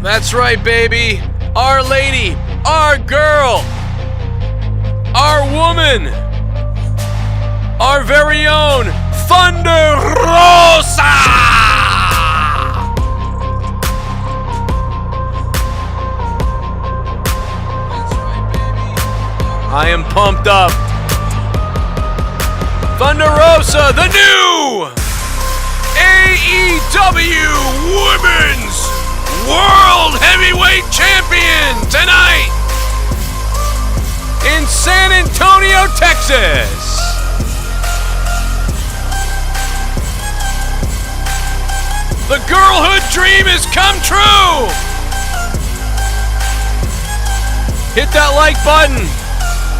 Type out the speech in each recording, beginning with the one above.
That's right, baby. Our lady, our girl, our woman, our very own Thunder Rosa! I am pumped up. Thunder Rosa, the new AEW Women's World Heavyweight Champion tonight in San Antonio, Texas. The girlhood dream has come true. Hit that like button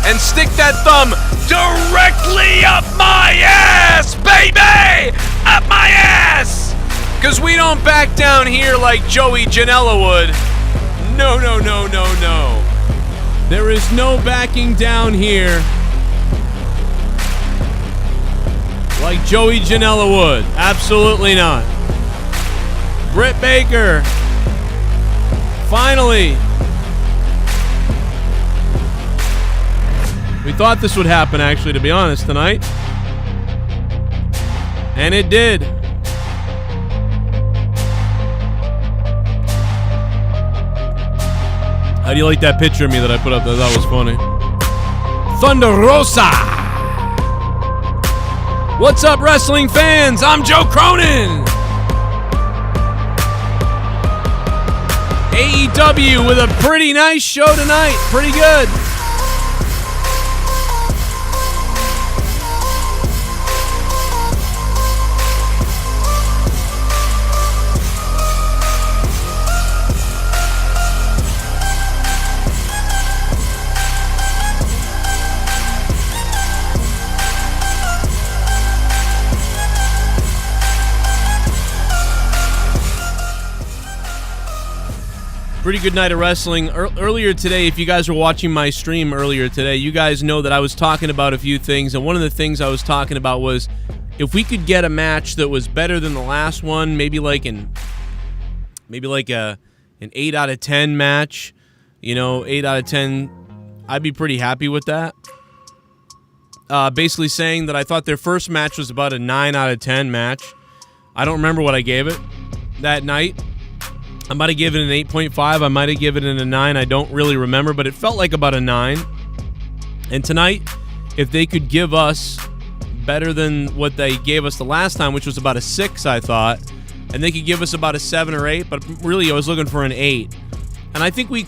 and stick that thumb directly up my ass, baby! Up my ass! Because we don't back down here like Joey Janela would. No, no, no, no, no. There is no backing down here like Joey Janela would. Absolutely not. Britt Baker. Finally. We thought this would happen, actually, to be honest, tonight. And it did. How do you like that picture of me that I put up there? That was funny. Thunder Rosa! What's up, wrestling fans? I'm Joe Cronin! AEW with a pretty nice show tonight. Pretty good. Pretty good night of wrestling. Earlier today, if you guys were watching my stream earlier today, you guys know that I was talking about a few things, and one of the things I was talking about was if we could get a match that was better than the last one, maybe like an 8 out of 10 match, 8 out of 10, I'd be pretty happy with that. Basically saying that I thought their first match was about a 9 out of 10 match. I don't remember what I gave it that night. I might have given it an 8.5. I might have given it a 9. I don't really remember, but it felt like about a 9. And tonight, if they could give us better than what they gave us the last time, which was about a 6, I thought, and they could give us about a 7 or 8, but really I was looking for an 8. And I think we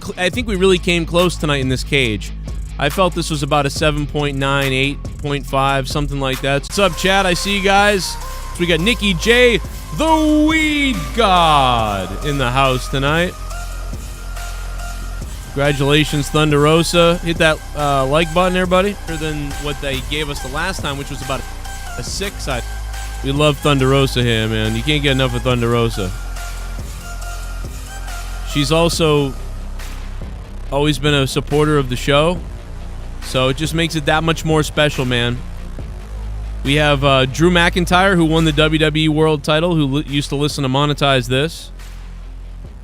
really came close tonight in this cage. I felt this was about a 7.9, 8.5, something like that. What's up, chat? I see you guys. So we got Nikki J, the Weed God, in the house tonight. Congratulations, Thunder Rosa. Hit that like button, everybody. Better than what they gave us the last time, which was about a 6. We love Thunder Rosa here, man. You can't get enough of Thunder Rosa. She's also always been a supporter of the show, so it just makes it that much more special, man. We have Drew McIntyre, who won the WWE World title, who used to listen to Monetize This.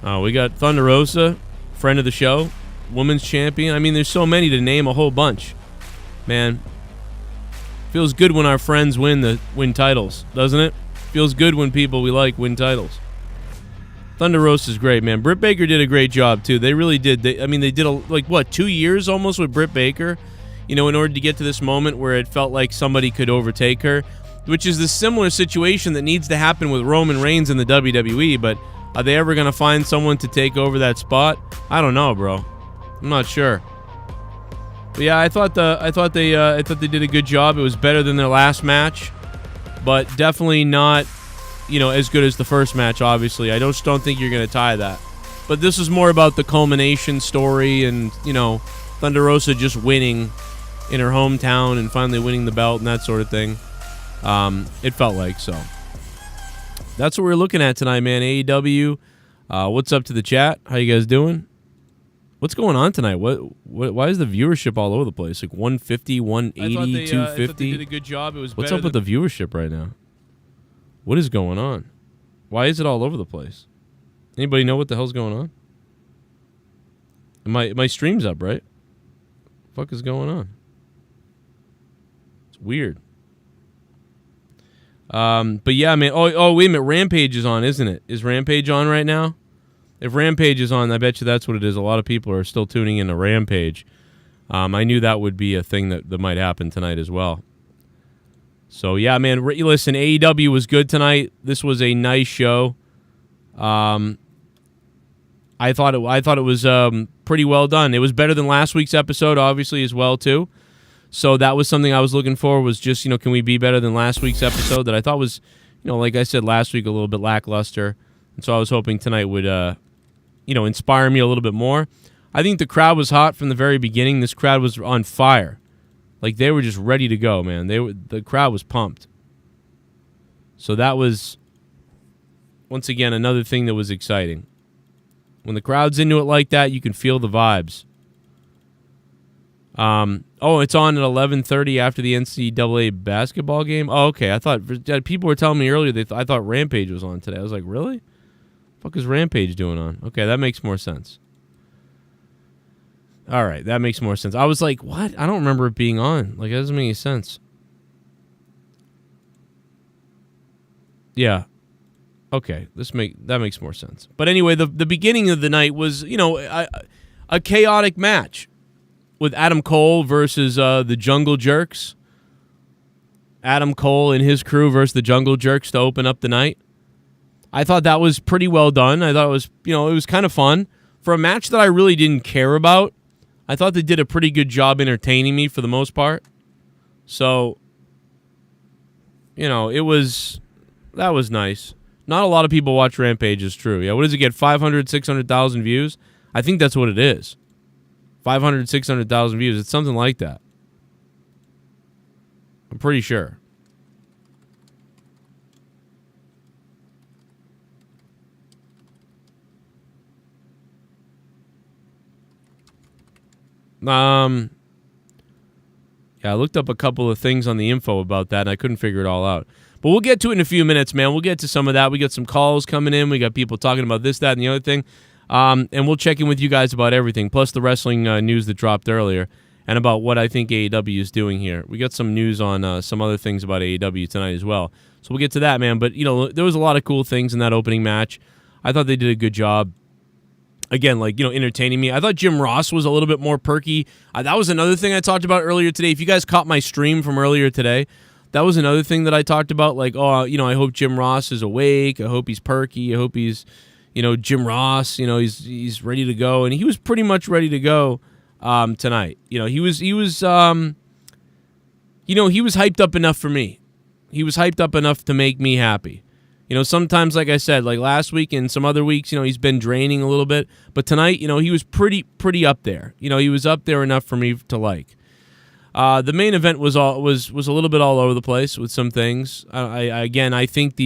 We got Thunder Rosa, friend of the show, women's champion. I mean, there's so many to name, a whole bunch. Man, feels good when our friends win titles, doesn't it? Feels good when people we like win titles. Thunder Rosa's great, man. Britt Baker did a great job, too. They really did. They did, 2 years almost with Britt Baker? In order to get to this moment where it felt like somebody could overtake her, which is the similar situation that needs to happen with Roman Reigns in the WWE, but are they ever going to find someone to take over that spot? I don't know, bro. I'm not sure. But yeah, I thought they did a good job. It was better than their last match, but definitely not, as good as the first match, obviously. I just don't think you're going to tie that. But this is more about the culmination story and, Thunder Rosa just winning in her hometown and finally winning the belt and that sort of thing. It felt like so. That's what we're looking at tonight, man. AEW. What's up to the chat? How you guys doing? What's going on tonight? Why is the viewership all over the place? Like 150, 180, 250? I thought they did a good job. It was What's up with the viewership right now? What is going on? Why is it all over the place? Anybody know what the hell's going on? My stream's up, right? What the fuck is going on? It's weird. But yeah, man. Oh, wait a minute. Rampage is on, isn't it? Is Rampage on right now? If Rampage is on, I bet you that's what it is. A lot of people are still tuning in to Rampage. I knew that would be a thing that might happen tonight as well. So yeah, man. Listen, AEW was good tonight. This was a nice show. I thought it was pretty well done. It was better than last week's episode, obviously, as well too. So that was something I was looking for. Was just can we be better than last week's episode that I thought was like I said last week, a little bit lackluster. And so I was hoping tonight would inspire me a little bit more. I think the crowd was hot from the very beginning. This crowd was on fire. Like they were just ready to go, man. The crowd was pumped. So that was once again another thing that was exciting. When the crowd's into it like that, you can feel the vibes. It's on at 11:30 after the NCAA basketball game. Oh, okay. I thought people were telling me earlier I thought Rampage was on today. I was like, really? What the fuck is Rampage doing on? Okay, that makes more sense. All right, that makes more sense. I was like, what? I don't remember it being on. Like, that doesn't make any sense. Yeah. Okay, that makes more sense. But anyway, the beginning of the night was, a chaotic match with Adam Cole versus the Jungle Jerks. Adam Cole and his crew versus the Jungle Jerks to open up the night. I thought that was pretty well done. I thought it was, it was kind of fun. For a match that I really didn't care about, I thought they did a pretty good job entertaining me for the most part. So, that was nice. Not a lot of people watch Rampage, is true. Yeah, what does it get, 500, 600,000 views? I think that's what it is. 500, 600,000 views. It's something like that. I'm pretty sure. Yeah, I looked up a couple of things on the info about that, and I couldn't figure it all out. But we'll get to it in a few minutes, man. We'll get to some of that. We got some calls coming in. We got people talking about this, that, and the other thing. And we'll check in with you guys about everything, plus the wrestling news that dropped earlier, and about what I think AEW is doing here. We got some news on some other things about AEW tonight as well. So we'll get to that, man. But, there was a lot of cool things in that opening match. I thought they did a good job. Again, entertaining me. I thought Jim Ross was a little bit more perky. That was another thing I talked about earlier today. If you guys caught my stream from earlier today, that was another thing that I talked about. Like, I hope Jim Ross is awake. I hope he's perky. I hope he's, Jim Ross, he's ready to go. And he was pretty much ready to go tonight. He was hyped up enough for me. He was hyped up enough to make me happy. Sometimes, like I said, like last week and some other weeks, he's been draining a little bit. But tonight, he was pretty up there. He was up there enough for me to like. The main event was a little bit all over the place with some things. I think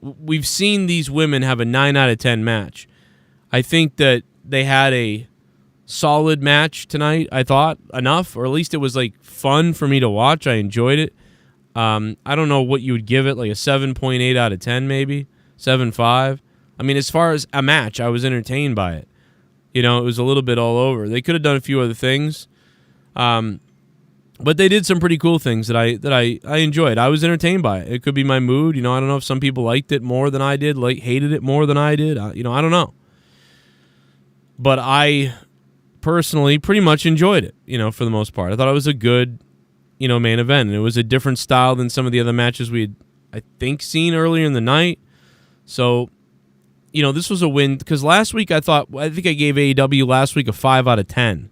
we've seen these women have a 9 out of 10 match. I think that they had a solid match tonight. I thought enough, or at least it was like fun for me to watch. I enjoyed it. I don't know what you would give it, like a 7.8 out of 10 maybe, 7.5. I mean, as far as a match, I was entertained by it. It was a little bit all over. They could have done a few other things, but they did some pretty cool things that I enjoyed. I was entertained by it. It could be my mood. I don't know if some people liked it more than I did, hated it more than I did. I don't know. But I personally pretty much enjoyed it, for the most part. I thought it was a good main event. And it was a different style than some of the other matches we had, I think, seen earlier in the night. So, this was a win. Because last week I think I gave AEW last week a 5 out of 10.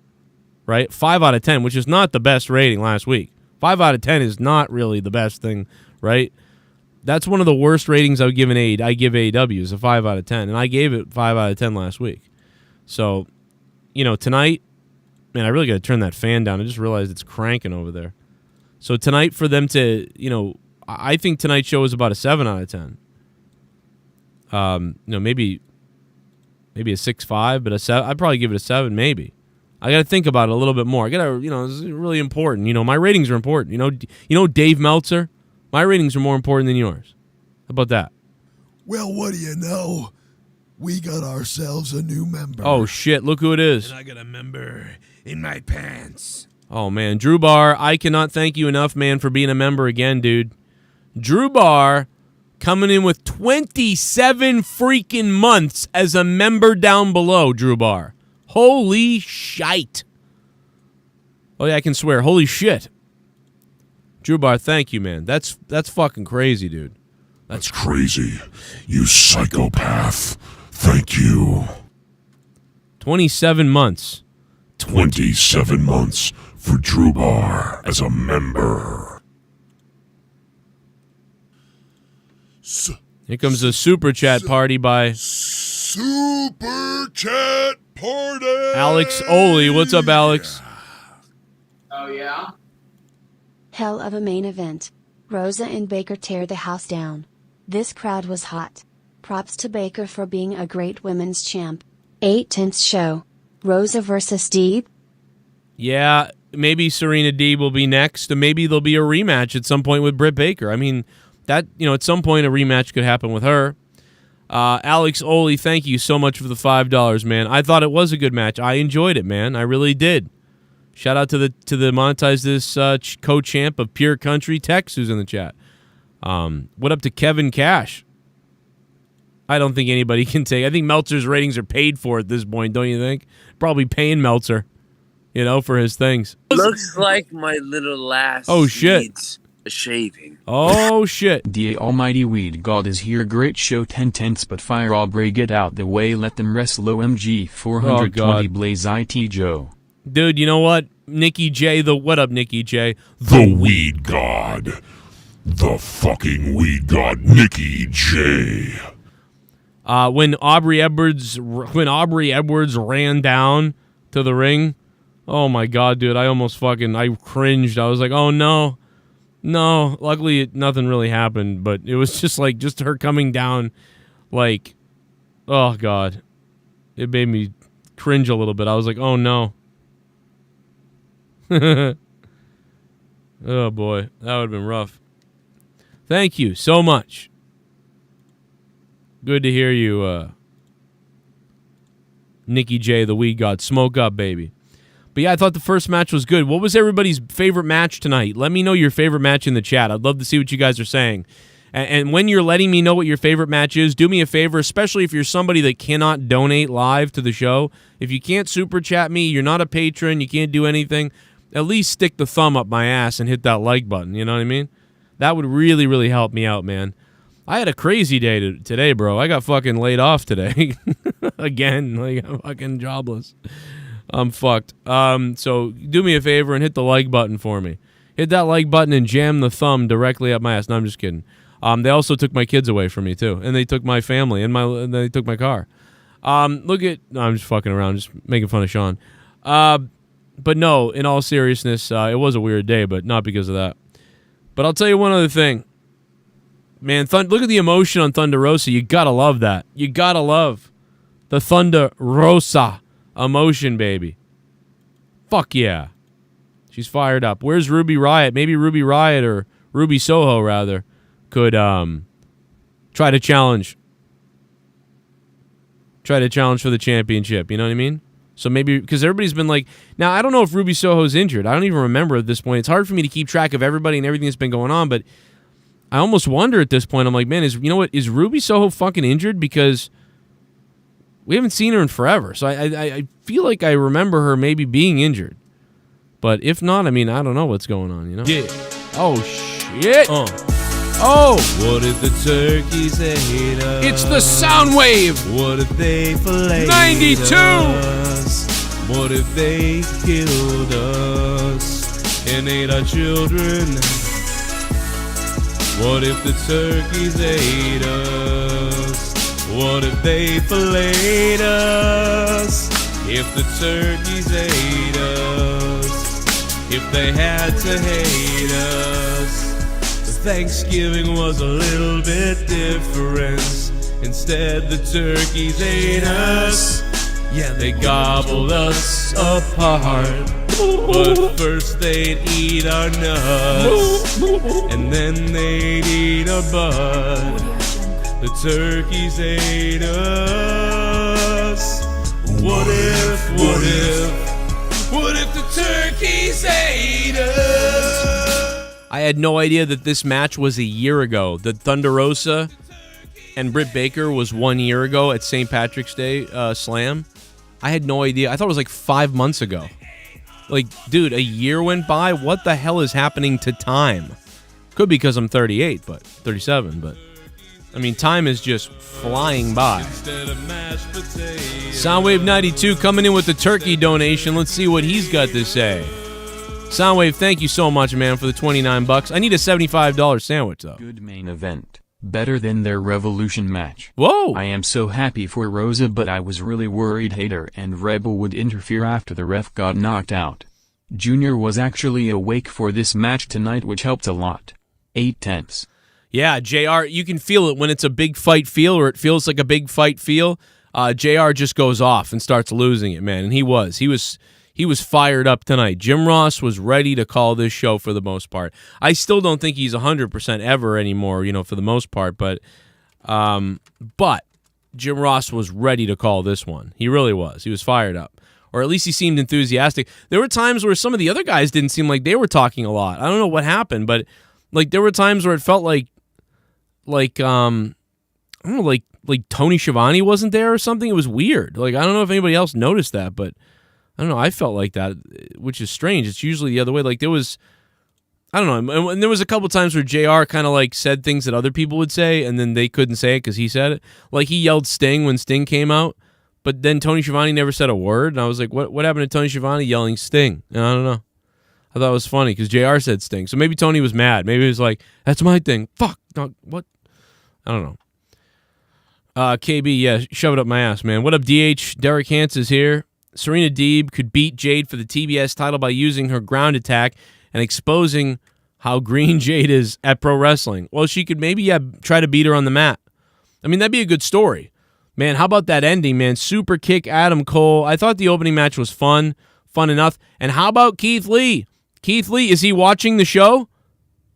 Right? 5 out of 10, which is not the best rating last week. 5 out of 10 is not really the best thing, right? That's one of the worst ratings I give AEW is a 5 out of 10. And I gave it 5 out of 10 last week. So, tonight, man, I really got to turn that fan down. I just realized it's cranking over there. So tonight for them to, I think tonight's show is about a 7 out of 10. Maybe a 6.5, but a 7. I'd probably give it a 7, maybe. I got to think about it a little bit more. I got to, this is really important. My ratings are important. Dave Meltzer, my ratings are more important than yours. How about that? Well, what do you know? We got ourselves a new member. Oh, shit. Look who it is. And I got a member in my pants. Oh, man. Drew Bar, I cannot thank you enough, man, for being a member again, dude. Drew Bar coming in with 27 freaking months as a member down below, Drew Bar. Holy shite. Oh, yeah, I can swear. Holy shit. Drew Bar, thank you, man. That's fucking crazy, dude. That's crazy. You psychopath. Thank you. 27 months. 27 months for Drew Bar as a member. Here comes a super chat party by Super Chat Party. Alex Oli. What's up, Alex? Oh, yeah? Hell of a main event. Rosa and Baker tear the house down. This crowd was hot. Props to Baker for being a great women's champ. 8/10 show. Rosa versus Deeb? Yeah, maybe Serena Deeb will be next, and maybe there'll be a rematch at some point with Britt Baker. I mean, that, you know, at some point a rematch could happen with her. Alex Oli, thank you so much for the $5, man. I thought it was a good match. I enjoyed it, man. I really did. Shout out to the Monetize This co-champ of Pure Country, Tex, who's in the chat. What up to Kevin Cash? I don't think anybody can take. I think Meltzer's ratings are paid for at this point, don't you think? Probably paying Meltzer, you know, for his things. Looks like my little lass needs a shaving. Oh, shit. The almighty weed god is here. Great show 10/10, but fire Aubrey, get out the way, let them wrestle. OMG 420 Blaze IT Joe. Dude, you know what? Nikki J, what up, Nikki J? The weed god. The fucking weed god, Nikki J. When Aubrey Edwards ran down to the ring, oh my god, dude, I cringed. I was like, oh no. Luckily nothing really happened, but it was just her coming down, like, oh god, it made me cringe a little bit. I was like, oh no. Oh boy, that would have been rough. Thank you so much. Good to hear you, Nikki J, the weed god. Smoke up, baby. But yeah, I thought the first match was good. What was everybody's favorite match tonight? Let me know your favorite match in the chat. I'd love to see what you guys are saying. And when you're letting me know what your favorite match is, do me a favor, especially if you're somebody that cannot donate live to the show. If you can't super chat me, you're not a patron, you can't do anything, at least stick the thumb up my ass and hit that like button. You know what I mean? That would really, really help me out, man. I had a crazy day today, bro. I got fucking laid off today. Again, like, I'm fucking jobless. I'm fucked. So do me a favor and hit the like button for me. Hit that like button and jam the thumb directly up my ass. No, I'm just kidding. They also took my kids away from me, too. And they took my family, and they took my car. No, I'm just fucking around, just making fun of Sean. But no, in all seriousness, it was a weird day, but not because of that. But I'll tell you one other thing. Man, look at the emotion on Thunder Rosa. You gotta love that. You gotta love the Thunder Rosa emotion, baby. Fuck yeah. She's fired up. Where's Ruby Riot? Maybe Ruby Riot, or Ruby Soho, rather, could try to challenge for the championship. You know what I mean? So maybe, because everybody's been like, now I don't know if Ruby Soho's injured. I don't even remember at this point. It's hard for me to keep track of everybody and everything that's been going on, but I almost wonder at this point. I'm like, man, is Ruby Soho fucking injured? Because we haven't seen her in forever. So I feel like I remember her maybe being injured. But if not, I mean, I don't know what's going on, you know? Yeah. Oh, shit. Oh. What if the turkeys ate us? It's the sound wave. What if they filleted 92. us? What if they killed us and ate our children? What if the turkeys ate us? What if they filleted us? If the turkeys ate us, if they had to hate us. Thanksgiving was a little bit different. Instead, the turkeys ate us. Yeah, they gobbled us apart. But first they'd eat our nuts, and then they'd eat our bud. the turkeys ate us? What if the turkeys ate us? I had no idea that this match was a year ago. The Thunder Rosa and Britt Baker was 1 year ago at St. Patrick's Day Slam. I had no idea. I thought it was like 5 months ago. Like, dude, a year went by? What the hell is happening to time? Could be because I'm 38, but 37, but I mean, time is just flying by. Soundwave 92 coming in with the turkey donation. Let's see what he's got to say. Soundwave, thank you so much, man, for the $29. I need a $75 sandwich, though. Good main event. Better than their Revolution match. Whoa! I am so happy for Rosa, but I was really worried Hater and Rebel would interfere after the ref got knocked out. Junior was actually awake for this match tonight, which helped a lot. 8/10. Yeah, JR, you can feel it when it's a big fight feel or it feels like a big fight feel. JR just goes off and starts losing it, man, and he was fired up tonight. Jim Ross was ready to call this show for the most part. I still don't think he's 100% ever anymore, for the most part, but Jim Ross was ready to call this one. He really was. He was fired up, or at least he seemed enthusiastic. There were times where some of the other guys didn't seem like they were talking a lot. I don't know what happened, but like there were times where it felt like I don't know, like Tony Schiavone wasn't there or something. It was weird. Like I don't know if anybody else noticed that, but I don't know. I felt like that, which is strange. It's usually the other way. Like there was, I don't know. And there was a couple times where JR kind of like said things that other people would say, and then they couldn't say it because he said it. Like he yelled Sting when Sting came out, but then Tony Schiavone never said a word. And I was like, what happened to Tony Schiavone yelling Sting? And I don't know. I thought it was funny because JR said Sting. So maybe Tony was mad. Maybe he was like, that's my thing. Fuck. No, what? I don't know. KB, yeah, shove it up my ass, man. What up, DH? Derek Hans is here. Serena Deeb could beat Jade for the TBS title by using her ground attack and exposing how green Jade is at pro wrestling. Well, she could maybe try to beat her on the mat. I mean, that'd be a good story. Man, how about that ending, man? Super kick Adam Cole. I thought the opening match was fun enough. And how about Keith Lee? Keith Lee, is he watching the show?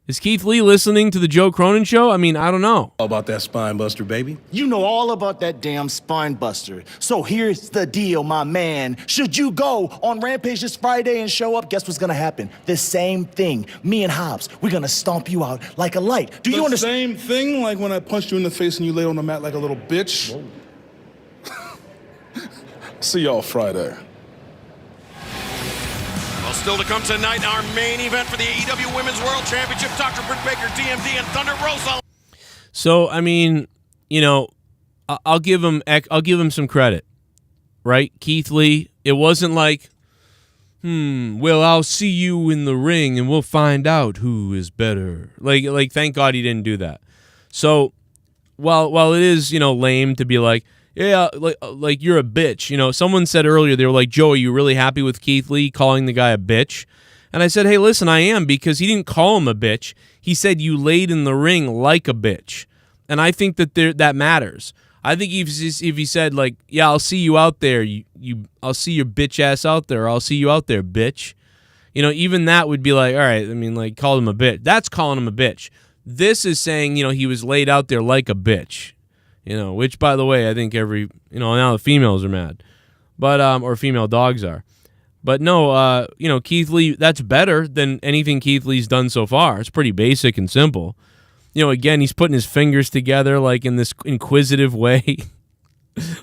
Is Keith Lee listening to the Joe Cronin show? I mean, I don't know. All about that spine buster, baby. You know all about that damn spine buster. So here's the deal, my man. Should you go on Rampage this Friday and show up, guess what's gonna happen? The same thing. Me and Hobbs, we're gonna stomp you out like a light. Do you understand? Same thing like when I punched you in the face and you laid on the mat like a little bitch? See y'all Friday. Well, still to come tonight, our main event for the AEW Women's World Championship, Dr. Britt Baker, DMD, and Thunder Rosa. So, I mean, I'll give him some credit, right? Keith Lee, it wasn't like, well, I'll see you in the ring and we'll find out who is better. Like thank God he didn't do that. So, while it is, lame to be like, yeah, like you're a bitch. Someone said earlier, they were like, Joe, are you really happy with Keith Lee calling the guy a bitch? And I said, hey, listen, I am, because he didn't call him a bitch. He said you laid in the ring like a bitch. And I think that matters. I think if he said, like, yeah, I'll see you out there, I'll see your bitch ass out there, or I'll see you out there, bitch. Even that wowould be like, all right, I mean, like, call him a bitch. That's calling him a bitch. This is saying, he was laid out there like a bitch. Which, by the way, I think now the females are mad, but or female dogs are, but no, Keith Lee, that's better than anything Keith Lee's done so far. It's pretty basic and simple. Again, he's putting his fingers together like in this inquisitive way.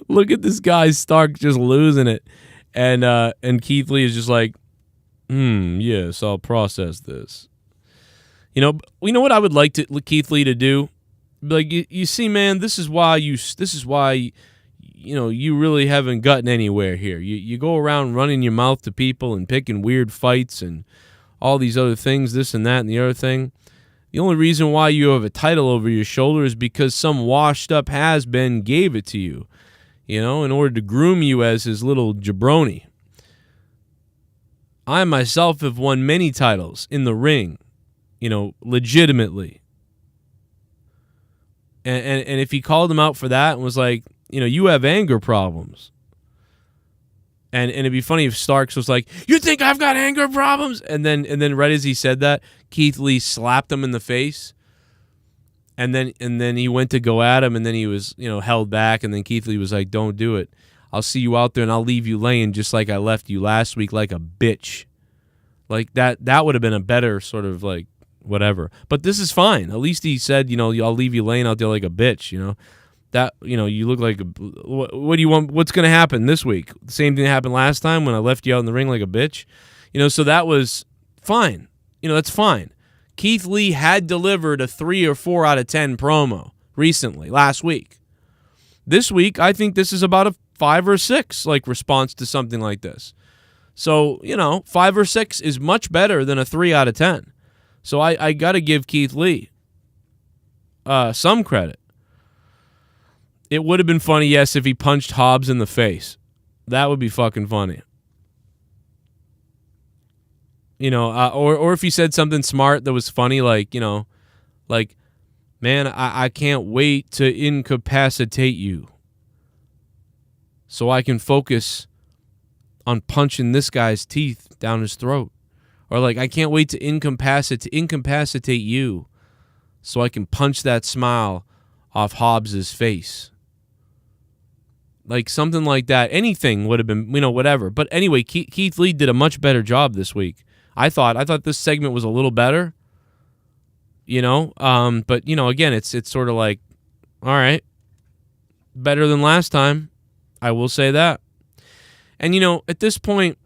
Look at this guy Stark just losing it, and Keith Lee is just like, yes, I'll process this. What I would like Keith Lee to do. Like, you see, man, this is why you really haven't gotten anywhere here. You go around running your mouth to people and picking weird fights and all these other things, this and that and the other thing. The only reason why you have a title over your shoulder is because some washed up has-been gave it to you, in order to groom you as his little jabroni. I myself have won many titles in the ring, legitimately. And if he called him out for that and was like, you have anger problems. And it'd be funny if Starks was like, you think I've got anger problems? And then right as he said that, Keith Lee slapped him in the face. And then he went to go at him, and then he was, held back, and then Keith Lee was like, "Don't do it. I'll see you out there, and I'll leave you laying just like I left you last week, like a bitch." Like that would have been a better sort of like whatever. But this is fine. At least he said, I'll leave you laying out there like a bitch. That you look like what do you want? What's going to happen this week? The same thing that happened last time when I left you out in the ring like a bitch. So that was fine. That's fine. Keith Lee had delivered a 3 or 4 out of 10 promo recently, last week. This week, I think this is about a 5 or 6 like response to something like this. So, 5 or 6 is much better than a 3 out of 10. So I got to give Keith Lee some credit. It would have been funny, yes, if he punched Hobbs in the face. That would be fucking funny. Or if he said something smart that was funny, like, man, I can't wait to incapacitate you so I can focus on punching this guy's teeth down his throat. Or like, I can't wait to incapacitate you so I can punch that smile off Hobbs's face. Like something like that. Anything would have been, whatever. But anyway, Keith Lee did a much better job this week. I thought this segment was a little better, but again, it's sort of like, all right, better than last time. I will say that. And at this point,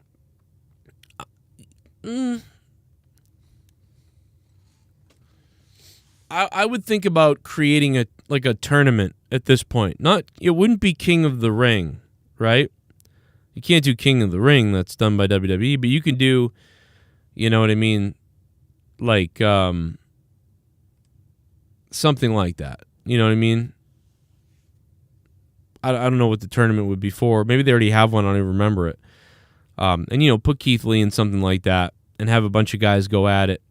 I would think about creating a tournament at this point. It wouldn't be King of the Ring, right? You can't do King of the Ring. That's done by WWE, but you can do, you know what I mean? Like, something like that. You know what I mean? I don't know what the tournament would be for. Maybe they already have one. I don't even remember it. And, put Keith Lee in something like that and have a bunch of guys go at it.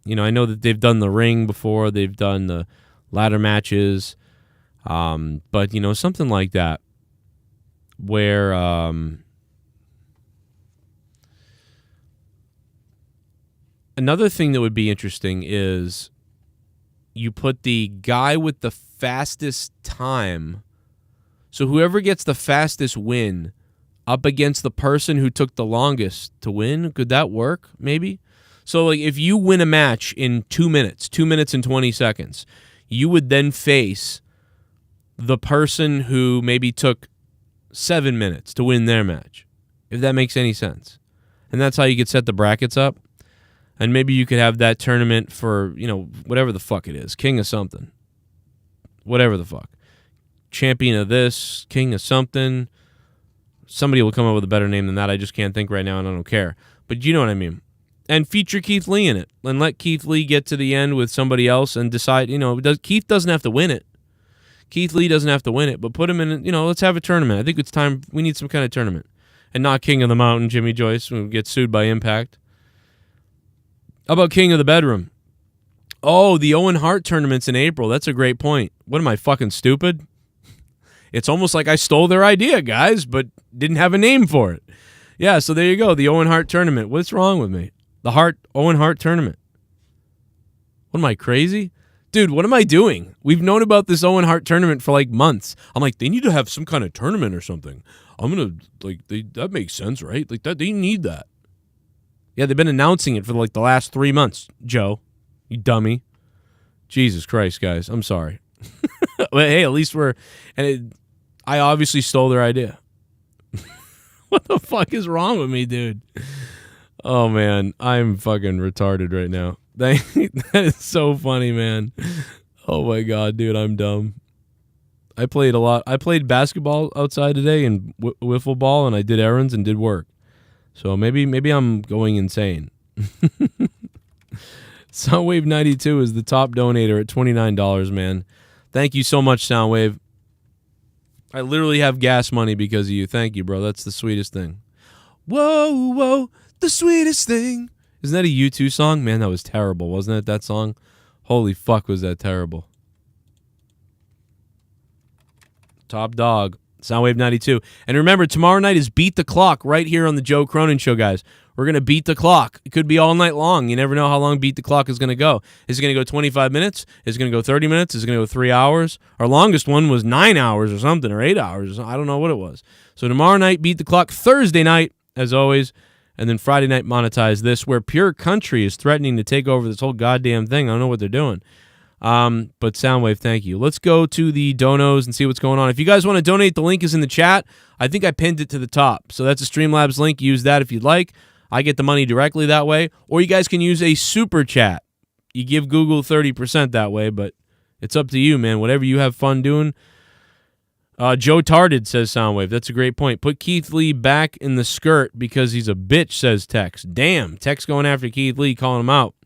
I know that they've done the ring before. They've done the ladder matches. But, something like that where... Another thing that would be interesting is you put the guy with the fastest time, so whoever gets the fastest win, up against the person who took the longest to win. Could that work, maybe? So like if you win a match in 2 minutes, 2 minutes and 20 seconds, you would then face the person who maybe took 7 minutes to win their match, if that makes any sense. And that's how you could set the brackets up. And maybe you could have that tournament for, whatever the fuck it is. King of something. Whatever the fuck. Champion of this, king of something. Somebody will come up with a better name than that. I just can't think right now and I don't care. But you know what I mean. And feature Keith Lee in it. And let Keith Lee get to the end with somebody else and decide, Keith doesn't have to win it. Keith Lee doesn't have to win it. But put him in, let's have a tournament. I think it's time. We need some kind of tournament. And not King of the Mountain, Jimmy Joyce, who gets sued by Impact. How about King of the Bedroom? Oh, the Owen Hart tournament's in April. That's a great point. What am I, fucking stupid? It's almost like I stole their idea, guys, but didn't have a name for it. Yeah, so there you go. The Owen Hart tournament. What's wrong with me? The Owen Hart tournament. What am I, crazy? Dude, what am I doing? We've known about this Owen Hart tournament for like months. I'm like, they need to have some kind of tournament or something. I'm going to, that makes sense, right? Like, that they need that. Yeah, they've been announcing it for like the last 3 months, Joe. You dummy. Jesus Christ, guys. I'm sorry. But hey, at least I obviously stole their idea. What the fuck is wrong with me, dude? Oh, man. I'm fucking retarded right now. That is so funny, man. Oh, my God, dude. I'm dumb. I played a lot. I played basketball outside today and wiffle ball, and I did errands and did work. So maybe I'm going insane. Soundwave 92 is the top donator at $29, man. Thank you so much, Soundwave. I literally have gas money because of you. Thank you, bro. That's the sweetest thing. Whoa, whoa, the sweetest thing. Isn't that a U2 song? Man, that was terrible, wasn't it, that song? Holy fuck, was that terrible. Top dog. Soundwave 92. And remember, tomorrow night is Beat the Clock right here on the Joe Cronin Show, guys. We're going to beat the clock. It could be all night long. You never know how long beat the clock is going to go. Is it going to go 25 minutes? Is it going to go 30 minutes? Is it going to go 3 hours? Our longest one was 9 hours or something, or 8 hours. I don't know what it was. So tomorrow night, beat the clock. Thursday night, as always. And then Friday night, monetize this, where Pure Country is threatening to take over this whole goddamn thing. I don't know what they're doing. But Soundwave, thank you. Let's go to the donos and see what's going on. If you guys want to donate, the link is in the chat. I think I pinned it to the top. So that's a Streamlabs link. Use that if you'd like. I get the money directly that way. Or you guys can use a super chat. You give Google 30% that way, but it's up to you, man. Whatever you have fun doing. Joe Tarded, says Soundwave. That's a great point. Put Keith Lee back in the skirt because he's a bitch, says Tex. Damn, Tex going after Keith Lee, calling him out.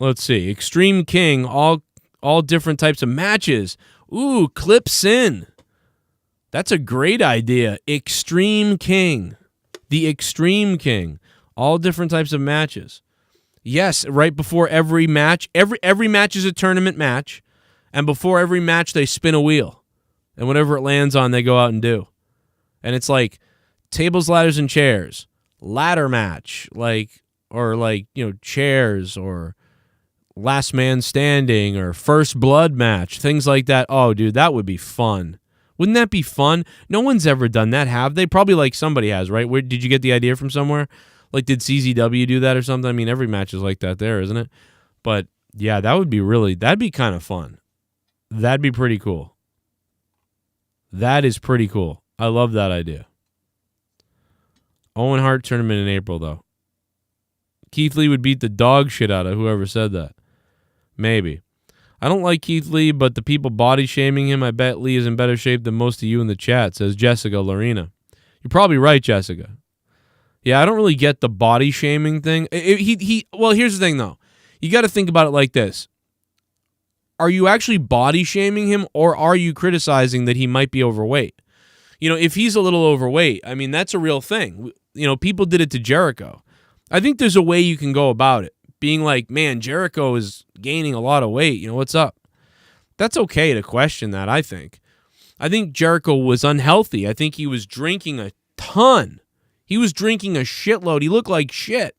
Let's see. Extreme King, all different types of matches. Ooh, Clips in. That's a great idea. Extreme King. The Extreme King. All different types of matches. Yes, right before every match. Every match is a tournament match. And before every match, they spin a wheel. And whatever it lands on, they go out and do. And it's like tables, ladders, and chairs. Ladder match. Chairs or last man standing or first blood match. Things like that. Oh, dude, that would be fun. Wouldn't that be fun? No one's ever done that, have they? Probably somebody has, right? Where did you get the idea from somewhere? Did CZW do that or something? I mean, every match is like that there, isn't it? But, yeah, that'd be kind of fun. That'd be pretty cool. That is pretty cool. I love that idea. Owen Hart tournament in April, though. Keith Lee would beat the dog shit out of whoever said that. Maybe. I don't like Keith Lee, but the people body shaming him, I bet Lee is in better shape than most of you in the chat, says Jessica Lorena. You're probably right, Jessica. Yeah, I don't really get the body shaming thing. Well, here's the thing, though. You got to think about it like this. Are you actually body shaming him, or are you criticizing that he might be overweight? If he's a little overweight, I mean, that's a real thing. People did it to Jericho. I think there's a way you can go about it. Being like, man, Jericho is gaining a lot of weight. What's up? That's okay to question that, I think. I think Jericho was unhealthy. I think he was drinking a ton. He was drinking a shitload. He looked like shit.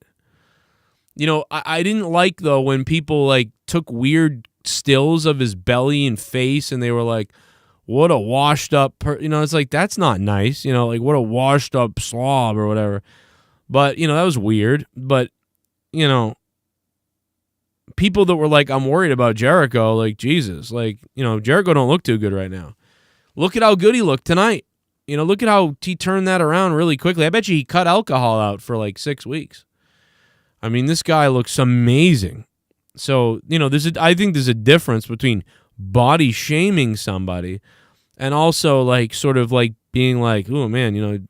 I didn't like, though, when people, took weird stills of his belly and face, and they were like, what a washed up, it's like, that's not nice. What a washed up slob or whatever. But, that was weird. But, people that were like, I'm worried about Jericho, Jesus, Jericho don't look too good right now. Look at how good he looked tonight. Look at how he turned that around really quickly. I bet you he cut alcohol out for 6 weeks. I mean, this guy looks amazing. So, I think there's a difference between body shaming somebody and also being like, oh man,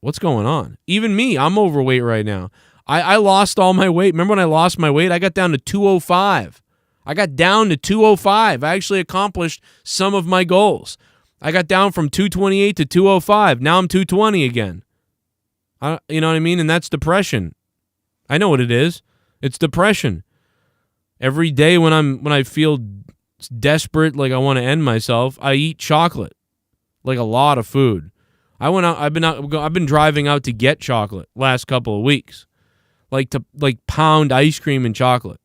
what's going on? Even me, I'm overweight right now. I lost all my weight. Remember when I lost my weight? I got down to 205. I actually accomplished some of my goals. I got down from 228 to 205. Now I'm 220 again. You know what I mean? And that's depression. I know what it is. It's depression. Every day when I feel desperate, like I want to end myself, I eat chocolate. A lot of food. I've been driving out to get chocolate last couple of weeks. To pound ice cream and chocolate.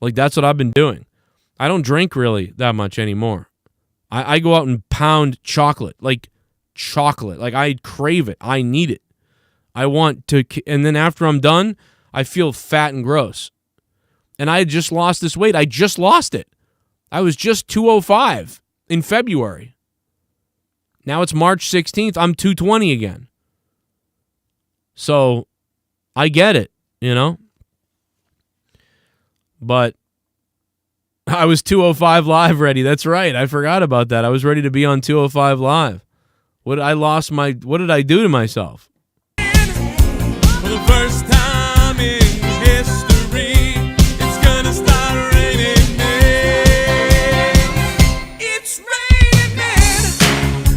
That's what I've been doing. I don't drink really that much anymore. I go out and pound chocolate. Chocolate. I crave it. I need it. I want to, and then after I'm done, I feel fat and gross. And I had just lost this weight. I just lost it. I was just 205 in February. Now it's March 16th. I'm 220 again. So I get it, But I was 205 live ready. That's right. I forgot about that. I was ready to be on 205 live. What did I do to myself? For the first time in history, it's gonna start raining men. It's raining men.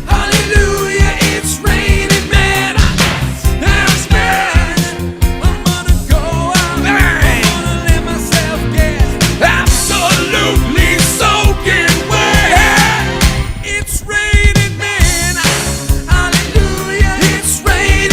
Hallelujah, it's raining men. I'm smashed. I'm gonna go out. I'm gonna let myself get absolutely soaking wet. It's raining men. Hallelujah, it's raining.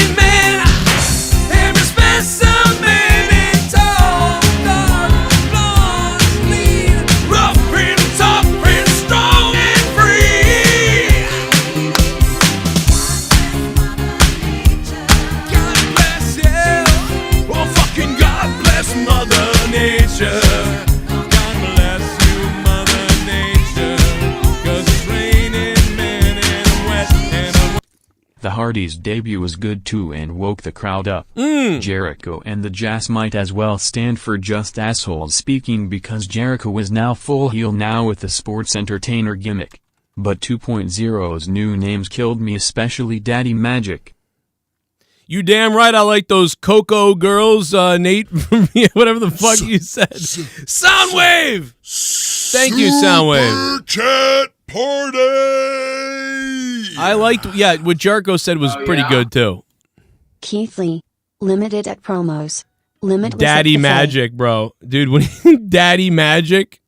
Hardys' debut was good too and woke the crowd up. Jericho and the Jazz might as well stand for just assholes speaking because Jericho is now full heel now with the sports entertainer gimmick. But 2.0's new names killed me, especially Daddy Magic. You damn right I like those Coco girls, Nate, whatever the fuck you said. Soundwave! Thank you, Soundwave. Superchat party! I liked, what Jericho said was pretty good, too. Keith Lee, limited at promos. Daddy Magic, bro. Dude, when Daddy Magic,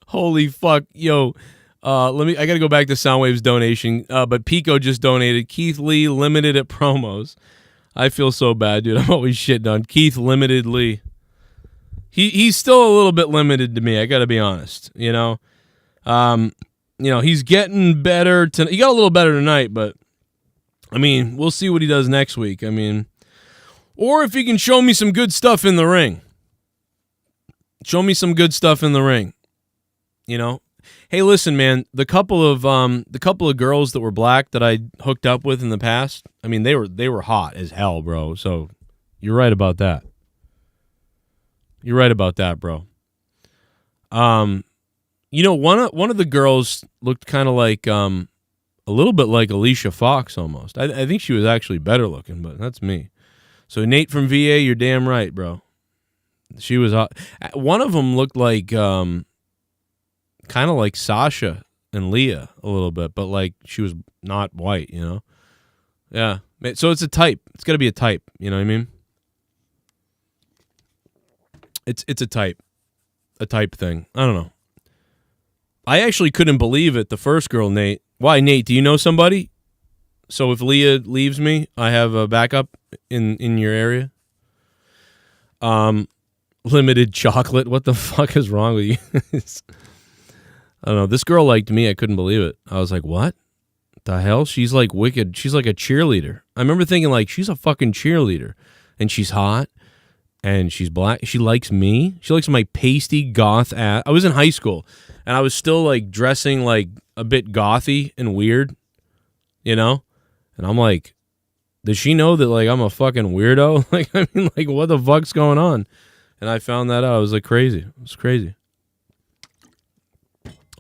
holy fuck. Yo, I gotta go back to Soundwave's donation, but Pico just donated. Keith Lee, limited at promos. I feel so bad, dude. I'm always shitting on Keith Limited Lee. He's still a little bit limited to me, I gotta be honest, you know. He's getting better. He got a little better tonight, but, I mean, we'll see what he does next week. I mean, or if he can show me some good stuff in the ring. Show me some good stuff in the ring, you know. Hey, listen, man, the couple of girls that were black that I hooked up with in the past, I mean, they were hot as hell, bro. So you're right about that. You're right about that, bro. One of the girls looked kind of like a little bit like Alicia Fox almost. I think she was actually better looking, but that's me. So Nate from VA, you're damn right, bro. She was hot. One of them looked like kind of like Sasha and Leah a little bit, but like she was not white, you know? Yeah. So it's a type. It's got to be a type, you know what I mean? It's a type thing. I don't know. I actually couldn't believe it, the first girl, Nate. Why, Nate, do you know somebody? So if Leah leaves me, I have a backup in your area? Limited chocolate. What the fuck is wrong with you? I don't know. This girl liked me. I couldn't believe it. I was like, what the hell? She's like wicked. She's like a cheerleader. I remember thinking like, she's a fucking cheerleader. And she's hot. And she's black. She likes me. She likes my pasty goth ass. I was in high school. And I was still like dressing like a bit gothy and weird. You know? And I'm like, does she know that like I'm a fucking weirdo? Like, I mean, like, what the fuck's going on? And I found that out. I was like crazy. It was crazy.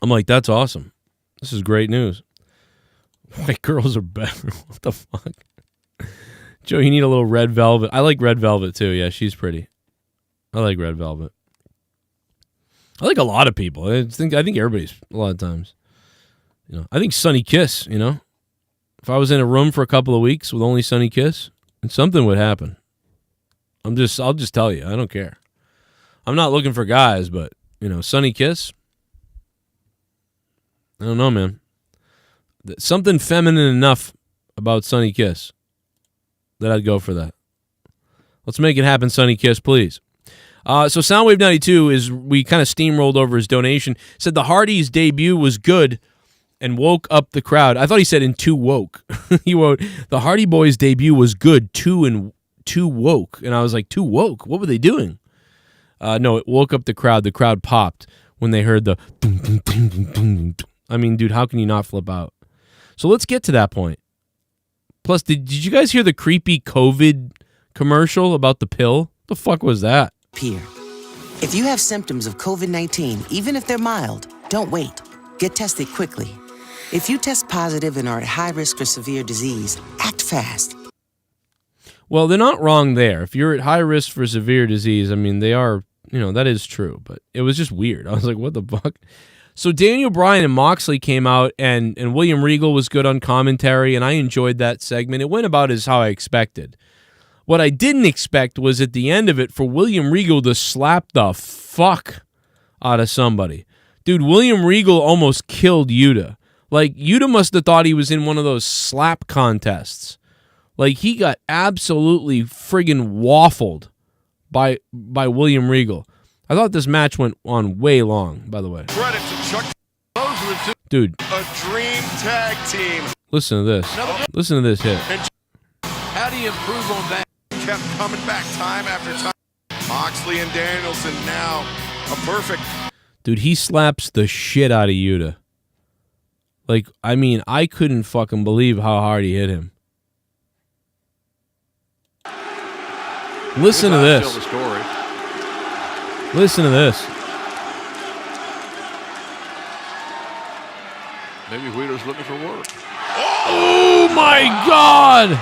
I'm like, that's awesome. This is great news. White girls are better. What the fuck? Joe, you need a little red velvet. I like red velvet too. Yeah, she's pretty. I like red velvet. I like a lot of people. I think everybody's a lot of times. You know, I think Sunny Kiss, you know. If I was in a room for a couple of weeks with only Sunny Kiss, something would happen. I'll just tell you, I don't care. I'm not looking for guys, but you know, Sunny Kiss. I don't know, man. Something feminine enough about Sunny Kiss that I'd go for that. Let's make it happen, Sunny Kiss, please. So Soundwave 92 we kind of steamrolled over his donation. Said the Hardys' debut was good and woke up the crowd. I thought he said in too woke. He wrote, the Hardy Boys' debut was good, too woke. And I was like, too woke? What were they doing? No, it woke up the crowd. The crowd popped when they heard the boom, boom, boom, boom, boom, boom. I mean, dude, how can you not flip out? So let's get to that point. Plus, did you guys hear the creepy COVID commercial about the pill? What the fuck was that? If you have symptoms of COVID-19, even if they're mild, don't wait. Get tested quickly. If you test positive and are at high risk for severe disease, act fast. Well, they're not wrong there. If you're at high risk for severe disease, I mean, they are, you know, that is true. But it was just weird. I was like, what the fuck? So Daniel Bryan and Moxley came out, and William Regal was good on commentary, and I enjoyed that segment. It went about as how I expected. What I didn't expect was at the end of it for William Regal to slap the fuck out of somebody. Dude, William Regal almost killed Yuta. Like, Yuta must have thought he was in one of those slap contests. Like, he got absolutely friggin' waffled by William Regal. I thought this match went on way long, by the way. Credit to Chuck. Those are the two. Dude. A dream tag team. Listen to this. Listen to this hit. How do you improve on that? Kept coming back time after time. Moxley and Danielson now a perfect. Dude, he slaps the shit out of Yuta. Like, I mean, I couldn't fucking believe how hard he hit him. Listen to this. Tell the story. Listen to this. Maybe Wheeler's looking for work. Oh my God!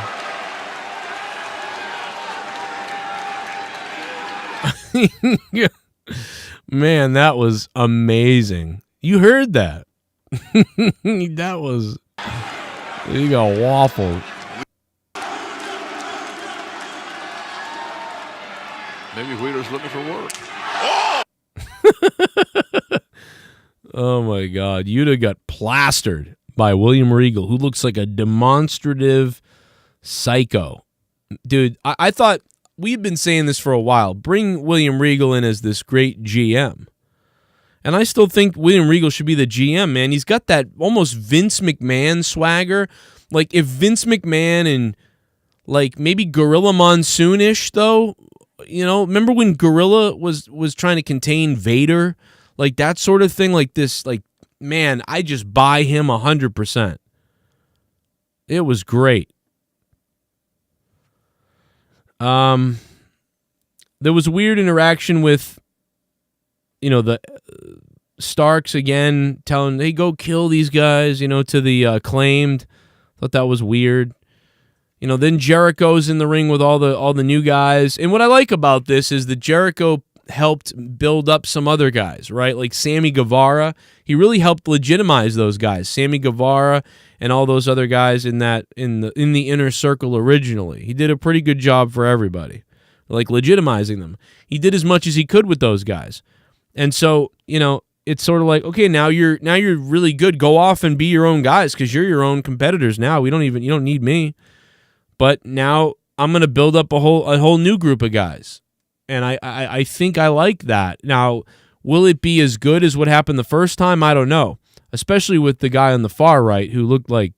Man, that was amazing. You heard that. That was... You got waffled. Maybe Wheeler's looking for work. Oh my God. Yuta got plastered by William Regal, who looks like a demonstrative psycho. Dude, I thought we've been saying this for a while. Bring William Regal in as this great GM. And I still think William Regal should be the GM, man. He's got that almost Vince McMahon swagger. Like if Vince McMahon and like maybe Gorilla Monsoon-ish though, you know, remember when Gorilla was trying to contain Vader? Like that sort of thing, like this, like, man, I just buy him 100%. It was great. There was a weird interaction with, you know, the Starks again telling, hey, go kill these guys, you know, to the Acclaimed. Thought that was weird. You know, then Jericho's in the ring with all the new guys. And what I like about this is that Jericho helped build up some other guys, right? Like Sammy Guevara. He really helped legitimize those guys. Sammy Guevara and all those other guys in the inner circle originally. He did a pretty good job for everybody, like legitimizing them. He did as much as he could with those guys. And so, you know, it's sort of like, okay, now you're really good. Go off and be your own guys because you're your own competitors now. You don't need me. But now I'm going to build up a whole new group of guys. And I think I like that. Now, will it be as good as what happened the first time? I don't know. Especially with the guy on the far right who looked like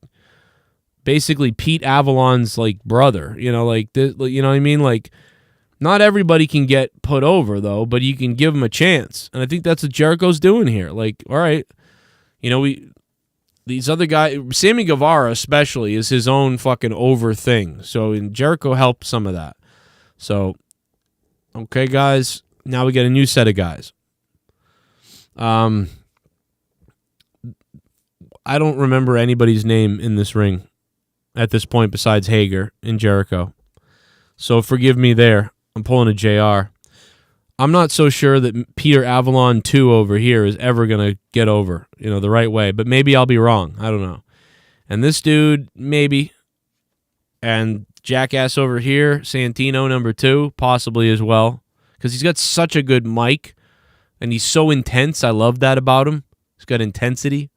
basically Pete Avalon's like brother. You know, like you know what I mean? Like, not everybody can get put over though, but you can give them a chance. And I think that's what Jericho's doing here. Like, all right, you know, these other guys, Sammy Guevara especially, is his own fucking over thing. So Jericho helped some of that. So, okay, guys, now we get a new set of guys. I don't remember anybody's name in this ring at this point besides Hager and Jericho. So forgive me there. I'm pulling a JR. I'm not so sure that Peter Avalon 2 over here is ever going to get over, you know, the right way. But maybe I'll be wrong. I don't know. And this dude, maybe. And Jackass over here, Santino number 2, possibly as well. Because he's got such a good mic. And he's so intense. I love that about him. He's got intensity.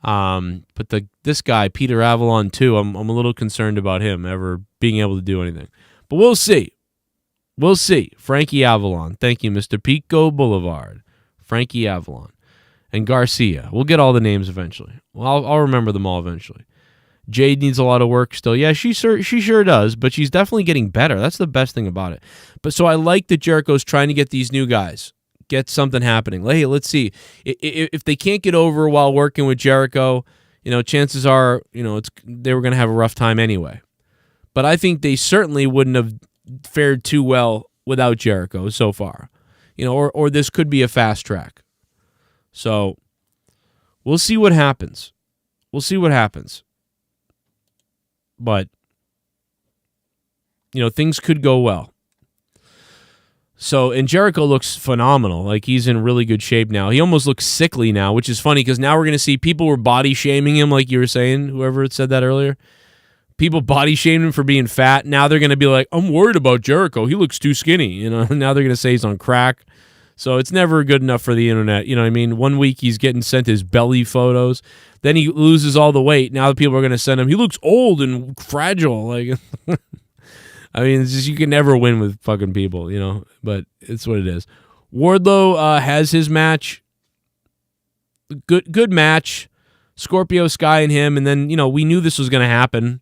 But this guy, Peter Avalon 2, I'm a little concerned about him ever being able to do anything. But we'll see. We'll see. Frankie Avalon. Thank you, Mr. Pico Boulevard. Frankie Avalon. And Garcia. We'll get all the names eventually. Well, I'll remember them all eventually. Jade needs a lot of work still. Yeah, she sure does, but she's definitely getting better. That's the best thing about it. But so I like that Jericho's trying to get these new guys. Get something happening. Hey, let's see. If they can't get over while working with Jericho, you know, chances are, you know, they were going to have a rough time anyway. But I think they certainly wouldn't have fared too well without Jericho so far. You know, or this could be a fast track. So we'll see what happens. We'll see what happens. But, you know, things could go well. So, and Jericho looks phenomenal. Like, he's in really good shape now. He almost looks sickly now, which is funny because now we're going to see people were body shaming him, like you were saying, whoever said that earlier. People body shamed him for being fat. Now they're going to be like, I'm worried about Jericho. He looks too skinny. You know, now they're going to say he's on crack. So it's never good enough for the internet. You know what I mean? 1 week he's getting sent his belly photos. Then he loses all the weight. Now the people are going to send him, he looks old and fragile. Like, I mean, it's just, you can never win with fucking people, you know, but it's what it is. Wardlow has his match. Good match. Scorpio Sky and him. And then, you know, we knew this was going to happen.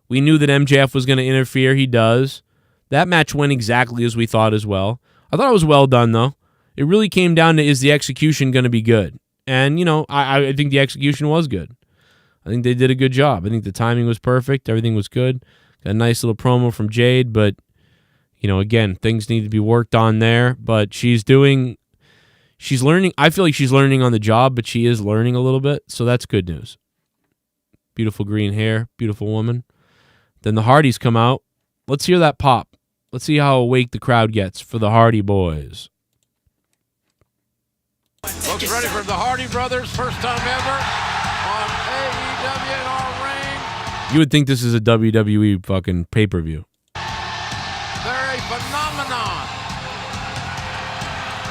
We knew that MJF was going to interfere. He does. That match went exactly as we thought as well. I thought it was well done, though. It really came down to, is the execution going to be good? And, you know, I think the execution was good. I think they did a good job. I think the timing was perfect. Everything was good. Got a nice little promo from Jade, but, again, things need to be worked on there, but she's learning. I feel like she's learning on the job, but she is learning a little bit, so that's good news. Beautiful green hair, beautiful woman. Then the Hardys come out. Let's hear that pop. Let's see how awake the crowd gets for the Hardy Boys. Folks ready for the Hardy Brothers, first time ever on AEW in our ring. You would think this is a WWE fucking pay-per-view. They're a phenomenon.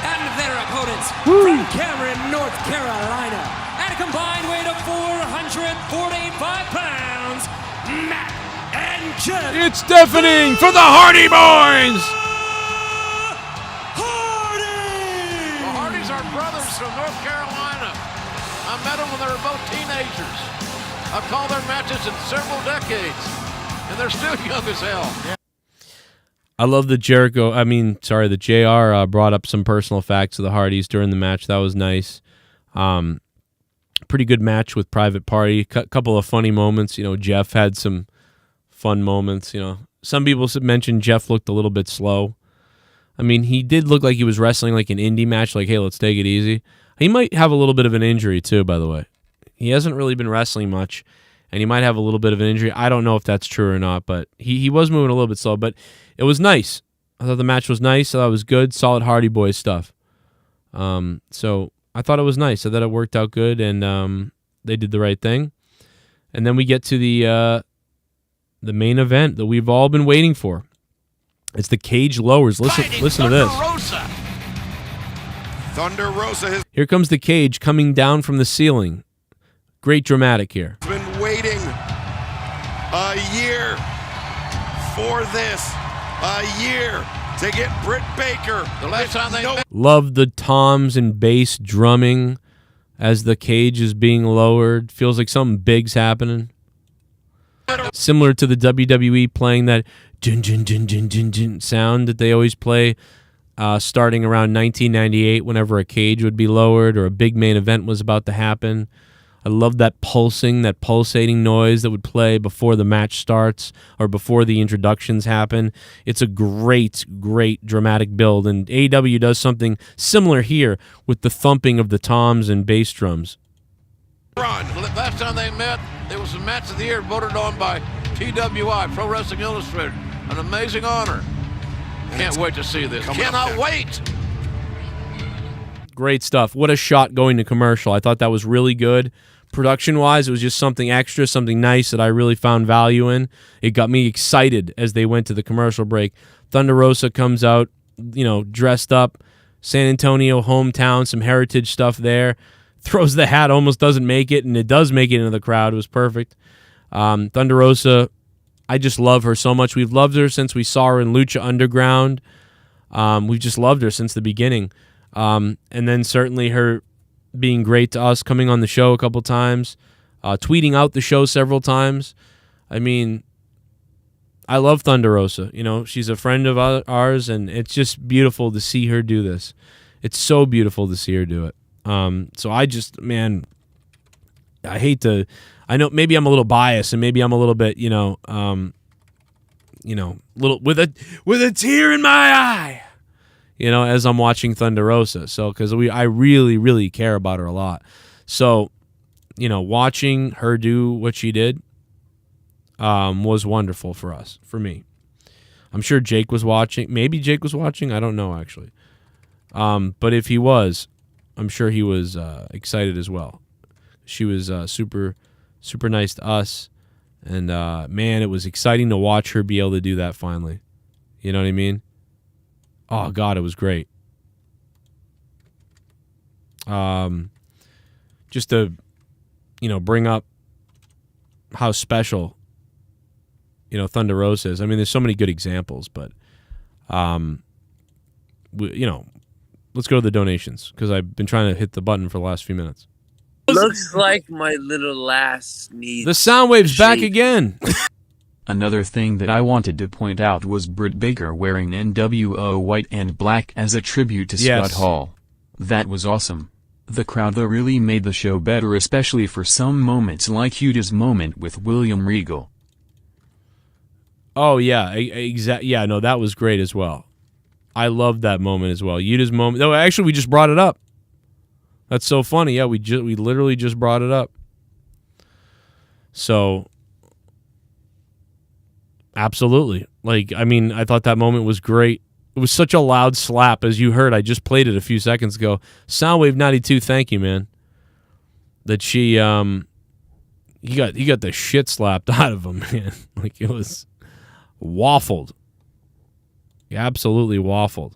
And their opponents from Cameron, North Carolina, at a combined weight of 445 pounds, Matt and Jeff. It's deafening for the Hardy Boys! The Hardys are brothers from North Carolina. I met them when they were both teenagers. I've called their matches in several decades, and they're still young as hell. I love that the JR brought up some personal facts of the Hardys during the match. That was nice. Pretty good match with Private Party. Couple of funny moments. Jeff had some fun moments. Some people mentioned Jeff looked a little bit slow. I mean, he did look like he was wrestling like an indie match, like, hey, let's take it easy. He might have a little bit of an injury, too, by the way. He hasn't really been wrestling much, and he might have a little bit of an injury. I don't know if that's true or not, but he was moving a little bit slow, but it was nice. I thought the match was nice. I thought it was good, solid Hardy Boys stuff. So I thought it was nice. I thought it worked out good, and they did the right thing. And then we get to the main event that we've all been waiting for. It's the cage lowers. Listen to this. Rosa. Thunder Rosa Here comes the cage coming down from the ceiling. Great dramatic here. has been waiting a year for this. A year to get Britt Baker. The last time they Love the toms and bass drumming as the cage is being lowered. Feels like something big's happening. Similar to the WWE playing that dun, dun, dun, dun, dun, dun sound that they always play starting around 1998 whenever a cage would be lowered or a big main event was about to happen. I love that pulsating noise that would play before the match starts or before the introductions happen. It's a great, great dramatic build, and AEW does something similar here with the thumping of the toms and bass drums. Last time they met, it was the match of the year voted on by TWI, Pro Wrestling Illustrated. An amazing honor. Can't wait to see this. Cannot wait. Great stuff. What a shot going to commercial. I thought that was really good. Production-wise, it was just something extra, something nice that I really found value in. It got me excited as they went to the commercial break. Thunder Rosa comes out, dressed up. San Antonio hometown, some heritage stuff there. Throws the hat, almost doesn't make it, and it does make it into the crowd. It was perfect. Thunder Rosa, I just love her so much. We've loved her since we saw her in Lucha Underground. We've just loved her since the beginning. And then certainly her being great to us, coming on the show a couple times, tweeting out the show several times. I mean, I love Thunder Rosa. She's a friend of ours, and it's just beautiful to see her do this. It's so beautiful to see her do it. So I just, man, I know maybe I'm a little biased, and maybe I'm a little bit, little with a tear in my eye. As I'm watching Thunder Rosa. So, because I really, really care about her a lot. So, watching her do what she did was wonderful for me. I'm sure Jake was watching. Maybe Jake was watching. I don't know, actually. But if he was, I'm sure he was excited as well. She was super, super nice to us. And, man, it was exciting to watch her be able to do that finally. You know what I mean? Oh, God, it was great. Just to, bring up how special, Thunder Rosa is. I mean, there's so many good examples, but, let's go to the donations, because I've been trying to hit the button for the last few minutes. Looks like my little lass needs the sound wave's back again. Another thing that I wanted to point out was Britt Baker wearing NWO white and black as a tribute to Scott Hall. That was awesome. The crowd though really made the show better, especially for some moments like Huta's moment with William Regal. Oh, yeah. Yeah, no, that was great as well. I loved that moment as well. Yuta's moment. No, actually, we just brought it up. That's so funny. Yeah, we literally just brought it up. So, absolutely. Like, I mean, I thought that moment was great. It was such a loud slap, as you heard. I just played it a few seconds ago. Soundwave 92, thank you, man. That she, he got the shit slapped out of him, man. Like, it was waffled. He absolutely waffled.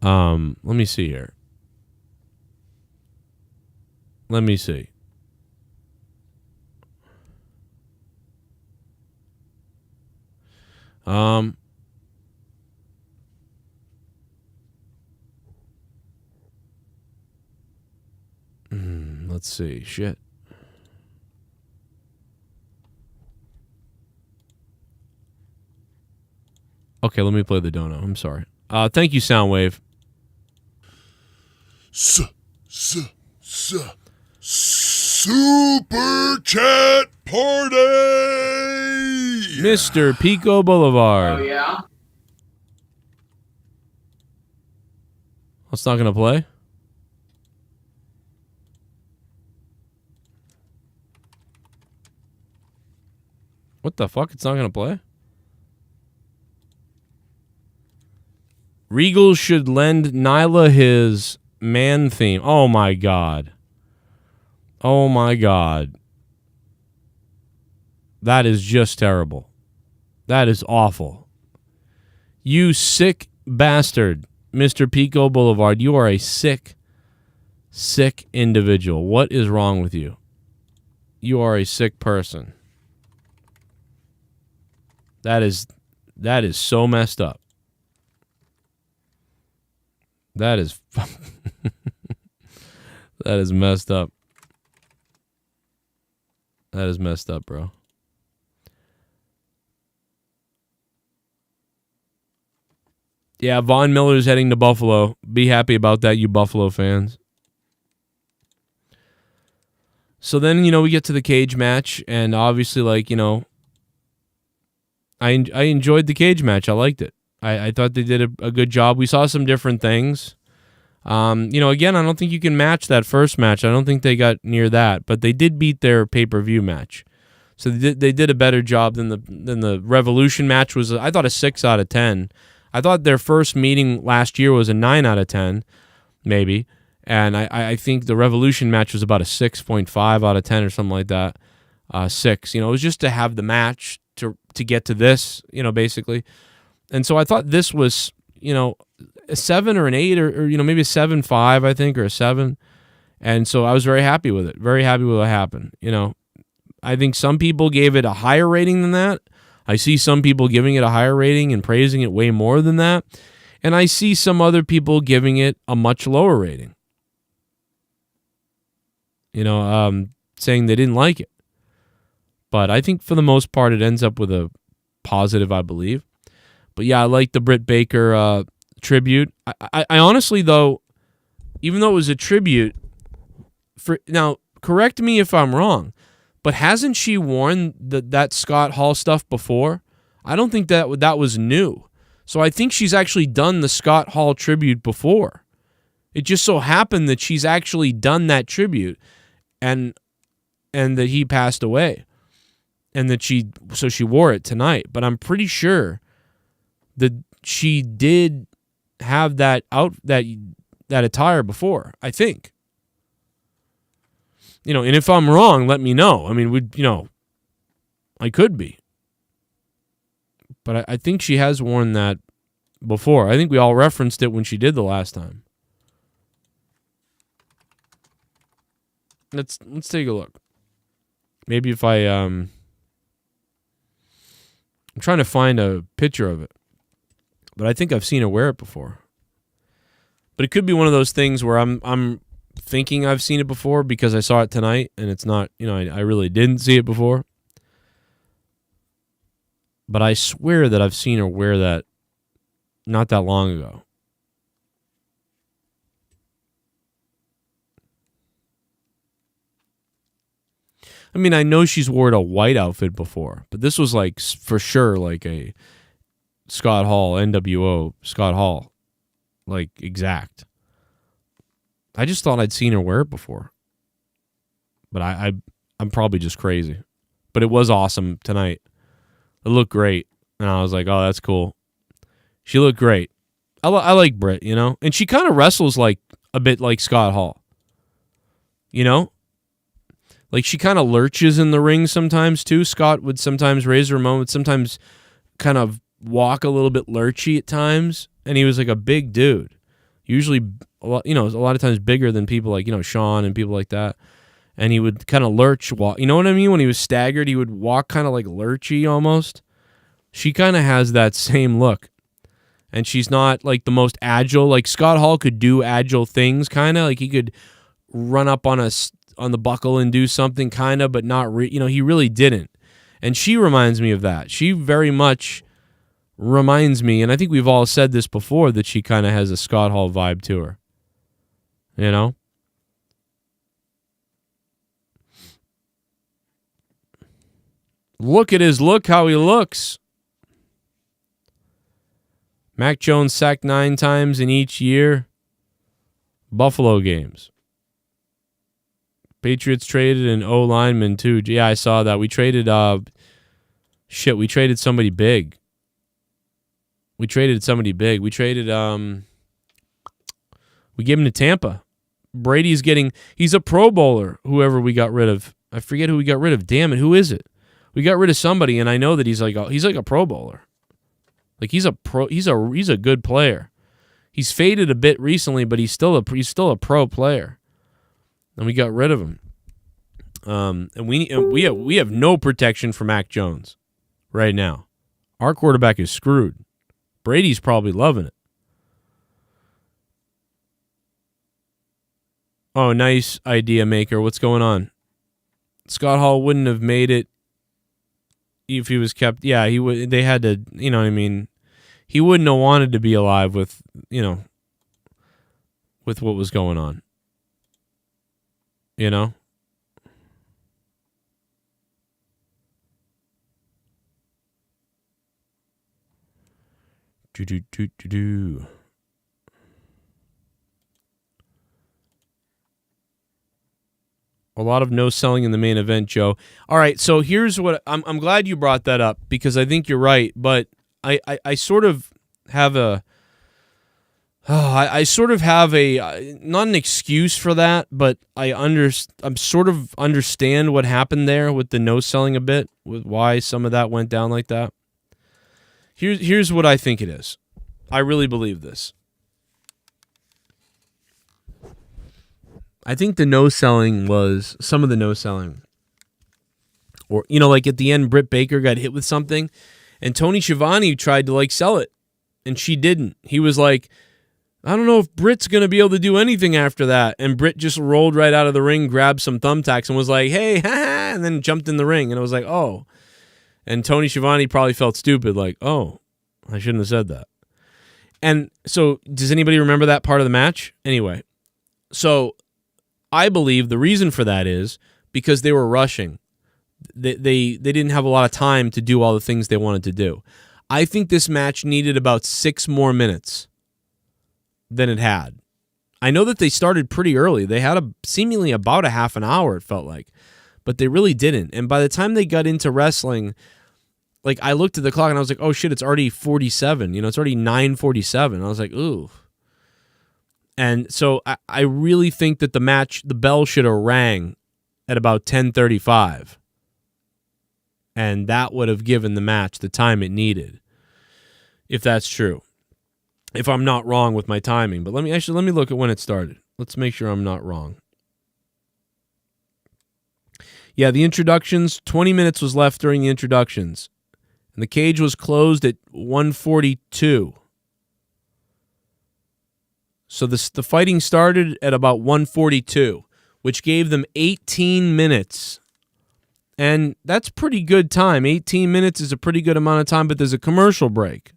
Let me see here. Let me see. Let's see. Shit. Okay, let me play the dono. I'm sorry. Thank you, Soundwave. Super Chat Party! Mr. Pico Boulevard. Oh, yeah? It's not going to play? What the fuck? It's not going to play? Regal should lend Nyla his man theme. Oh, my God. Oh, my God. That is just terrible. That is awful. You sick bastard, Mr. Pico Boulevard. You are a sick, sick individual. What is wrong with you? You are a sick person. That is so messed up. That is that is messed up. That is messed up, bro. Yeah, Von Miller's heading to Buffalo. Be happy about that, you Buffalo fans. So then, we get to the cage match, and obviously, I enjoyed the cage match. I liked it. I thought they did a good job. We saw some different things. Again, I don't think you can match that first match. I don't think they got near that, but they did beat their pay-per-view match. So they did a better job than the Revolution match was. I thought a 6 out of 10. I thought their first meeting last year was a 9 out of 10, maybe. And I think the Revolution match was about a 6.5 out of 10 or something like that. 6. It was just to have the match to get to this, basically. And so I thought this was, a 7 or an 8 or maybe a 7.5, I think, or a 7. And so I was very happy with it. Very happy with what happened. I think some people gave it a higher rating than that. I see some people giving it a higher rating and praising it way more than that. And I see some other people giving it a much lower rating. Saying they didn't like it. But I think for the most part, it ends up with a positive, I believe. But yeah, I like the Britt Baker tribute. I honestly, though, even though it was a tribute, now, correct me if I'm wrong, but hasn't she worn that Scott Hall stuff before? I don't think that was new. So I think she's actually done the Scott Hall tribute before. It just so happened that she's actually done that tribute and that he passed away. And that she wore it tonight. But I'm pretty sure that she did have that attire before, I think. And if I'm wrong, let me know. I mean, I could be. But I think she has worn that before. I think we all referenced it when she did the last time. Let's take a look. Maybe if I'm trying to find a picture of it. But I think I've seen her wear it before. But it could be one of those things where I'm thinking I've seen it before because I saw it tonight and it's not, I really didn't see it before. But I swear that I've seen her wear that not that long ago. I mean, I know she's worn a white outfit before, but this was like for sure like a Scott Hall, NWO Scott Hall, like exact. I just thought I'd seen her wear it before, but I'm probably just crazy. But it was awesome tonight. It looked great, and I was like, oh, that's cool. She looked great. I like Britt, you know, and she kind of wrestles like a bit like Scott Hall, you know. Like, she kind of lurches in the ring sometimes, too. Scott would sometimes raise Ramon, would sometimes kind of walk a little bit lurchy at times. And he was like a big dude. Usually, a lot of times bigger than people like, Sean and people like that. And he would kind of lurch walk. You know what I mean? When he was staggered, he would walk kind of like lurchy almost. She kind of has that same look. And she's not like the most agile. Like, Scott Hall could do agile things, kind of. Like, he could run up on the buckle and do something kind of, but not he really didn't. And she reminds me of that. She very much reminds me, and I think we've all said this before, that she kind of has a Scott Hall vibe to her. You know? Look at his look, how he looks. Mac Jones sacked 9 times in each year. Buffalo games. Patriots traded an O lineman too. Yeah, I saw that. We traded we traded somebody big. We traded, we gave him to Tampa. Brady's he's a Pro Bowler, whoever we got rid of. I forget who we got rid of. Damn it, who is it? We got rid of somebody, and I know that he's like a Pro Bowler. Like, he's a good player. He's faded a bit recently, but he's still a pro player. And we got rid of him. And we have no protection for Mac Jones right now. Our quarterback is screwed. Brady's probably loving it. Oh, nice idea, Maker. What's going on? Scott Hall wouldn't have made it if he was kept. Yeah, he would. They had to. You know what I mean? He wouldn't have wanted to be alive with with what was going on. You know? Do. A lot of no selling in the main event, Joe. All right, so here's what I'm glad you brought that up, because I think you're right, but I sort of have a I sort of have a not an excuse for that, but I'm sort of understand what happened there with the no selling a bit, with why some of that went down like that. Here's what I think it is. I really believe this. I think the no selling was some of the no selling, or like at the end, Britt Baker got hit with something, and Tony Schiavone tried to like sell it, and she didn't. He was like, I don't know if Britt's going to be able to do anything after that. And Britt just rolled right out of the ring, grabbed some thumbtacks, and was like, hey, ha-ha, and then jumped in the ring. And I was like, oh. And Tony Schiavone probably felt stupid, like, oh, I shouldn't have said that. And so does anybody remember that part of the match? Anyway, so I believe the reason for that is because they were rushing. They didn't have a lot of time to do all the things they wanted to do. I think this match needed about 6 more minutes than it had. I know that they started pretty early. They had seemingly about a half an hour, it felt like, but they really didn't. And by the time they got into wrestling, like, I looked at the clock and I was like, oh shit, it's already 47. It's already 9:47. I was like, ooh. And so I really think that the bell should have rang at about 10:35. And that would have given the match the time it needed, if that's true. If I'm not wrong with my timing. But let me look at when it started. Let's make sure I'm not wrong. Yeah, the introductions, 20 minutes was left during the introductions. And the cage was closed at 1:42. So the fighting started at about 1:42, which gave them 18 minutes. And that's pretty good time. 18 minutes is a pretty good amount of time, but there's a commercial break.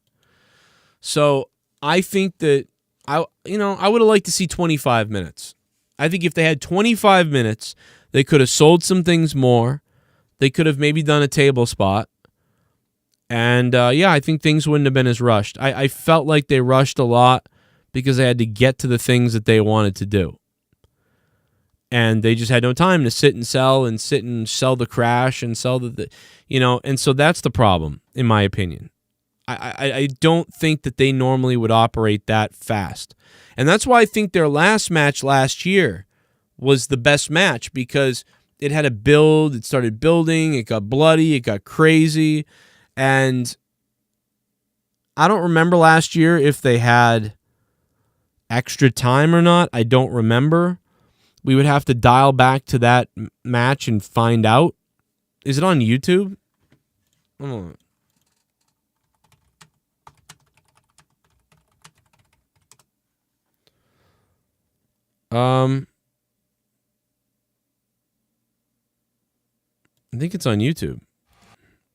So I think that I would have liked to see 25 minutes. I think if they had 25 minutes, they could have sold some things more. They could have maybe done a table spot. And, yeah, I think things wouldn't have been as rushed. I felt like they rushed a lot because they had to get to the things that they wanted to do. And they just had no time to sit and sell the crash and sell the and so that's the problem, in my opinion. I don't think that they normally would operate that fast. And that's why I think their last match last year was the best match, because it had a build, it started building, it got bloody, it got crazy. And I don't remember last year if they had extra time or not. I don't remember. We would have to dial back to that match and find out. Is it on YouTube? Hold on. I think it's on YouTube.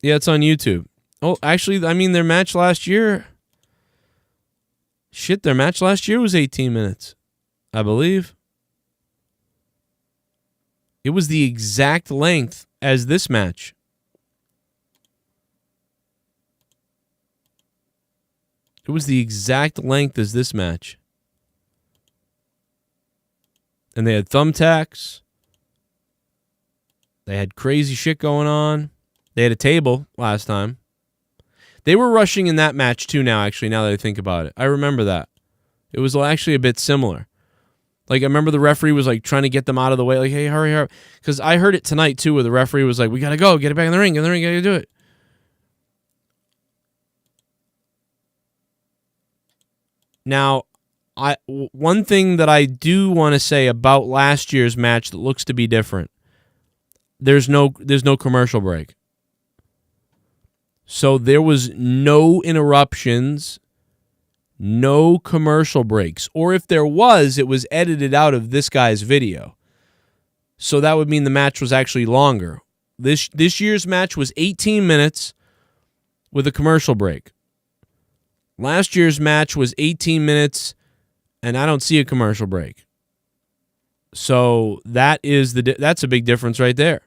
Yeah, it's on YouTube. Oh, actually, I mean, their match last year... Shit, their match last year was 18 minutes, I believe. It was the exact length as this match. It was the exact length as this match. And they had thumbtacks. They had crazy shit going on. They had a table last time. They were rushing in that match too now, actually, now that I think about it. I remember that. It was actually a bit similar. Like, I remember the referee was, like, trying to get them out of the way. Like, hey, hurry, hurry. Because I heard it tonight, too, where the referee was like, we got to go. Get it back in the ring. Gotta do it. Now, one thing that I do want to say about last year's match that looks to be different, there's no commercial break. So there was no interruptions, no commercial breaks. Or if there was, it was edited out of this guy's video. So that would mean the match was actually longer. This year's match was 18 minutes with a commercial break. Last year's match was 18 minutes, and I don't see a commercial break. So that's a big difference right there.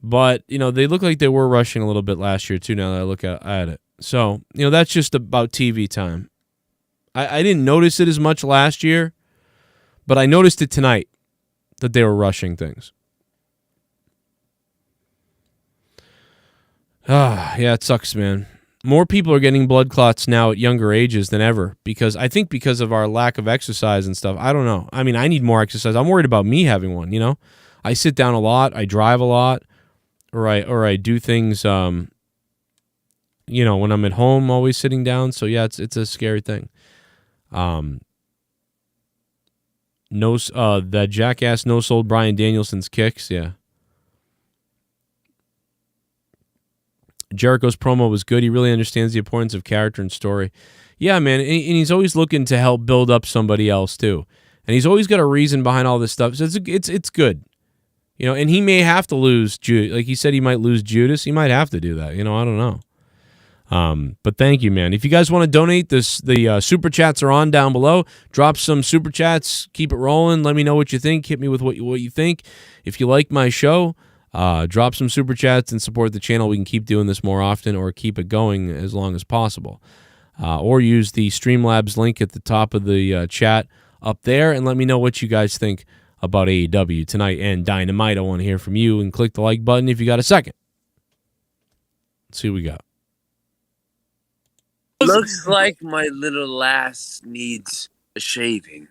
But, they look like they were rushing a little bit last year, too, now that I look at it. So, that's just about TV time. I didn't notice it as much last year, but I noticed it tonight, that they were rushing things. Yeah, it sucks, man. More people are getting blood clots now at younger ages than ever, because of our lack of exercise and stuff. I don't know. I mean, I need more exercise. I'm worried about me having one, I sit down a lot, I drive a lot. Or I do things, when I'm at home, always sitting down. So yeah, it's a scary thing. That jackass no-sold Bryan Danielson's kicks, yeah. Jericho's promo was good. He really understands the importance of character and story. Yeah, man, and he's always looking to help build up somebody else too, and he's always got a reason behind all this stuff. So it's good. And he may have to lose, like he said he might lose Judas. He might have to do that. I don't know. But thank you, man. If you guys want to donate, the Super Chats are on down below. Drop some Super Chats. Keep it rolling. Let me know what you think. Hit me with what you think. If you like my show, drop some Super Chats and support the channel. We can keep doing this more often or keep it going as long as possible. Or use the Streamlabs link at the top of the chat up there and let me know what you guys think about AEW tonight and Dynamite. I want to hear from you, and click the like button if you got a second. Let's see what we got. Looks like my little lass needs a shaving.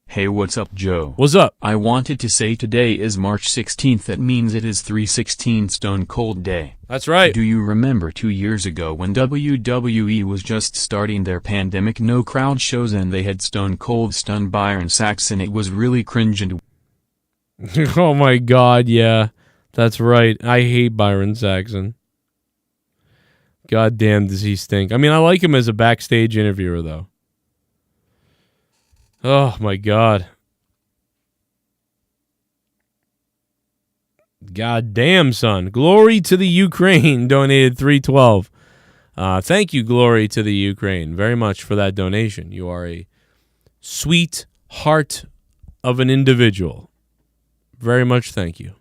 Hey, what's up, Joe? What's up? I wanted to say today is March 16th. That means it is 3/16 Stone Cold Day. That's right. Do you remember 2 years ago when WWE was just starting their pandemic no crowd shows and they had Stone Cold stun Byron Saxton? It was really cringe and... Oh my God, yeah. That's right. I hate Byron Saxton. God damn, does he stink. I mean, I like him as a backstage interviewer, though. Oh, my God. God damn, son. Glory to the Ukraine donated $3.12. Thank you, Glory to the Ukraine, very much for that donation. You are a sweet heart of an individual. Very much thank you.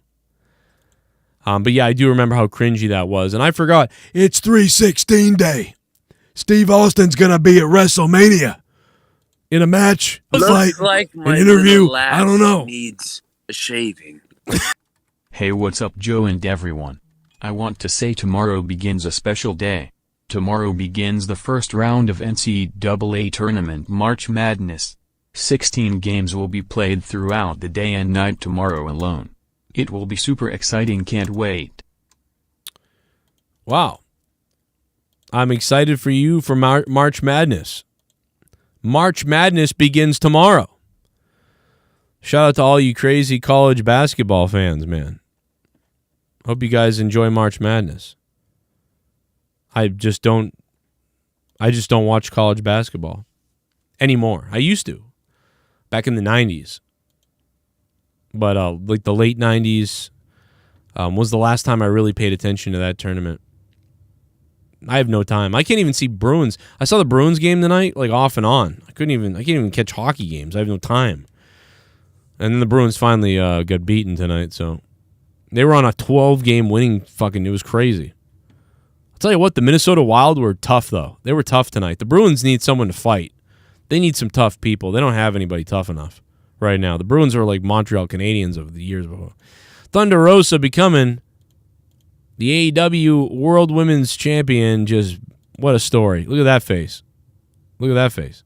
But yeah, I do remember how cringy that was. And I forgot, it's 316 day. Steve Austin's going to be at WrestleMania. In a match, a fight, like my an interview, little I don't know. Needs a shaving. Hey, what's up, Joe and everyone? I want to say tomorrow begins a special day. Tomorrow begins the first round of NCAA Tournament March Madness. 16 games will be played throughout the day and night tomorrow alone. It will be super exciting, can't wait. Wow. I'm excited for you for March Madness. March Madness begins tomorrow. Shout out to all you crazy college basketball fans, man. Hope you guys enjoy March Madness. I just don't watch college basketball anymore. I used to. Back in the 90s. But like the late 90s was the last time I really paid attention to that tournament. I have no time. I can't even see Bruins. I saw the Bruins game tonight, like off and on. I can't even catch hockey games. I have no time. And then the Bruins finally got beaten tonight, so they were on a 12-game winning fucking, it was crazy. I'll tell you what, the Minnesota Wild were tough though. They were tough tonight. The Bruins need someone to fight. They need some tough people. They don't have anybody tough enough right now. The Bruins are like Montreal Canadiens of the years before. Thunder Rosa becoming the AEW World Women's Champion. Just what a story. Look at that face. Look at that face.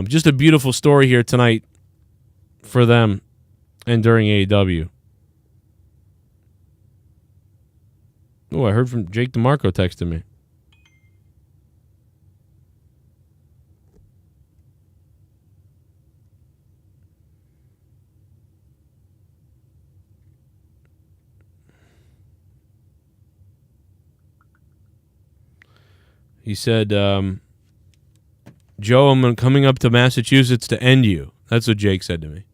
Just a beautiful story here tonight for them and during AEW. Oh, I heard from Jake DeMarco texted me. He said, Joe, I'm coming up to Massachusetts to end you. That's what Jake said to me.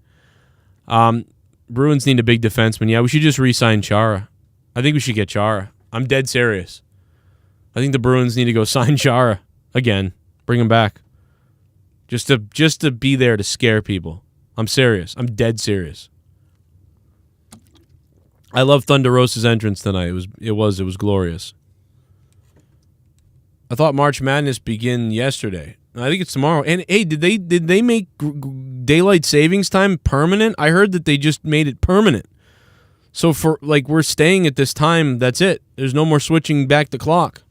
Bruins need a big defenseman. Yeah, we should just re-sign Chara. I think we should get Chara. I'm dead serious. I think the Bruins need to go sign Chara again. Bring him back. Just to be there to scare people. I'm serious. I'm dead serious. I love Thunder Rosa's entrance tonight. It was glorious. I thought March Madness began yesterday. I think it's tomorrow. And hey, did they make daylight savings time permanent? I heard that they just made it permanent. So for like we're staying at this time, that's it. There's no more switching back the clock.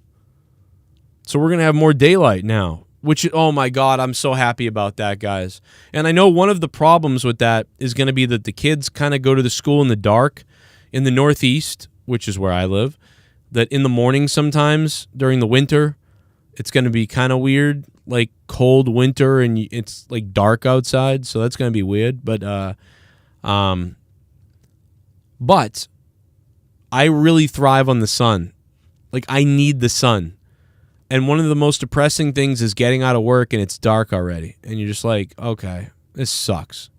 So we're going to have more daylight now, which, oh my God, I'm so happy about that, guys. And I know one of the problems with that is going to be that the kids kind of go to the school in the dark in the Northeast, which is where I live, that in the morning sometimes during the winter, it's going to be kind of weird, like cold winter and it's like dark outside. So that's going to be weird. But I really thrive on the sun. Like I need the sun. And one of the most depressing things is getting out of work and it's dark already. And you're just like, okay, this sucks.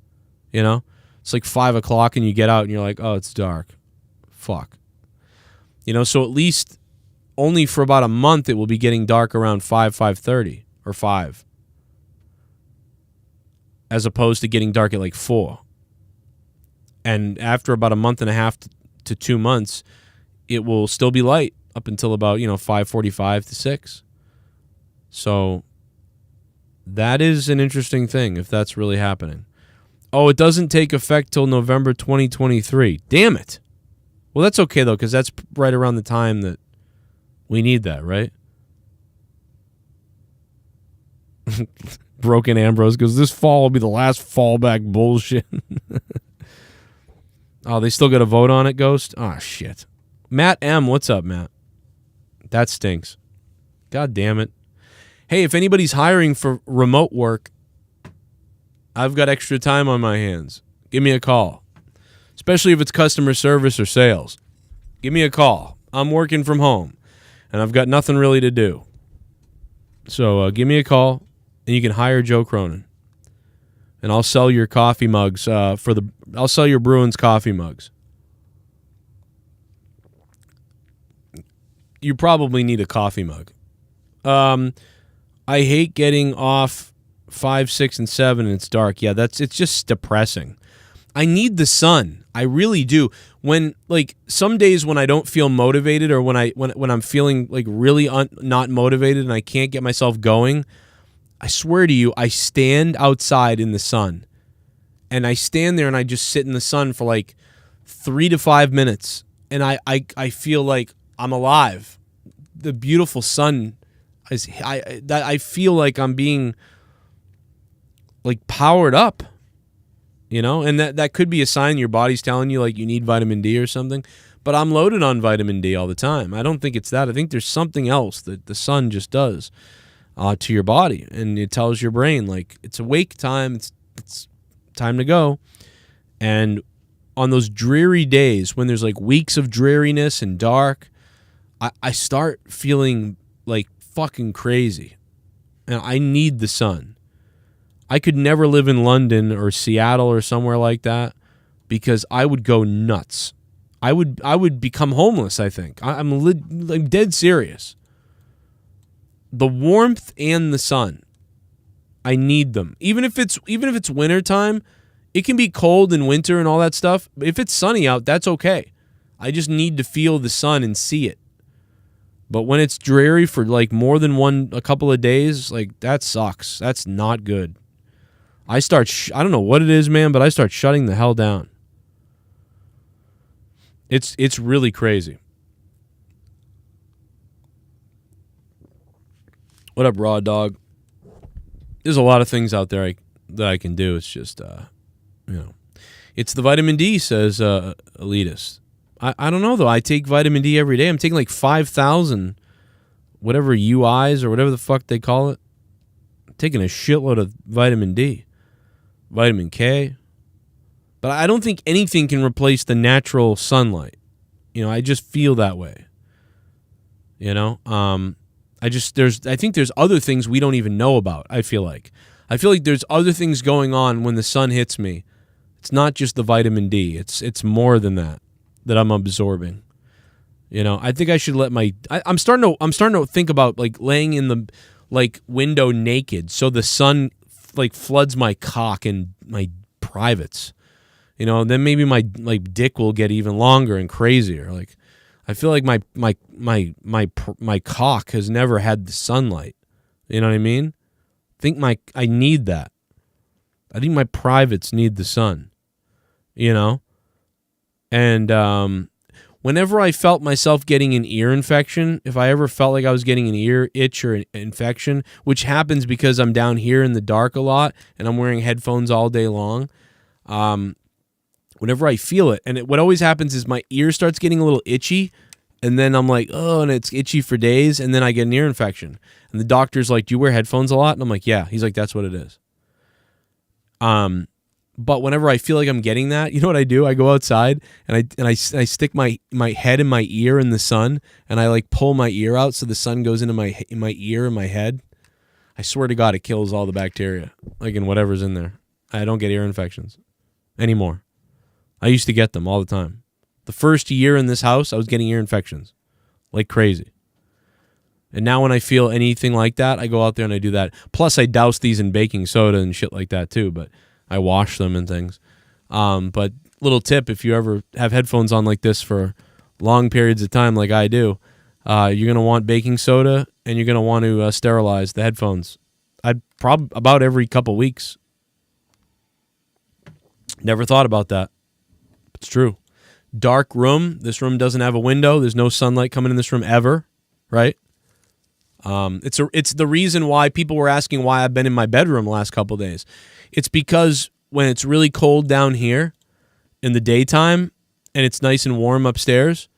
You know? It's like 5 o'clock and you get out and you're like, oh, it's dark. Fuck. You know, so at least only for about a month it will be getting dark around 5:30 or 5. As opposed to getting dark at like 4. And after about a month and a half to 2 months, it will still be light up until about, 5:45 to 6. So that is an interesting thing if that's really happening. Oh, it doesn't take effect till November 2023. Damn it. Well, that's okay, though, because that's right around the time that we need that, right? Broken Ambrose goes, this fall will be the last fallback bullshit. Oh, they still got to vote on it, Ghost? Oh, shit. Matt M., what's up, Matt? That stinks. God damn it. Hey, if anybody's hiring for remote work, I've got extra time on my hands. Give me a call. Especially if it's customer service or sales. Give me a call. I'm working from home, and I've got nothing really to do. So give me a call, and you can hire Joe Cronin. And I'll sell your coffee mugs I'll sell your Bruins coffee mugs. You probably need a coffee mug. I hate getting off 5, 6, and 7 and it's dark. Yeah, it's just depressing. I need the sun. I really do. When like some days when I don't feel motivated, or when I'm feeling like really not motivated and I can't get myself going, I swear to you, I stand outside in the sun. And I stand there and I just sit in the sun for like 3 to 5 minutes. And I feel like I'm alive. The beautiful sun, I feel like I'm being like powered up, you know? And that could be a sign your body's telling you like you need vitamin D or something. But I'm loaded on vitamin D all the time. I don't think it's that. I think there's something else that the sun just does to your body. And it tells your brain like it's awake time, it's time to go. And on those dreary days when there's like weeks of dreariness and dark, I start feeling like fucking crazy. And I need the sun. I could never live in London or Seattle or somewhere like that because I would go nuts. I would become homeless, I think. I'm dead serious. The warmth and the sun, I need them. Even if it's winter time, it can be cold in winter and all that stuff. But if it's sunny out, that's okay. I just need to feel the sun and see it. But when it's dreary for like more than a couple of days, like that sucks. That's not good. I don't know what it is, man, but I start shutting the hell down. It's really crazy. What up, Raw Dog? There's a lot of things out there that I can do. It's just, it's the vitamin D, says Elitist. I don't know, though. I take vitamin D every day. I'm taking like 5,000 whatever UIs or whatever the fuck they call it. I'm taking a shitload of vitamin D. Vitamin K. But I don't think anything can replace the natural sunlight. I just feel that way. I think there's other things we don't even know about, I feel like there's other things going on when the sun hits me. It's not just the vitamin D. It's more than that I'm absorbing. I think I should let I'm starting to think about like laying in the like window naked so the sun like floods my cock and my privates. Then maybe my like dick will get even longer and crazier. Like I feel like my cock has never had the sunlight. You know what I mean? I need that. I think my privates need the sun. And whenever I felt myself getting an ear infection, if I ever felt like I was getting an ear itch or an infection, which happens because I'm down here in the dark a lot and I'm wearing headphones all day long, whenever I feel it, and what always happens is my ear starts getting a little itchy, and then I'm like, oh, and it's itchy for days, and then I get an ear infection. And the doctor's like, do you wear headphones a lot? And I'm like, yeah. He's like, that's what it is. But whenever I feel like I'm getting that, you know what I do? I go outside and I stick my head in my ear in the sun, and I like pull my ear out so the sun goes into my ear and my head. I swear to God, it kills all the bacteria, like in whatever's in there. I don't get ear infections anymore. I used to get them all the time. The first year in this house, I was getting ear infections like crazy. And now when I feel anything like that, I go out there and I do that. Plus, I douse these in baking soda and shit like that too, but I wash them and things. But little tip, if you ever have headphones on like this for long periods of time like I do, you're going to want baking soda and you're going to want to sterilize the headphones. About every couple weeks. Never thought about that. It's true. Dark room. This room doesn't have a window. There's no sunlight coming in this room ever, right? It's the reason why people were asking why I've been in my bedroom the last couple days. It's because when it's really cold down here in the daytime and it's nice and warm upstairs,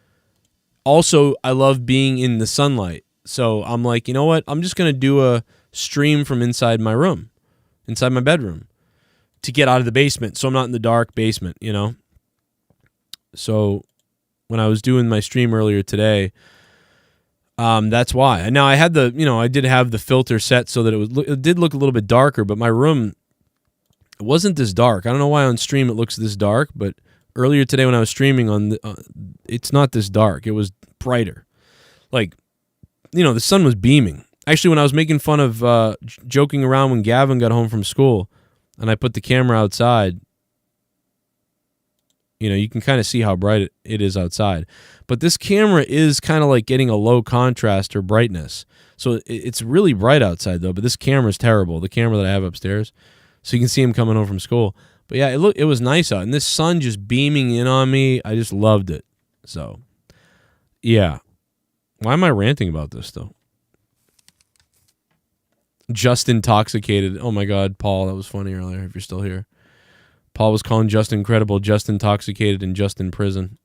also I love being in the sunlight. So I'm like, you know what? I'm just going to do a stream from inside my room, inside my bedroom, to get out of the basement so I'm not in the dark basement, So when I was doing my stream earlier today, that's why. Now I had I did have the filter set so that it did look a little bit darker, but my room, it wasn't this dark. I don't know why on stream it looks this dark, but earlier today when I was streaming it's not this dark. It was brighter. Like, the sun was beaming. Actually, when I was making fun of joking around when Gavin got home from school and I put the camera outside, You know, you can kind of see how bright it is outside. But this camera is kind of like getting a low contrast or brightness. So it's really bright outside, though. But this camera is terrible, the camera that I have upstairs. So you can see him coming home from school. But, yeah, it was nice out. And this sun just beaming in on me, I just loved it. So, yeah. Why am I ranting about this, though? Just intoxicated. Oh, my God, Paul, that was funny earlier, if you're still here. Paul was calling Just Incredible, Just Intoxicated, and Just in Prison.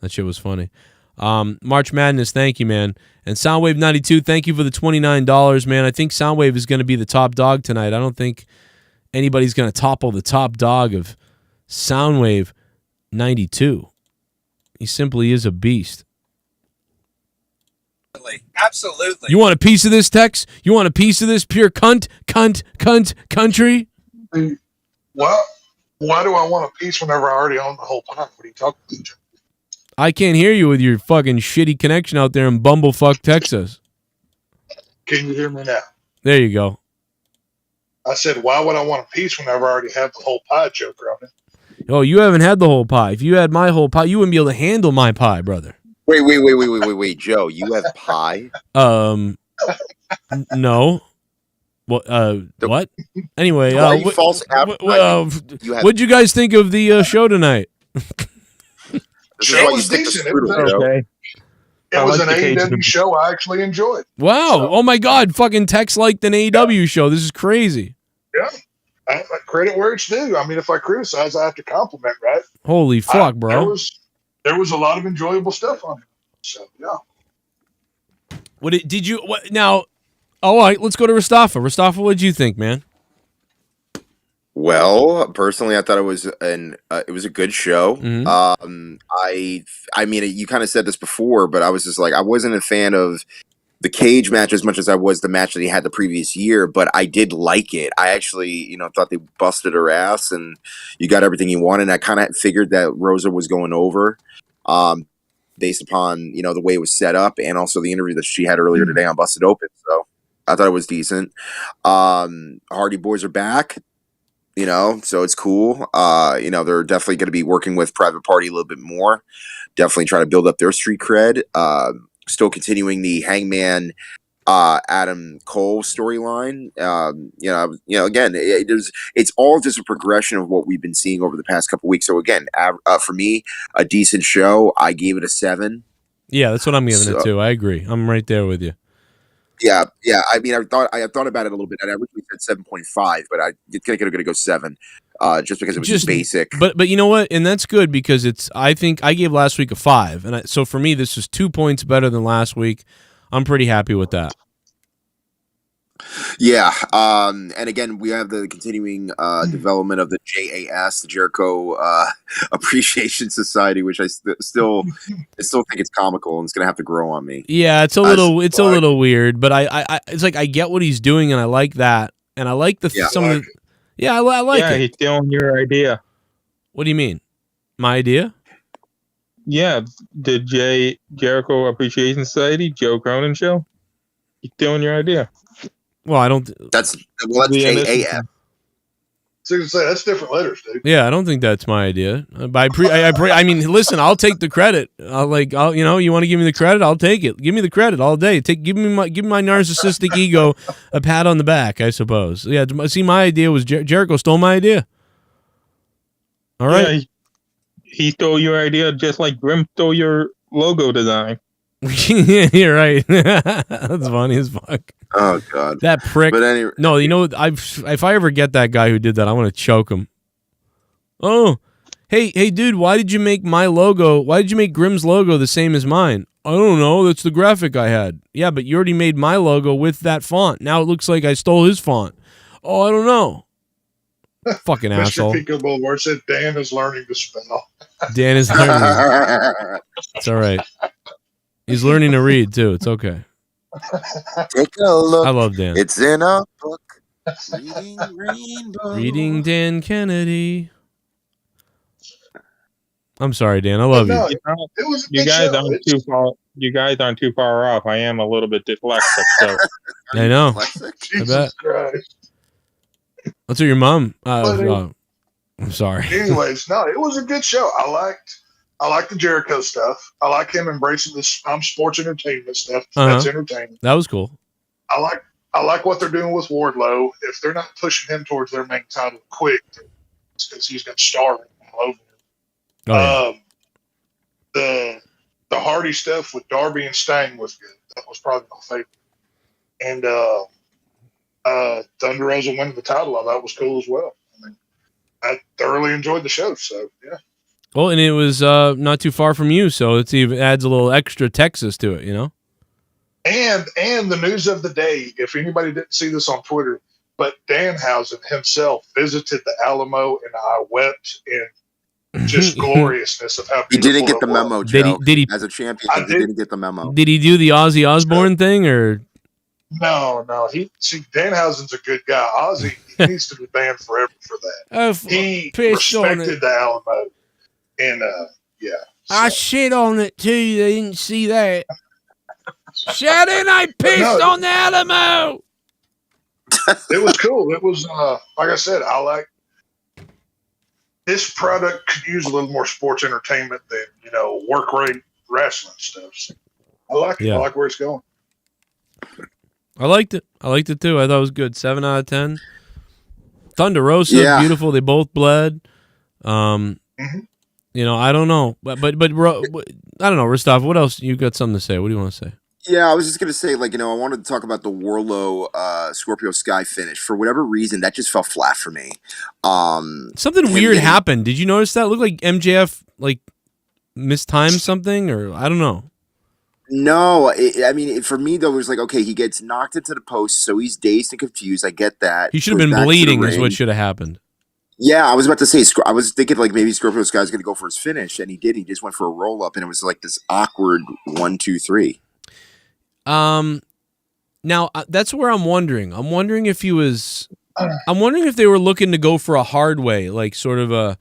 That shit was funny. March Madness, thank you, man. And Soundwave 92, thank you for the $29, man. I think Soundwave is going to be the top dog tonight. I don't think anybody's going to topple the top dog of Soundwave 92. He simply is a beast. Absolutely. You want a piece of this, Tex? You want a piece of this pure cunt country? Well, why do I want a piece whenever I already own the whole pie? What are you talking about? I can't hear you with your fucking shitty connection out there in Bumblefuck, Texas. Can you hear me now? There you go. I said, why would I want a piece whenever I already have the whole pie, Joe Cronin? Oh, you haven't had the whole pie. If you had my whole pie, you wouldn't be able to handle my pie, brother. Wait, Joe, you have pie? No. What? Anyway, what'd you guys think of the show tonight? Show was decent. It was okay. It was an AEW show I actually enjoyed. Wow. So. Oh, my God. Fucking Tex liked an AEW show. This is crazy. Yeah. I credit where it's due. I mean, if I criticize, I have to compliment, right? Holy fuck, bro. There was a lot of enjoyable stuff on it. So, yeah. Now, all right, let's go to Rastafa. Rastafa, what did you think, man? Well, personally, I thought it was a good show. Mm-hmm. I mean, you kind of said this before, but I was just like, I wasn't a fan of the cage match as much as I was the match that he had the previous year, but I did like it. I actually, thought they busted her ass and you got everything you wanted. And I kind of figured that Rosa was going over, based upon, the way it was set up and also the interview that she had earlier today on Busted Open. So I thought it was decent. Hardy Boys are back. So it's cool. They're definitely going to be working with Private Party a little bit more. Definitely try to build up their street cred. Still continuing the Hangman Adam Cole storyline. Again, it's all just a progression of what we've been seeing over the past couple weeks. So again, for me, a decent show. I gave it a 7. Yeah, that's what I'm giving it to. I agree. I'm right there with you. Yeah. I mean, I thought about it a little bit. I originally said 7.5, but I think I'm going to go 7, just because it was just basic. But you know what? And that's good because I think I gave last week a 5, and so for me, this is 2 points better than last week. I'm pretty happy with that. Yeah, and again, we have the continuing development of the JAS, the Jericho Appreciation Society, which I still think it's comical and it's gonna have to grow on me. Yeah, it's a little weird, but I it's like I get what he's doing and I like that, and I like I like it. Yeah, he's stealing your idea. What do you mean, my idea? Yeah, the Jericho Appreciation Society, Joe Cronin show. He's stealing your idea. Well, I don't. That's JAF. So you say that's different letters, dude. Yeah, I don't think that's my idea. But I mean, listen, I'll take the credit. You want to give me the credit? I'll take it. Give me the credit all day. Give me my narcissistic ego a pat on the back, I suppose. Yeah. See, my idea was Jericho stole my idea. All right. Yeah, he stole your idea just like Grim stole your logo design. Yeah, you're right. That's funny as fuck. Oh God, that prick. But anyway, no, if I ever get that guy who did that, I want to choke him. Oh, hey, dude, why did you make my logo? Why did you make Grimm's logo the same as mine? I don't know. That's the graphic I had. Yeah, but you already made my logo with that font. Now it looks like I stole his font. Oh, I don't know. Fucking asshole. Mr. Pickleball said Dan is learning to spell. Dan is learning. It's all right. He's learning to read too. It's okay. Take a look. I love Dan. It's in a book. Reading Dan Kennedy. I'm sorry, Dan. I love you. You guys aren't too far. You guys aren't too far off. I am a little bit dyslexic, so I know. Jesus I bet. Christ. That's what your mom. I'm sorry. Anyways, no, it was a good show. I liked the Jericho stuff. I like him embracing this sports entertainment stuff. That's entertaining. That was cool. I like what they're doing with Wardlow. If they're not pushing him towards their main title quick, because he's got star all over him. The Hardy stuff with Darby and Stang was good. That was probably my favorite. And Thunder Rosa winning the title, I thought was cool as well. I mean, I thoroughly enjoyed the show. So yeah. Well, and it was not too far from you, so it adds a little extra Texas to it, you know. And the news of the day, if anybody didn't see this on Twitter, but Danhausen himself visited the Alamo, and I wept in just gloriousness of how he beautiful didn't get the it memo, was. Joe. Did he as a champion? He didn't get the memo. Did he do the Ozzy Osbourne thing, or? No. Danhausen's a good guy. Ozzy he needs to be banned forever for that. He respected the Alamo, and yeah. I shit on it too. They didn't see that. Shout in! I pissed on the Alamo. It was cool. It was like I said. I like this product. Could use a little more sports entertainment than work rate wrestling stuff. So I like it. Yeah. I like where it's going. I liked it. I liked it too. I thought it was good. 7 out of 10. Thunder Rosa, beautiful. They both bled. I don't know, but I don't know, Ristov. What else? You got something to say? What do you want to say? Yeah, I was just gonna say, I wanted to talk about the Warlow Scorpio Sky finish. For whatever reason, that just fell flat for me. Something weird happened. Did you notice that? It looked like MJF mistimed something, or I don't know. No, for me though, it was okay, he gets knocked into the post, so he's dazed and confused. I get that. He should have been bleeding, is what should have happened. Yeah, I was about to say, I was thinking maybe Scorpio Sky's going to go for his finish, and he did. He just went for a roll up, and it was this awkward 1, 2, 3. Now that's where I'm wondering. I'm wondering if they were looking to go for a hard way, sort of a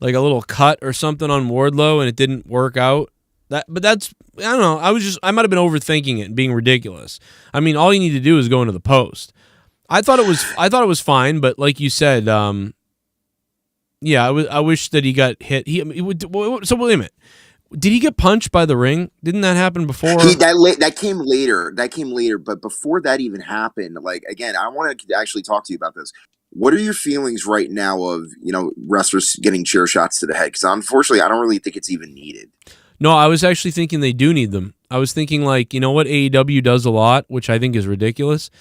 little cut or something on Wardlow, and it didn't work out. But that's, I don't know. I might have been overthinking it and being ridiculous. I mean, all you need to do is go into the post. I thought it was fine, but like you said, yeah, I wish that he got hit. So wait a minute. Did he get punched by the ring? Didn't that happen before? That came later. That came later. But before that even happened, again, I want to actually talk to you about this. What are your feelings right now of wrestlers getting chair shots to the head? Because unfortunately, I don't really think it's even needed. No, I was actually thinking they do need them. I was thinking what AEW does a lot, which I think is ridiculous,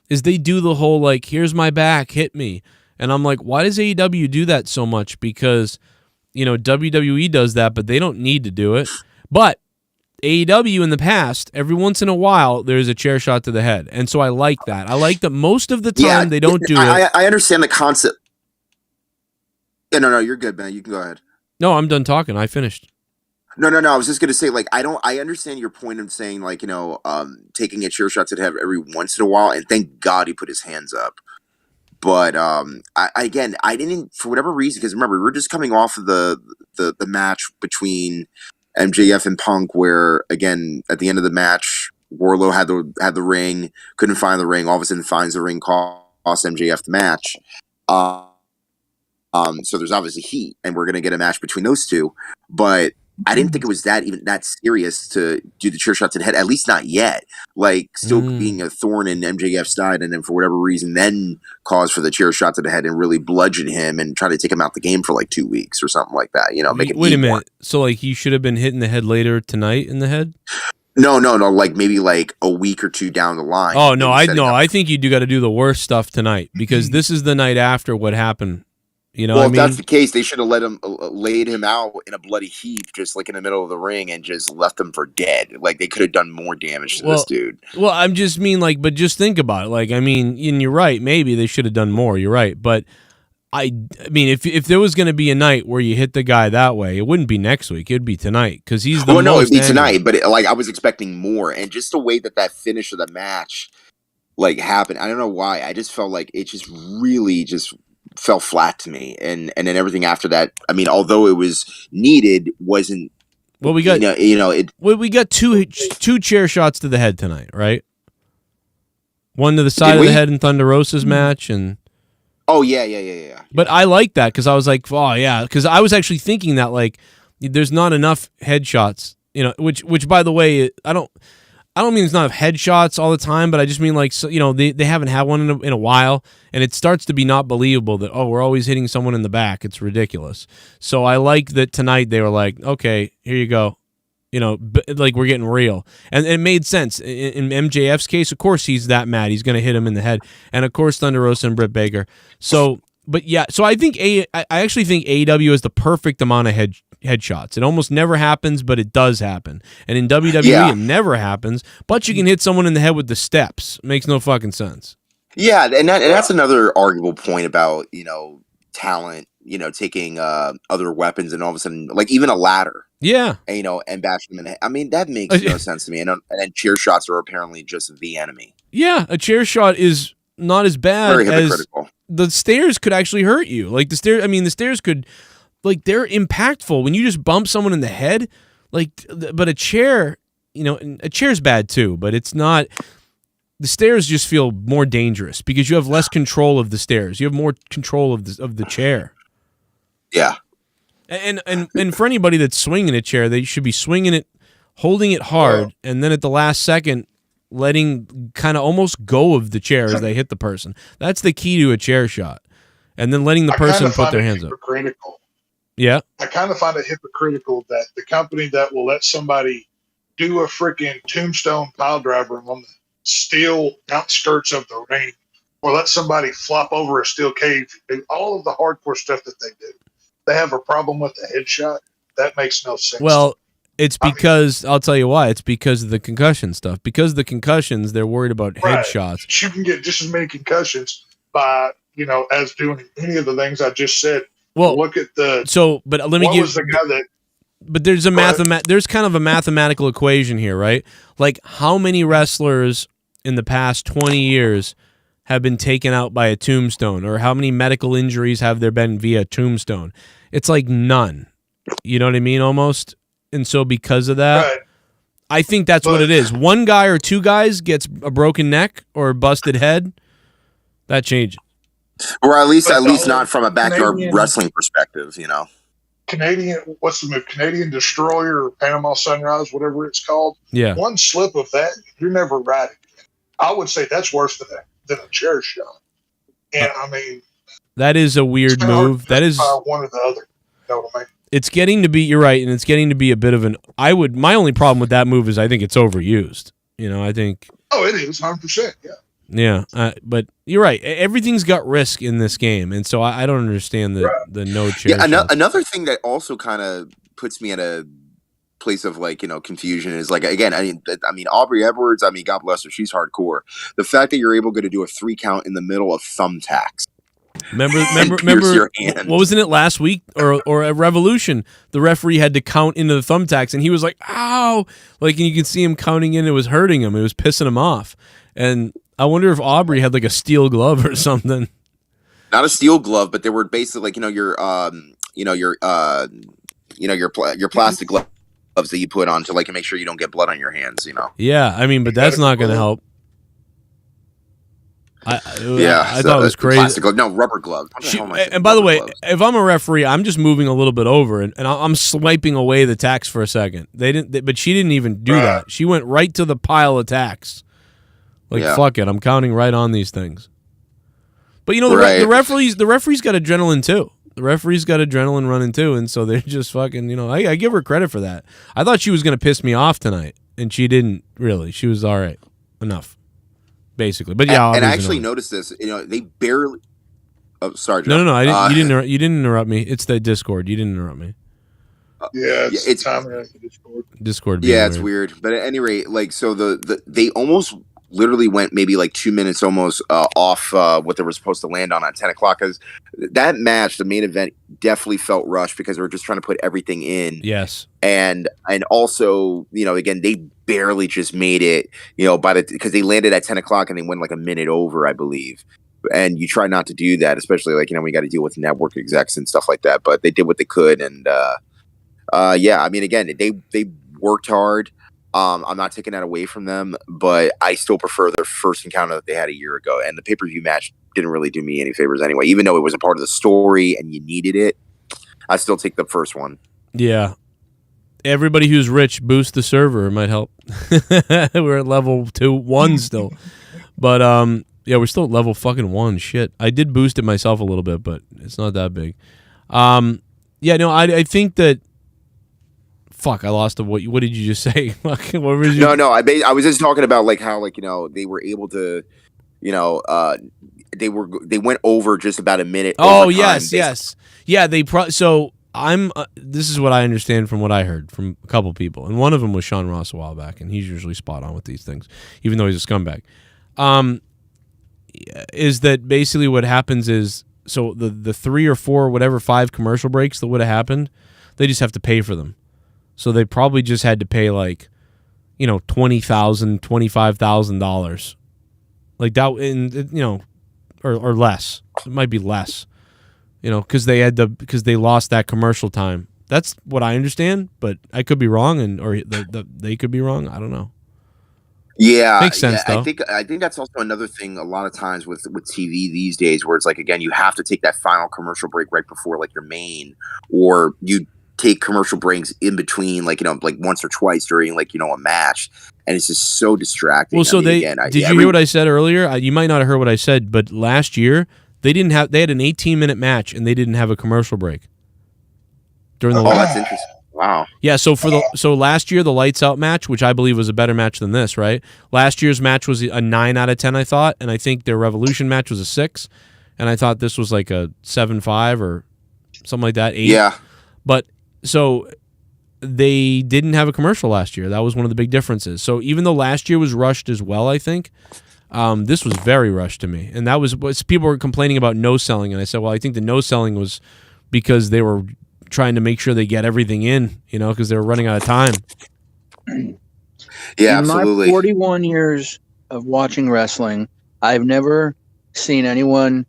is they do the whole here's my back, hit me. And I'm like, why does AEW do that so much? Because, WWE does that, but they don't need to do it. But AEW in the past, every once in a while, there's a chair shot to the head. And so I like that. I like that most of the time they don't do it. I understand the concept. Yeah, no, you're good, man. You can go ahead. No, I'm done talking. I finished. No. I was just gonna say, I understand your point of saying, taking a chair shot to the head every once in a while, and thank God he put his hands up. But I didn't, for whatever reason, because remember, we were just coming off of the match between MJF and Punk, where again at the end of the match, Warlow had the ring, couldn't find the ring, all of a sudden finds the ring, cost MJF the match. So there's obviously heat, and we're gonna get a match between those two, but I didn't think it was that serious to do the chair shot to the head, at least not yet. Still being a thorn in MJF's side, and then for whatever reason, then cause for the chair shot to the head and really bludgeon him and try to take him out the game for 2 weeks or something like that. Make it. Wait a minute. More. So he should have been hitting the head later tonight in the head? No. Maybe a week or two down the line. Oh no, I think you do got to do the worst stuff tonight, because this is the night after what happened. If that's the case, they should have laid him out in a bloody heap, just in the middle of the ring, and just left him for dead. They could have done more damage to this dude. Well, I'm just but just think about it. And you're right. Maybe they should have done more. You're right. But I mean, if there was going to be a night where you hit the guy that way, it wouldn't be next week. It'd be tonight, because he's the. No, it'd be tonight. But I was expecting more, and just the way that finish of the match happened, I don't know why. I just felt it just really just fell flat to me, and then everything after that, I mean, although it was needed, wasn't. Well, we got we got two chair shots to the head tonight, right? One to the side of the head in Thunder Rosa's match, and Oh yeah. But I like that because I was like, oh yeah, because I was actually thinking that like there's not enough headshots, which by the way, I don't mean there's not enough headshots all the time, but I just mean like, so, they haven't had one in a while, and it starts to be not believable that, oh, we're always hitting someone in the back. It's ridiculous. So I like that tonight they were like, okay, here you go. Like we're getting real. And it made sense. In MJF's case, of course, he's that mad. He's going to hit him in the head. And of course, Thunder Rosa and Britt Baker. So, but yeah, so I think I actually think AEW is the perfect amount of headshots. It almost never happens, but it does happen. And in WWE, it never happens, but you can hit someone in the head with the steps. Makes no fucking sense. Yeah, and that's another arguable point about, talent, taking other weapons and all of a sudden, like even a ladder. Yeah. And bashing them in the head. I mean, that makes no sense to me. And chair shots are apparently just the enemy. Yeah, a chair shot is not as bad as the stairs could actually hurt you. Like the stairs could, like, they're impactful when you just bump someone in the head. Like, but a chair, a chair's bad too, but it's not. The stairs just feel more dangerous because you have less control of the stairs. You have more control of the chair. Yeah. And for anybody that's swinging a chair, they should be swinging it, holding it hard, and then at the last second, letting kind of almost go of the chair as they hit the person. That's the key to a chair shot. And then letting the person put their hands up. Yeah. I kind of find it hypocritical that the company that will let somebody do a freaking tombstone pile driver on the steel outskirts of the ring, or let somebody flop over a steel cage, do all of the hardcore stuff that they do. They have a problem with the headshot. That makes no sense. Well, it's because I'll tell you why. It's because of the concussion stuff. Because of the concussions, they're worried about headshots. You can get just as many concussions by as doing any of the things I just said. Well, look at the. So, but let me give. Was the guy that? But there's there's kind of a mathematical equation here, right? Like how many wrestlers in the past 20 years have been taken out by a tombstone, or how many medical injuries have there been via tombstone? It's like none. You know what I mean? Almost. And so because of that, I think that's what it is. One guy or two guys gets a broken neck or a busted head, that changes. Or at least not from a backyard wrestling perspective, What's the move? Canadian Destroyer or Panama Sunrise, whatever it's called. Yeah. One slip of that, you're never right again. I would say that's worse than a chair shot. And I mean, that is a weird move. That is one or the other. You know what I mean? It's getting to be. You're right, and it's getting to be a bit of an. My only problem with that move is I think it's overused. I think. Oh, it is 100%. Yeah. Yeah, but you're right. Everything's got risk in this game, and so I don't understand the no chair. Yeah, another thing that also kind of puts me at a place of confusion is again. I mean Aubrey Edwards. God bless her, she's hardcore. The fact that you're able to do a 3 count in the middle of thumbtacks. Remember, what wasn't it last week or at Revolution? The referee had to count into the thumbtacks, and he was like, "Ow!" And you could see him counting in. It was hurting him. It was pissing him off. And I wonder if Aubrey had a steel glove or something. Not a steel glove, but they were basically your plastic gloves that you put on to make sure you don't get blood on your hands. Yeah, but that's not going to help. I thought it was crazy. Plastic glove, no, rubber glove. And by the way, if I'm a referee, I'm just moving a little bit over and I'm swiping away the tacks for a second. But she didn't even do that. She went right to the pile of tacks. Fuck it, I'm counting right on these things. But the referee's got adrenaline too. The referee's got adrenaline running too, and so they're just fucking. I give her credit for that. I thought she was gonna piss me off tonight, and she didn't really. She was all right, enough, basically. But yeah, and I actually noticed this. They barely. Oh, sorry. Joe. No. You didn't interrupt me. It's the Discord. You didn't interrupt me. It's Discord. Yeah, it's weird. But at any rate, so they almost literally went maybe 2 minutes almost off what they were supposed to land on at 10 o'clock. Because that match, the main event, definitely felt rushed because they were just trying to put everything in. Yes. And also, again, they barely just made it, because they landed at 10 o'clock and they went a minute over, I believe. And you try not to do that, especially we got to deal with network execs and stuff like that. But they did what they could. And again, they worked hard. I'm not taking that away from them, but I still prefer their first encounter that they had a year ago. And the pay-per-view match didn't really do me any favors anyway. Even though it was a part of the story and you needed it, I still take the first one. Yeah. Everybody who's rich, boost the server. It might help. We're at level 1 still. But, yeah, we're still at level fucking 1. Shit. I did boost it myself a little bit, but it's not that big. Yeah, no, I think that... Fuck, I lost what did you just say? What was you... No, I was just talking about like how like, you know, they were able to, you know, they went over just about a minute. Oh, yes. Yeah, so I'm this is what I understand from what I heard from a couple people. And one of them was Sean Ross a while back, and he's usually spot on with these things, even though he's a scumbag. Is that basically what happens is, so the 3 or 4, whatever, 5 commercial breaks that would have happened, they just have to pay for them. So they probably just had to pay like, you know, $20,000, $25,000, like that, and you know, or less. It might be less, you know, because they lost that commercial time. That's what I understand, but I could be wrong, or they could be wrong. I don't know. Yeah, makes sense though. I think that's also another thing. A lot of times with TV these days, where it's like, again, you have to take that final commercial break right before like your main, or you take commercial breaks in between, like, you know, like once or twice during, like, you know, a match, and it's just so distracting. Well, so did you hear what I said earlier? You might not have heard what I said, but last year they had an 18-minute match and they didn't have a commercial break during the. Oh, that's interesting. Wow. Yeah, so last year the Lights Out match, which I believe was a better match than this, right? Last year's match was a 9 out of 10, I thought, and I think their Revolution match was a 6, and I thought this was like a 7.5 or something like that, 8. Yeah. But so they didn't have a commercial last year. That was one of the big differences. So even though last year was rushed as well, I think, this was very rushed to me. And that was people were complaining about no selling, and I said, well, I think the no selling was because they were trying to make sure they get everything in, you know, because they were running out of time. Yeah, in absolutely. my 41 years of watching wrestling, I've never seen anyone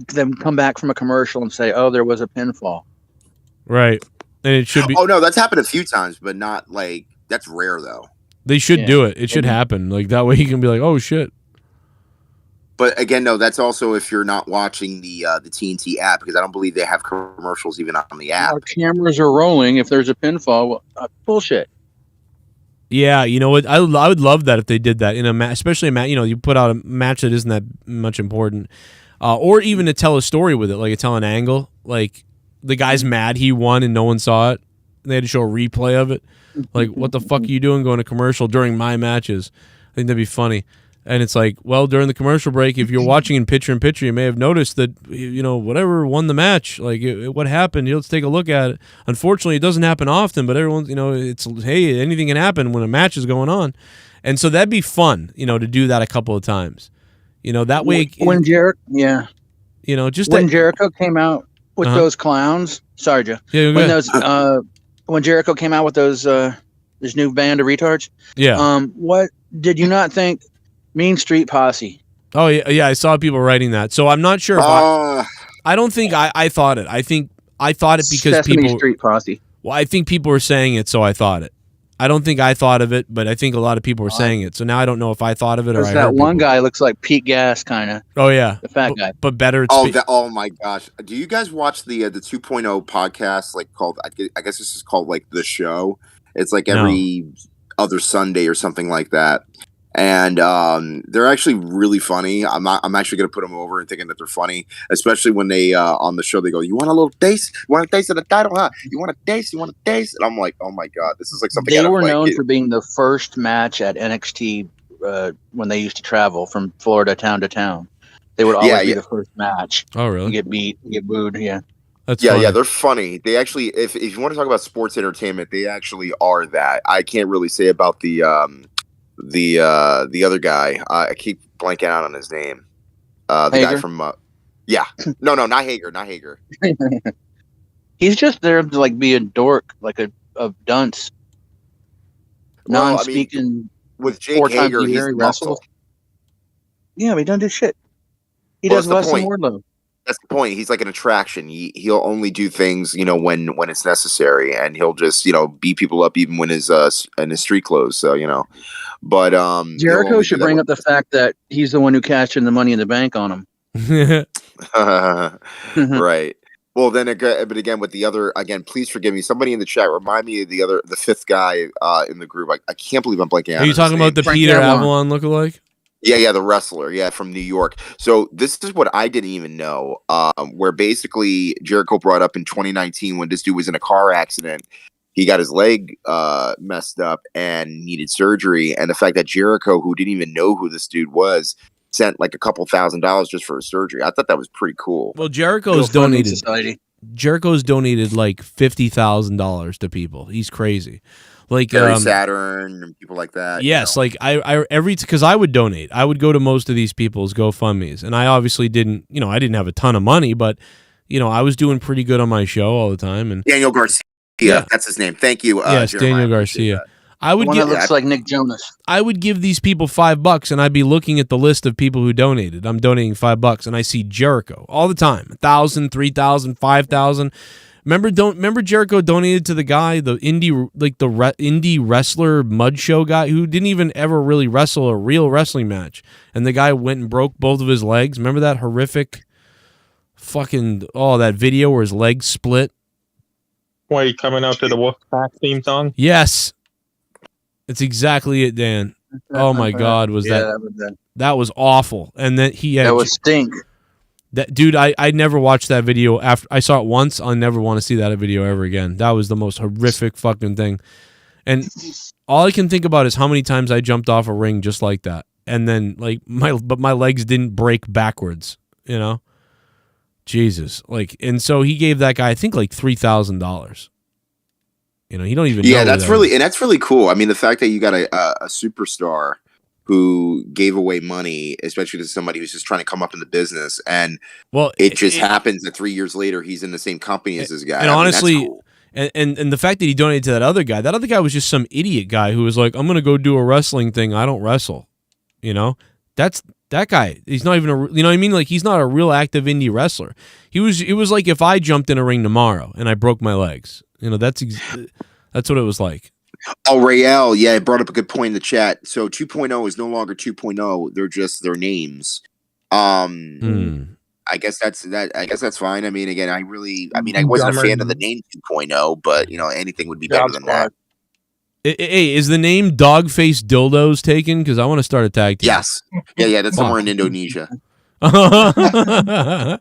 them come back from a commercial and say, oh, there was a pinfall. Right. And it should be. Oh, no, that's happened a few times, but not like, that's rare though. They should do it. It should happen. Like that way you can be like, oh shit. But again, no, that's also if you're not watching the TNT app, because I don't believe they have commercials even on the app. Our cameras are rolling. If there's a pinfall, bullshit. Yeah, you know what? I would love that if they did that in a match, especially a match. You know, you put out a match that isn't that much important, or even to tell a story with it, like tell an angle. Like the guy's mad he won and no one saw it. They had to show a replay of it. Like, what the fuck are you doing going to commercial during my matches? I think that'd be funny. And it's like, well, during the commercial break, if you're watching in picture-in-picture, you may have noticed that, you know, whatever won the match, like, what happened, let's take a look at it. Unfortunately, it doesn't happen often, but everyone's, you know, it's, hey, anything can happen when a match is going on. And so that'd be fun, you know, to do that a couple of times. You know, that way. When Jericho, yeah. You know, just when Jericho came out with those clowns. Sorry, Joe. Yeah, when those, when Jericho came out with those, this new band of retards. Yeah. What did you not think? Mean Street Posse. Oh yeah, I saw people writing that. So I'm not sure if I don't think I thought it. I think I thought it because Sesame people Street Posse. Well, I think people were saying it, so I thought it. I don't think I thought of it, but I think a lot of people were saying it. So now I don't know if I thought of it or I heard that one people. guy looks like Pete Gas, kind of. Oh yeah, the fat guy, but better. Oh my gosh! Do you guys watch the 2.0 podcast? Like called, I guess this is called like The Show. It's like every other Sunday or something like that. And they're actually really funny. I'm actually going to put them over and thinking that they're funny, especially when they on the show they go, "You want a little taste? You want a taste of the title, huh? You want a taste? You want a taste?" And I'm like, "Oh my god, this is like something." They were known for being the first match at NXT when they used to travel from Florida town to town. They would always be the first match. Oh really? You get beat, you get booed. Yeah. That's funny. They're funny. They actually, if you want to talk about sports entertainment, they actually are that. I can't really say about the other guy. I keep blanking out on his name. The guy from no, not Hager. He's just there to like be a dork, like a dunce. Well, non-speaking. I mean, with Jake Hager, he's muscle. Yeah, but he doesn't do shit. He does less than Wardlow. That's the point. He's like an attraction. He'll only do things, you know, when it's necessary, and he'll just, you know, beat people up even when his in his street clothes. So, you know, but Jericho should bring up the fact that he's the one who cashed in the Money in the Bank on him. Right. Well, then again, but again, with the other, again, please forgive me. Somebody in the chat, remind me of the fifth guy in the group. I can't believe I'm blanking out. Are you talking about the Peter Avalon lookalike? Yeah, the wrestler, from New York. So this is what I didn't even know, where basically Jericho brought up in 2019 when this dude was in a car accident. He got his leg messed up and needed surgery. And the fact that Jericho, who didn't even know who this dude was, sent like a couple $1,000s just for his surgery. I thought that was pretty cool. Well, Jericho's donated like $50,000 to people. He's crazy. Like Gary Saturn and people like that. Yes, like I because I would donate. I would go to most of these people's GoFundMe's, and I obviously didn't. I didn't have a ton of money, but I was doing pretty good on my show all the time. And Daniel Garcia, that's his name. Thank you. Yes, Jeremiah. Daniel Garcia. I would one that looks like Nick Jonas. I would give these people $5, and I'd be looking at the list of people who donated. I'm donating $5, and I see Jericho all the time. 1,000, 3,000, 5,000. Remember Jericho donated to the guy, the indie wrestler mud show guy who didn't even ever really wrestle a real wrestling match, and the guy went and broke both of his legs. Remember that horrific that video where his legs split? Why, coming out to the Wolfpack theme song? Yes. It's exactly it, Dan. Oh my God, that was awful. And then that was stink. That dude, I never watched that video after I saw it once. I'll never want to see that video ever again. That was the most horrific fucking thing. And all I can think about is how many times I jumped off a ring just like that. And then my legs didn't break backwards, Jesus. And so he gave that guy I think like $3,000. He don't even know. Yeah, that's really cool. I mean, the fact that you got a superstar who gave away money, especially to somebody who's just trying to come up in the business, and it just happens that 3 years later he's in the same company as this guy. And honestly, that's cool. and the fact that he donated to that other guy was just some idiot guy who was like, I'm gonna go do a wrestling thing. I don't wrestle. That's that guy. He's not even you know what I mean? Like, he's not a real active indie wrestler. It was like if I jumped in a ring tomorrow and I broke my legs. That's what it was like. Oh, Rael, yeah, it brought up a good point in the chat. So 2.0 is no longer 2.0; they're just their names. I guess that's fine. I mean, again, I wasn't a fan of the name 2.0, but anything would be better than that. Hey, is the name Dogface Dildos taken? Because I want to start a tag team. Yes. Yeah, that's somewhere in Indonesia. I'm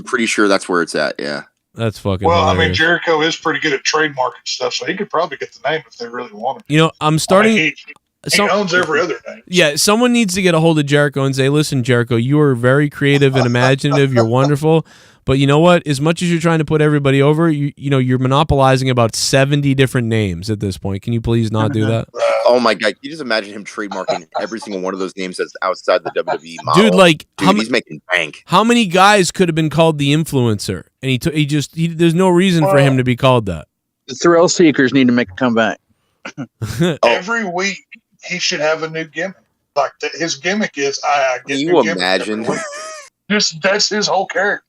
pretty sure that's where it's at. Yeah. That's fucking Well, hilarious. I mean, Jericho is pretty good at trademarking stuff, so he could probably get the name if they really wanted to. I'm starting... he owns every other name. Yeah, someone needs to get a hold of Jericho and say, listen, Jericho, you are very creative and imaginative. You're wonderful. But you know what? As much as you're trying to put everybody over, you're monopolizing about 70 different names at this point. Can you please not do that? Oh my God! Can you just imagine him trademarking every single one of those names that's outside the WWE model? Dude, he's making bank. How many guys could have been called the Influencer? And there's no reason for him to be called that. The Thrill Seekers need to make a comeback. Every week he should have a new gimmick. Like his gimmick is, I get Can new you gimmick imagine? every week. That's his whole character.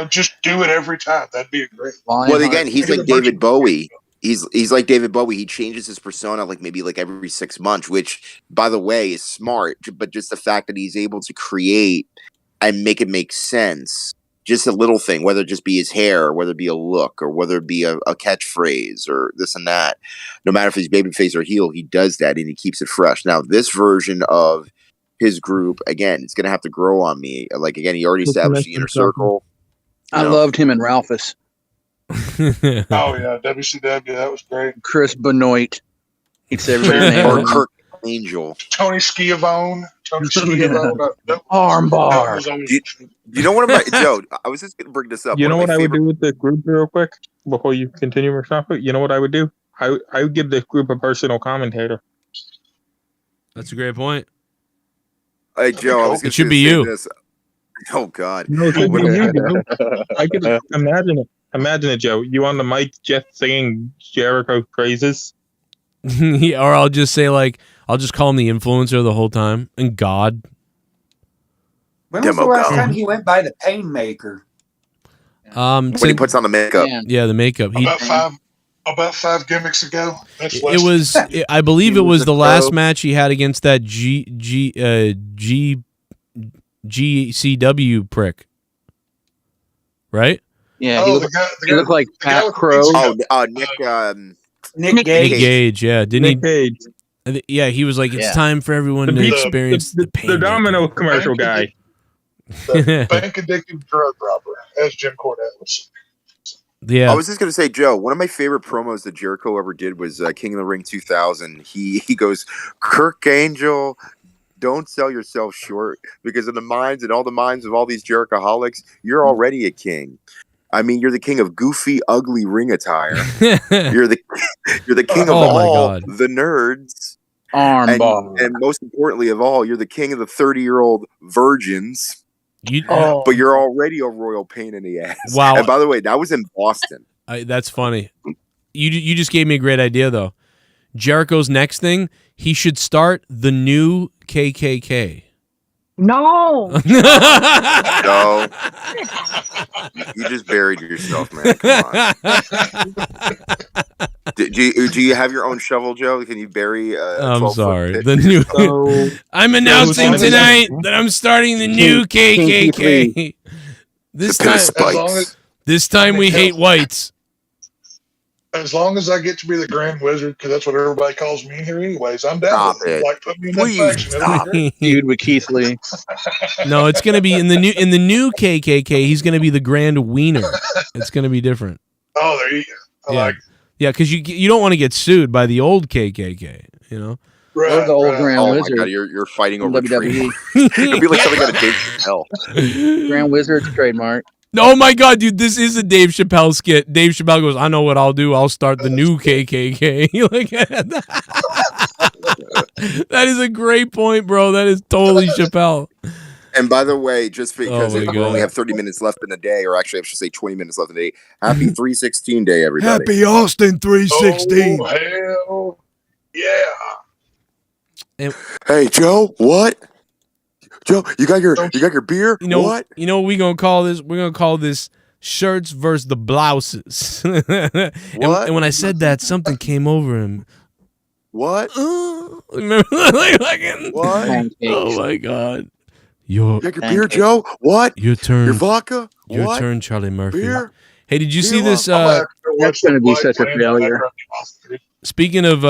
Just do it every time. That'd be great. Well, again, he's like David Bowie. He's like David Bowie. He changes his persona maybe every 6 months, which, by the way, is smart. But just the fact that he's able to create and make it make sense, just a little thing, whether it just be his hair, or whether it be a look, or whether it be a catchphrase, or this and that. No matter if he's babyface or heel, he does that and he keeps it fresh. Now, this version of his group, again, it's going to have to grow on me. Again, he already established the inner circle. I loved him in Ralphus. Oh yeah, WCW, that was great. Chris Benoit. He'd say everybody's name. Or Kirk Angel. Tony Schiavone. Armbar. You know what about Joe? I was just going to bring this up. You know what I would do with the group real quick before you continue, Mustafa? You know what I would do? I would give this group a personal commentator. That's a great point. Hey Joe, I was it should be you. This. Oh God! No, it should be you, Joe. I could imagine it. Imagine it, Joe. You on the mic just singing Jericho praises. Yeah, or I'll just say I'll just call him the Influencer the whole time and God. When was the last time he went by the Painmaker? When he puts on the makeup. Yeah, the makeup. About five gimmicks ago. I believe it was the last match he had against that GCW prick, right? Yeah, he looked like Pat Crow. Oh, Nick. Nick Nick Gage, yeah. Didn't Gage. Yeah, he was like, it's Yeah. time for everyone to experience the pain. The Domino commercial guy. The bank addicted drug robber, as Jim Cornette was saying. Yeah, I was just gonna say, Joe. One of my favorite promos that Jericho ever did was King of the Ring 2000. He goes, Kirk Angel, don't sell yourself short, because in the minds and all the minds of all these Jerichoholics, you're already a king. I mean, you're the king of goofy, ugly ring attire. you're the king of all the nerds. Armbar. And most importantly of all, you're the king of the 30-year-old virgins. But you're already a royal pain in the ass. Wow. And by the way, that was in Boston. That's funny. You just gave me a great idea, though. Jericho's next thing, he should start the new KKK. No. No. You just buried yourself, man. Come on. Do you have your own shovel, Joe? Can you bury I'm sorry. The new I'm announcing tonight that I'm starting the new KKK. This time we hate whites. As long as I get to be the Grand Wizard, because that's what everybody calls me here anyways, I'm down with it. Like, put me in that faction. Feud with Keith Lee. No, it's gonna be in the new KKK. He's gonna be the Grand Wiener. It's gonna be different. Oh, there you go. I like it. Yeah, because you don't want to get sued by the old KKK. You know. Right, the old Grand Wizard. My God, you're fighting over WWE. It'd be like something out of Dave Chappelle. Grand Wizard's trademark. Oh my God, dude, this is a Dave Chappelle skit. Dave Chappelle goes, I know what I'll do. I'll start the new KKK. That is a great point, bro. That is totally Chappelle. And by the way, just because we God. only have 30 minutes left in the day, or actually I should say 20 minutes left in the day, happy 316 day, everybody. Happy Austin 316. Oh, hell yeah. Hey, Joe, what? Joe, you got your beer? What? You know what we gonna call this? We're gonna call this shirts versus the blouses. What? And when I said that, something came over him. What? Remember, What? Oh my God! You got your beer, Joe? What? Your turn. Your vodka? Your What? turn, Charlie Murphy. Beer? Hey, did you Beer see this? That's going to be such a failure. Speaking of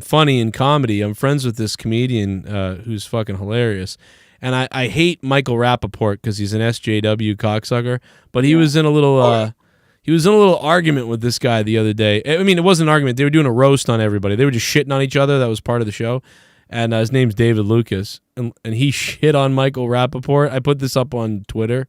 funny and comedy, I'm friends with this comedian who's fucking hilarious. And I hate Michael Rappaport because he's an SJW cocksucker. But he was in a little argument with this guy the other day. I mean, it wasn't an argument. They were doing a roast on everybody. They were just shitting on each other. That was part of the show. And his name's David Lucas. And he shit on Michael Rappaport. I put this up on Twitter.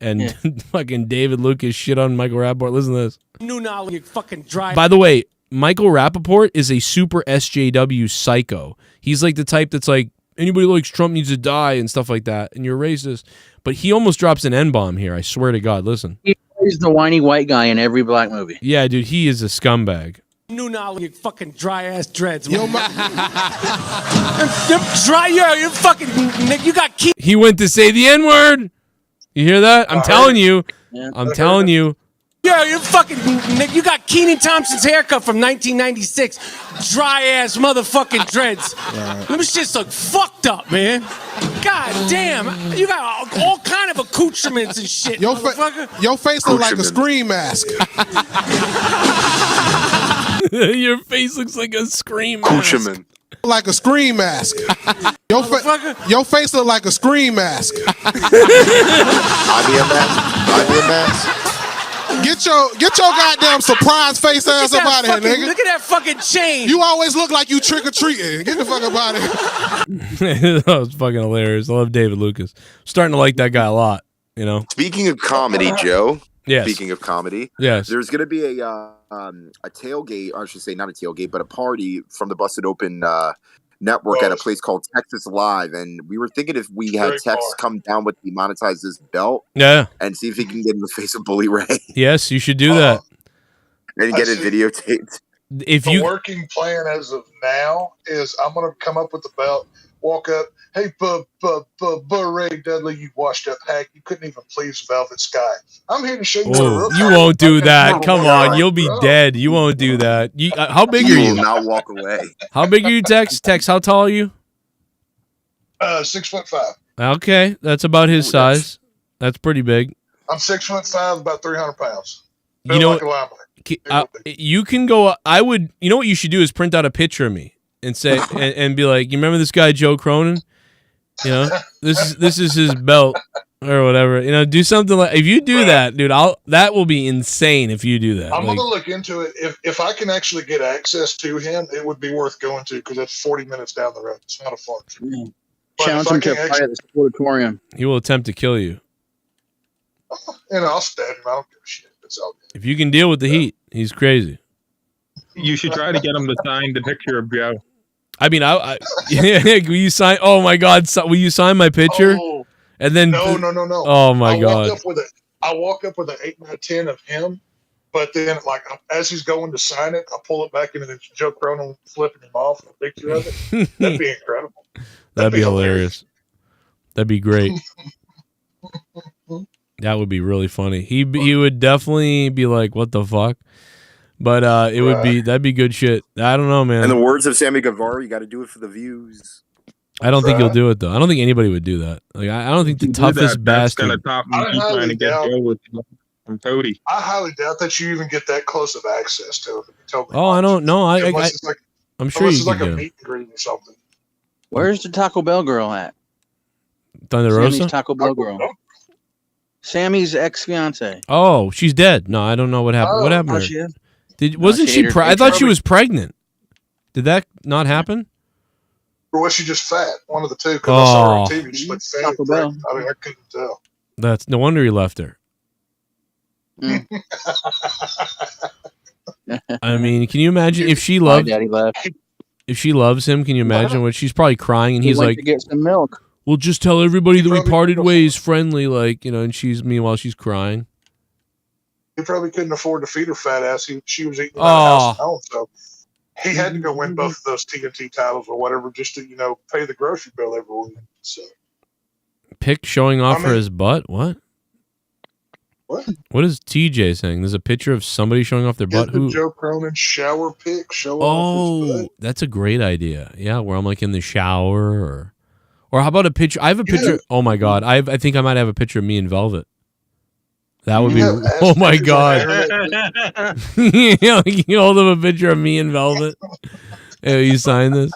And fucking David Lucas shit on Michael Rappaport. Listen to this. New knowledge, you fucking dry. By the way, Michael Rappaport is a super SJW psycho. He's like the type that's like, anybody likes Trump needs to die and stuff like that, and you're racist. But he almost drops an N-bomb here, I swear to God. Listen. He plays the whiny white guy in every black movie. Yeah, dude, he is a scumbag. New knowledge, you fucking dry ass dreads. Yo, dry, you fucking, you got key. He went to say the N-word. You hear that? I'm telling you. Yeah. I'm telling you. Yeah, you fucking, you got Kenan Thompson's haircut from 1996. Dry ass motherfucking dreads. Them shits look fucked up, man. God damn, you got all kind of accoutrements and shit. Your face looks like a scream mask. Your face looks like a scream mask. Like a scream mask. Your face look like a scream mask. I be a mask. Get your goddamn surprise face ass up out of here, nigga. Look at that fucking chain. You always look like you trick or treating. Get the fuck up out of here. That was fucking hilarious. I love David Lucas. Starting to like that guy a lot. You know. Speaking of comedy, Joe. Yes. Speaking of comedy. Yes. There's going to be a tailgate, or I should say not a tailgate, but a party from the Busted Open network at a place called Texas Live, and we were thinking if we had Tex come down with the monetize this belt, and see if he can get in the face of Bully Ray. Yes, you should do that. And get it videotaped. If the working plan as of now is I'm going to come up with the belt, walk up, hey, Ray Dudley, you washed up hack, you couldn't even please Velvet Sky. I'm here to show you. You won't do that. Come on, you'll be dead. You won't do that. How big are you? Will not walk away. How big are you, Tex? Tex, how tall are you? 6'5". Okay, that's about his size. That's pretty big. I'm 6'5", about 300 pounds. You know, like a linebacker. you can go. I would. You know what you should do is print out a picture of me and say and be like, you remember this guy Joe Cronin? You know, this is his belt or whatever. You know, do something like if you do that, dude. That will be insane if you do that. I'm gonna look into it. If I can actually get access to him, it would be worth going to because that's 40 minutes down the road. It's not a far trip. Challenge him to a fight at the auditorium. He will attempt to kill you. And I'll stab him. I don't give a shit. It's all good. If you can deal with the heat, he's crazy. You should try to get him to sign the picture of Joe. I mean, I will you sign? Oh my God, will you sign my picture? Oh, and then no. Oh my God. I walk up with an 8x10 of him, but then like as he's going to sign it, I pull it back into Joe Cronin flipping him off a picture of it. That'd be incredible. That'd be hilarious. That'd be great. That would be really funny. He would definitely be like, "What the fuck?" But that'd be good shit. I don't know, man. In the words of Sammy Guevara, you got to do it for the views. I don't think he'll do it though. I don't think anybody would do that. Like I don't think the toughest bastard. That's gonna top me trying to get Joe with from Cody. I highly doubt that you even get that close of access to him. Oh, I don't know. I'm sure you it's like can a do. meet and greet or something. Where's the Taco Bell girl at? Thunder Rosa? Sammy's Taco Bell girl. Sammy's ex-fiance. Oh, she's dead. No, I don't know what happened. What happened to her? Wasn't she? I thought she was pregnant. Did that not happen? Or was she just fat? One of the two. Because I saw her on TV. She looked fat. Taco Bell. I mean, I couldn't tell. That's no wonder he left her. I mean, can you imagine if she loves? If she loves him, can you imagine what she's probably crying and he's went like, to get some milk. "Well, just tell everybody that we parted ways friendly," like, you know, and meanwhile she's crying. He probably couldn't afford to feed her fat ass. She was eating house home, so he had to go win both of those TNT titles or whatever just to pay the grocery bill every week. So Pick showing off for his butt. What? What is TJ saying? There's a picture of somebody showing off their butt. The Joe Cronin shower pic showing off his butt. That's a great idea. Yeah, where I'm like in the shower or how about a picture? I have a picture. Oh my God. I think I might have a picture of me in Velvet. That would be. Oh my God. Yeah, you hold up a picture of me in Velvet. Hey, you sign this?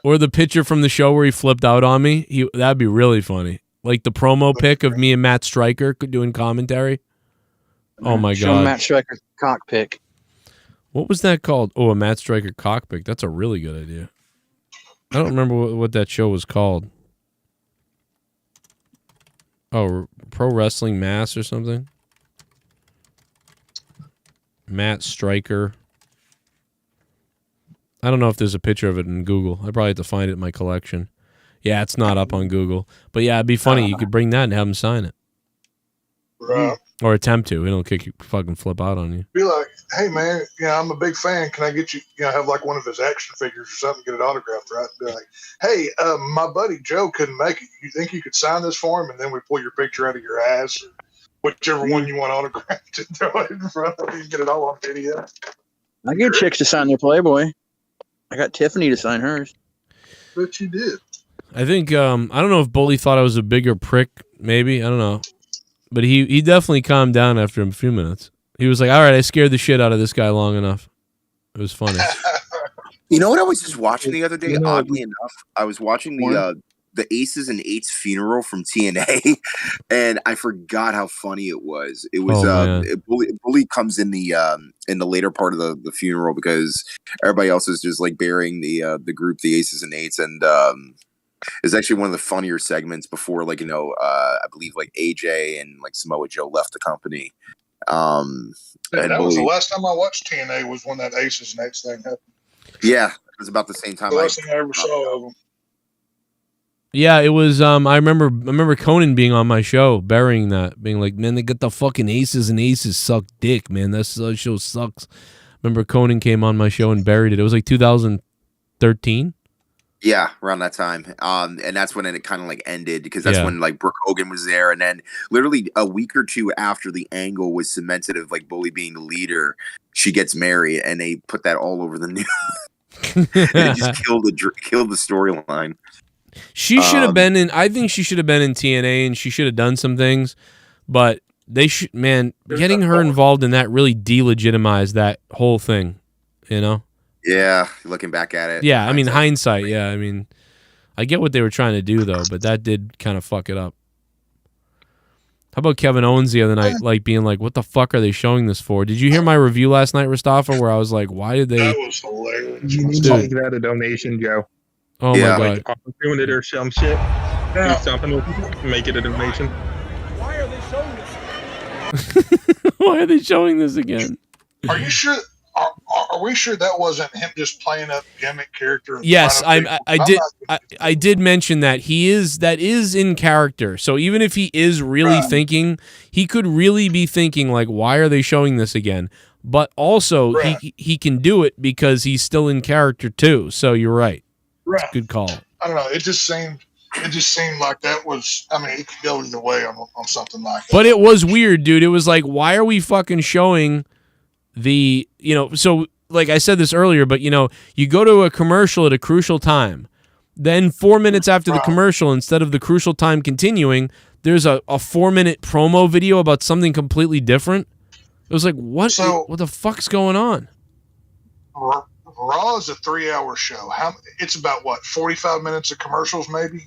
Or the picture from the show where he flipped out on me. That'd be really funny. Like the promo pic of me and Matt Stryker doing commentary. Oh my Show God. Matt Stryker's cock pic. What was that called? Oh, a Matt Stryker cock pic. That's a really good idea. I don't remember what that show was called. Oh, Pro Wrestling Mass or something? Matt Stryker. I don't know if there's a picture of it in Google. I probably have to find it in my collection. Yeah, it's not up on Google. But yeah, it'd be funny. You could bring that and have him sign it. Right. Or attempt to. It'll fucking flip out on you. Be like, hey man, I'm a big fan. Can I get you, have like one of his action figures or something, get it autographed, right? Be like, hey, my buddy Joe couldn't make it. You think you could sign this for him? And then we pull your picture out of your ass, or whichever one you want autographed, and throw it in front of you and get it all on video. I get chicks to sign their Playboy. I got Tiffany to sign hers. But you did. I think, I don't know if Bully thought I was a bigger prick, maybe. I don't know. But he definitely calmed down after a few minutes. He was like, all right, I scared the shit out of this guy long enough. It was funny. You know what I was just watching the other day? Oddly enough, I was watching the Aces and Eights funeral from TNA, and I forgot how funny it was. It was Bully comes in the later part of the funeral because everybody else is just like burying the group, the Aces and Eights, and it's actually one of the funnier segments before, like, I believe like AJ and like Samoa Joe left the company. That was the last time I watched TNA was when that Aces and Eights thing happened. Yeah, it was about the same time. The last thing I ever saw of them. Yeah, it was. I remember Conan being on my show, burying that, being like, "Man, they got the fucking Aces and Aces suck dick, man. That show sucks." Remember Conan came on my show and buried it. It was like 2013. Yeah, around that time. And that's when it kind of like ended because that's when like Brooke Hogan was there. And then literally a week or two after the angle was cemented of like Bully being the leader, she gets married and they put that all over the news. And it just killed the storyline. She should have been in. I think she should have been in TNA, and she should have done some things. But they should, man. Getting her involved in that really delegitimized that whole thing. You know. Yeah, looking back at it. Yeah, I mean hindsight. Yeah, I mean, I get what they were trying to do though, but that did kind of fuck it up. How about Kevin Owens the other night, like being like, "What the fuck are they showing this for?" Did you hear my review last night, Mustafa, where I was like, "Why did they?" That was hilarious. You need to make that a donation, Joe. Oh my god! Like, doing it or some shit. Do something with it. Make it a donation. Why are they showing this? Why are they showing this again? Are you sure? Are we sure that wasn't him just playing up gimmick character? Yes, I did mention that that is in character. So even if he is really thinking, he could really be thinking like, why are they showing this again? But also he can do it because he's still in character too. So you're right. Right. It's a good call. I don't know. It just seemed like that was. I mean, it could go either way on something like that. But it was weird, dude. It was like, why are we fucking showing the, so like I said this earlier, but you go to a commercial at a crucial time. Then 4 minutes after the commercial, instead of the crucial time continuing, there's a 4-minute promo video about something completely different. It was like, what the fuck's going on? Raw is a 3-hour show. It's about 45 minutes of commercials, maybe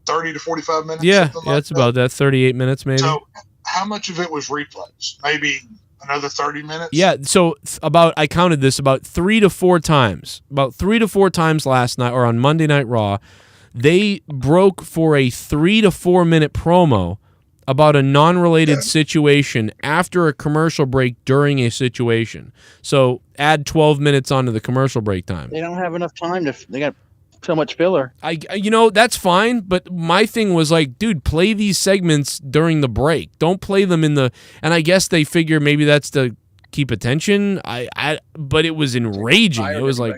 30 to 45 minutes. Yeah, it's about that 38 minutes, maybe. So, how much of it was replays? Maybe another 30 minutes. Yeah, so I counted this about 3 to 4 times. About 3 to 4 times last night or on Monday Night Raw, they broke for a 3 to 4 minute promo about a non-related situation after a commercial break during a situation. So add 12 minutes onto the commercial break time. They don't have enough time they got so much filler. That's fine, but my thing was like, dude, play these segments during the break. Don't play them and I guess they figure maybe that's to keep attention. But it was enraging. It was like,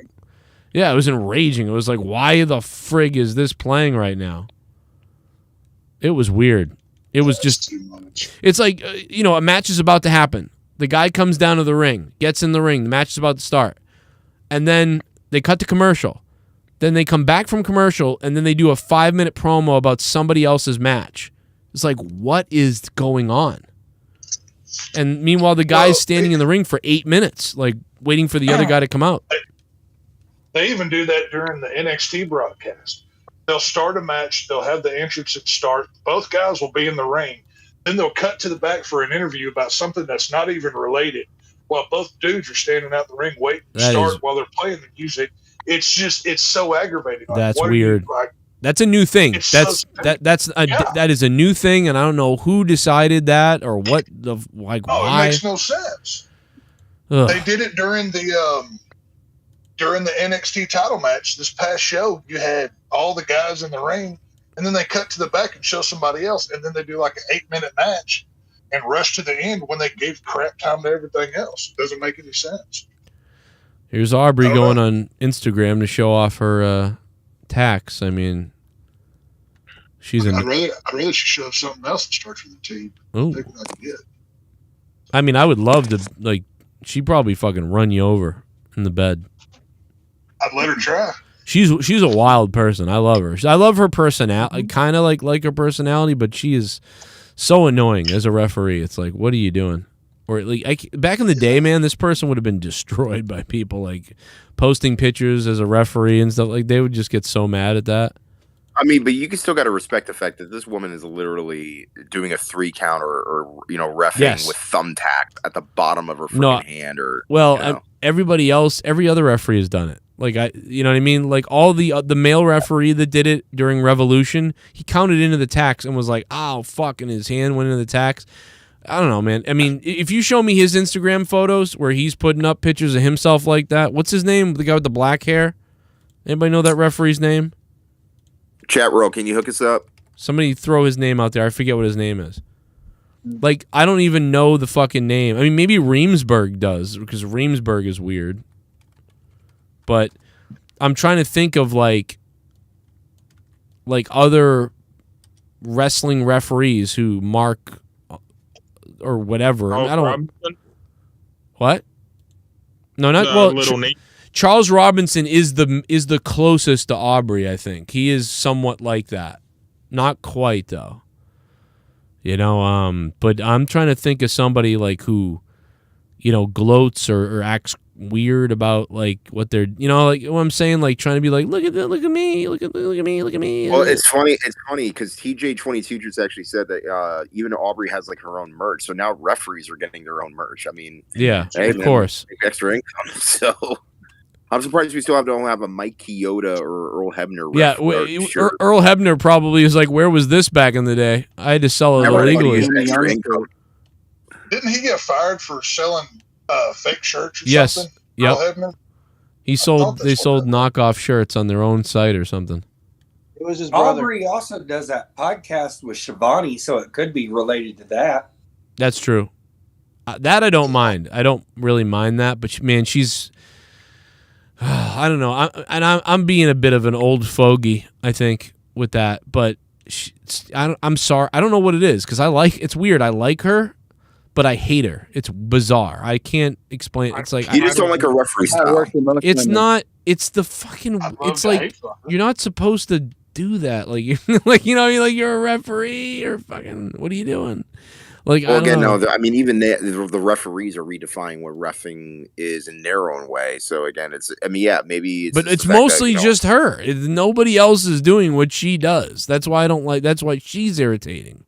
yeah, it was enraging. It was like, why the frig is this playing right now? It was weird. It was just, it's like, a match is about to happen. The guy comes down to the ring, gets in the ring, the match is about to start. And then they cut to commercial. Then they come back from commercial, and then they do a 5-minute promo about somebody else's match. It's like, what is going on? And meanwhile, the guy's standing in the ring for 8 minutes, like waiting for the other guy to come out. They even do that during the NXT broadcast. They'll start a match. They'll have the entrance at start. Both guys will be in the ring. Then they'll cut to the back for an interview about something that's not even related, while both dudes are standing out the ring waiting to start while they're playing the music. It's so aggravating. That's weird. That's a new thing. That is a new thing, and I don't know who decided that or what why. It makes no sense. Ugh. They did it during the NXT title match this past show. You had all the guys in the ring, and then they cut to the back and show somebody else, and then they do like an 8-minute match and rush to the end when they gave crap time to everything else. Doesn't make any sense. Here's Aubrey going on Instagram to show off her tax. I mean, she's in. I'd rather she show something else and start for the team. Ooh. Take what I can get. I mean, I would love to, she'd probably fucking run you over in the bed. I'd let her try. She's a wild person. I love her. I love her personality. I kind of like her personality, but she is so annoying as a referee. It's like, what are you doing? Or back in the day, man, this person would have been destroyed by people like posting pictures as a referee and stuff. Like they would just get so mad at that. I mean, but you can still got to respect the fact that this woman is literally doing a 3 count or reffing with thumbtack at the bottom of her freaking hand. Everybody else, every other referee has done it. Like you know what I mean? Like all the male referee that did it during Revolution, he counted into the tax and was like, "Oh fuck," and his hand went into the tax. I don't know, man. I mean, if you show me his Instagram photos where he's putting up pictures of himself like that, what's his name? The guy with the black hair? Anybody know that referee's name? Chat row, can you hook us up? Somebody throw his name out there. I forget what his name is. Like, I don't even know the fucking name. I mean, maybe Reamsberg does, because Reamsberg is weird. But I'm trying to think of, like other wrestling referees who mark or whatever. I don't. What? No, not Little Nate. Charles Robinson is the closest to Aubrey, I think. He is somewhat like that. Not quite though. You know, but I'm trying to think of somebody like who, you know, gloats or acts weird about like what they're, you know, like what I'm saying, like trying to be like, look at me. Well, it's funny because TJ22 just actually said that even Aubrey has like her own merch, so now referees are getting their own merch. I mean, yeah, hey, of man, course, extra income. So I'm surprised we still don't have a Mike Chioda or Earl Hebner. Yeah, Earl Hebner probably is like, where was this back in the day? I had to sell it illegally. Didn't he get fired for selling fake shirts or something? Yep. Earl Hebner? They sold knockoff shirts on their own site or something. It was his brother. Aubrey also does that podcast with Shivani, so it could be related to that. That's true. That I don't mind. I don't really mind that, but man, she's I don't know. I'm being a bit of an old fogey, I think, with that. But I'm sorry. I don't know what it is because it's weird. I like her, but I hate her. It's bizarre. I can't explain. It's like you just don't like a referee style. It's not. It's the fucking. It's like you're not supposed to do that. Like you, like you know, you're a referee or fucking. What are you doing? Like, well, again, no. I mean, even the referees are redefining what reffing is in their own way. So again, it's. I mean, yeah, maybe. But it's mostly just her. Nobody else is doing what she does. That's why I don't like. That's why she's irritating.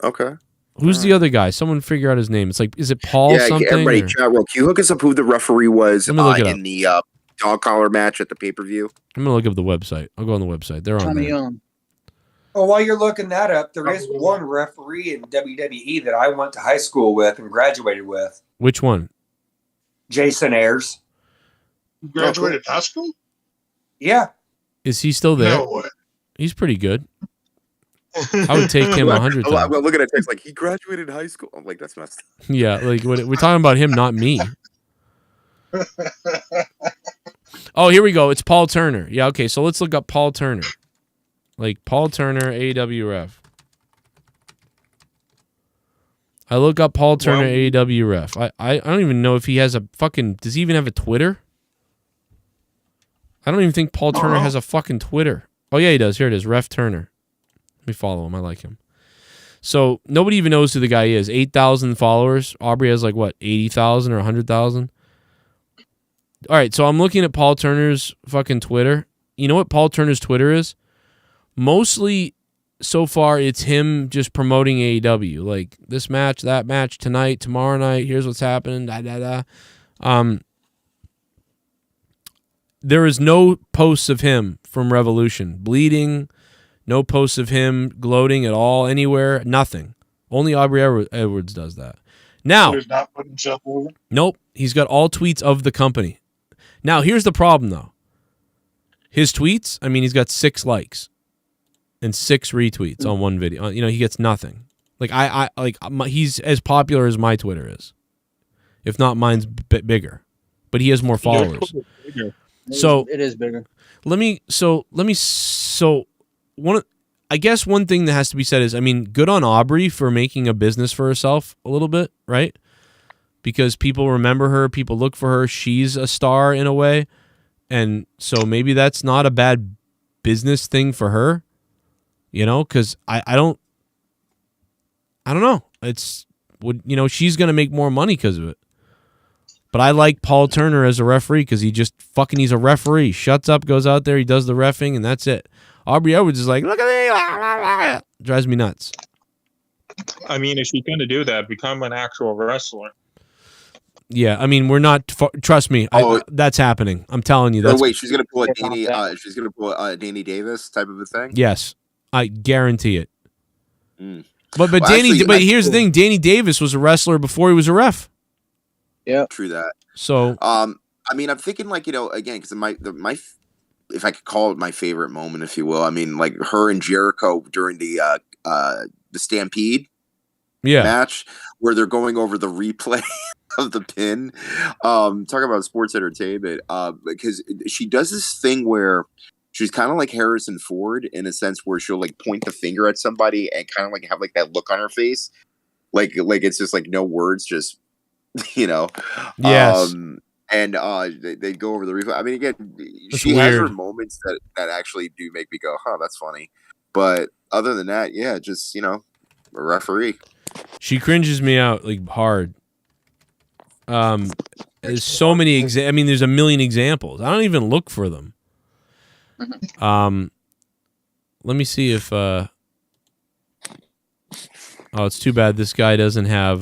Okay. Who's the other guy? Someone figure out his name. It's like, is it Paul something? Yeah, everybody, chat roll. Can you look us up who the referee was in up. the dog collar match at the pay-per-view? I'm gonna look up the website. I'll go on the website. They're on there. Well, while you're looking that up, there is one referee in WWE that I went to high school with and graduated with. Which one? Jason Ayers. You graduated high school? Yeah. Is he still there? No way. He's pretty good. I would take him 100 times. Well, look at it. It's like he graduated high school. I'm like, that's messed up. Yeah, like we're talking about him, not me. Oh, here we go. It's Paul Turner. Yeah, okay. So let's look up Paul Turner. Like Paul Turner, AEW ref. I look up Paul Turner, AEW ref. I don't even know if he has a fucking. Does he even have a Twitter? I don't even think Paul Turner has a fucking Twitter. Oh yeah, he does. Here it is. Ref Turner. Let me follow him. I like him. So nobody even knows who the guy is. 8,000 followers. Aubrey has like what, 80,000 or 100,000? All right, so I'm looking at Paul Turner's fucking Twitter. You know what Paul Turner's Twitter is? Mostly so far it's him just promoting AEW. Like this match, that match, tonight, tomorrow night, here's what's happening, There is no posts of him from Revolution. Bleeding, no posts of him gloating at all, anywhere, nothing. Only Aubrey Edwards does that. Now, he's not putting himself over? Nope. He's got all tweets of the company. Now, here's the problem, though. His tweets, I mean, he's got 6 likes and 6 retweets on one video. You know, he gets nothing. Like, he's as popular as my Twitter is. If not, mine's bigger. But he has more followers. So it is bigger. I guess one thing that has to be said is, I mean, good on Aubrey for making a business for herself a little bit, right? Because people remember her, people look for her. She's a star in a way. And so maybe that's not a bad business thing for her, you know, because I don't know. She's going to make more money because of it. But I like Paul Turner as a referee because he's a referee. Shuts up, goes out there, he does the reffing, and that's it. Aubrey Edwards is like, look at me. Drives me nuts. I mean, if she's going to do that, become an actual wrestler. Yeah, I mean, we're not. Trust me, that's happening. I'm telling you. Wait, she's gonna pull a Danny. She's gonna pull a Danny Davis type of a thing. Yes, I guarantee it. But here's the thing: Danny Davis was a wrestler before he was a ref. Yeah, true that. So, I mean, I'm thinking like again, because my if I could call it my favorite moment, if you will. I mean, like her and Jericho during the Stampede match where they're going over the replay of the pin. Talking about sports entertainment, because she does this thing where she's kind of like Harrison Ford in a sense where she'll like point the finger at somebody and kind of like have like that look on her face, like it's just like no words, just you know. Yes. and they'd go over the replay. I mean, again, That's she has her weird. moments that actually do make me go, "Huh, that's funny." But other than that, yeah, just a referee. She cringes me out like hard. There's so many I mean, there's a million examples. I don't even look for them. Let me see if oh, it's too bad this guy doesn't have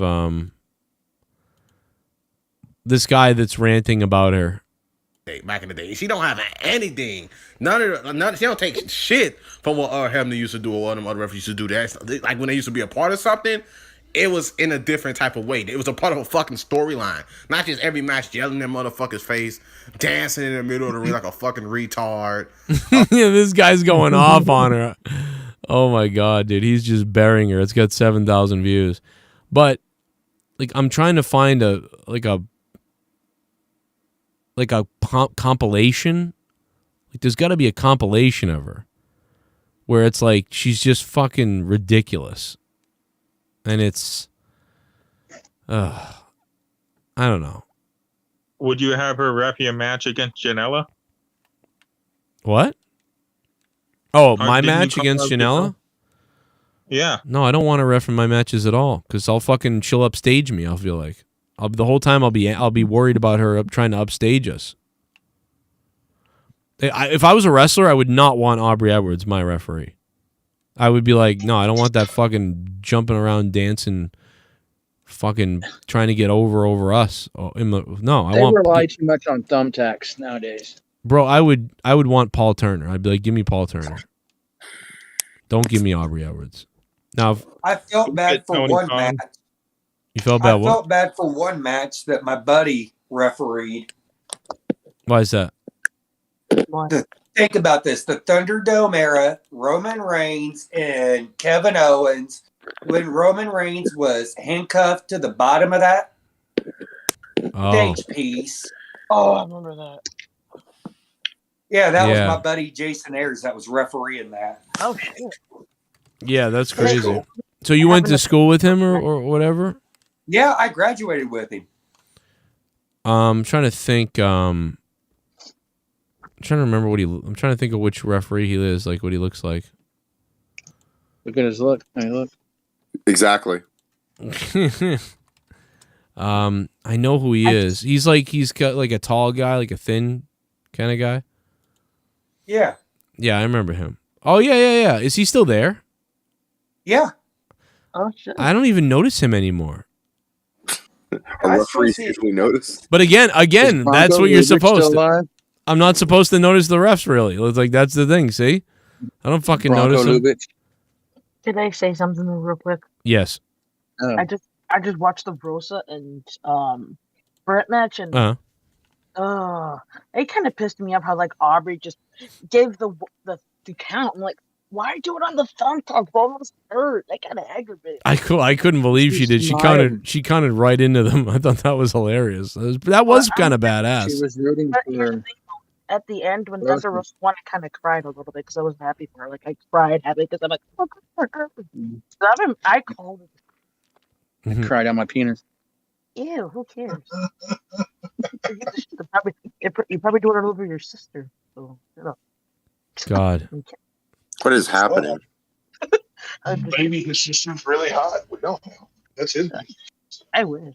this guy that's ranting about her. Back in the day, she don't have anything. None. She don't take shit from what Hamden used to do or one of them other referees used to do. That like when they used to be a part of something, it was in a different type of way. It was a part of a fucking storyline, not just every match yelling in motherfucker's face, dancing in the middle of the ring like a fucking retard. Yeah, this guy's going off on her. Oh my god, dude, he's just burying her. It's got 7,000 views, but like I'm trying to find a compilation. Like there's got to be a compilation of her where it's like she's just fucking ridiculous, and it's I don't know. Would you have her ref a match against Janela? What? Oh, my Didn't you match come against up with Janela? Yeah. No, I don't want to ref in my matches at all because she'll upstage me. I'll feel like the whole time I'll be worried about her trying to upstage us. If I was a wrestler, I would not want Aubrey Edwards my referee. I would be like, no, I don't want that fucking jumping around, dancing, fucking trying to get over us. No, They rely too much on thumbtacks nowadays. Bro, I would want Paul Turner. I'd be like, give me Paul Turner. Don't give me Aubrey Edwards. Now, I felt bad for Tony one Khan. match. You felt bad. I What? felt bad for one match that my buddy refereed. Why is that? Think about this: the Thunderdome era, Roman Reigns and Kevin Owens. When Roman Reigns was handcuffed to the bottom of that stage piece. Oh, I remember that. Yeah, that was Yeah. my buddy Jason Ayers that was refereeing that. Oh shit! Yeah, that's crazy. So you went to school with him or whatever? Yeah, I graduated with him. I'm trying to think. I'm trying to remember I'm trying to think of which referee he is, like what he looks like. Look at his look. Hey, look. Exactly. I know who he is. He's got like a tall guy, like a thin kind of guy. Yeah. Yeah, I remember him. Oh yeah. Is he still there? Yeah. Oh shit! I don't even notice him anymore. Our referees usually notice. But again, that's what you're supposed to. Alive? I'm not supposed to notice the refs, really. It's like that's the thing. See, I don't fucking notice them. Did I say something real quick? Yes. I just watched the Rosa and Britt match, and it kind of pissed me off how like Aubrey just gave the count. I'm like, why do it on the thumbtack? Bro, almost hurt. That kind of aggravated. I couldn't believe she did. She counted right into them. I thought that was hilarious. That was kind of badass. She was rooting for. At the end, when Thunder Rosa won, I kind of cried a little bit because I was happy for her. Like I cried happy because I'm like, oh, good for her. So I called it. I cried on my penis. Ew, who cares? You probably do it all over your sister. So, God. What is happening? Maybe his sister's really hot. We don't know. That's his. I wish.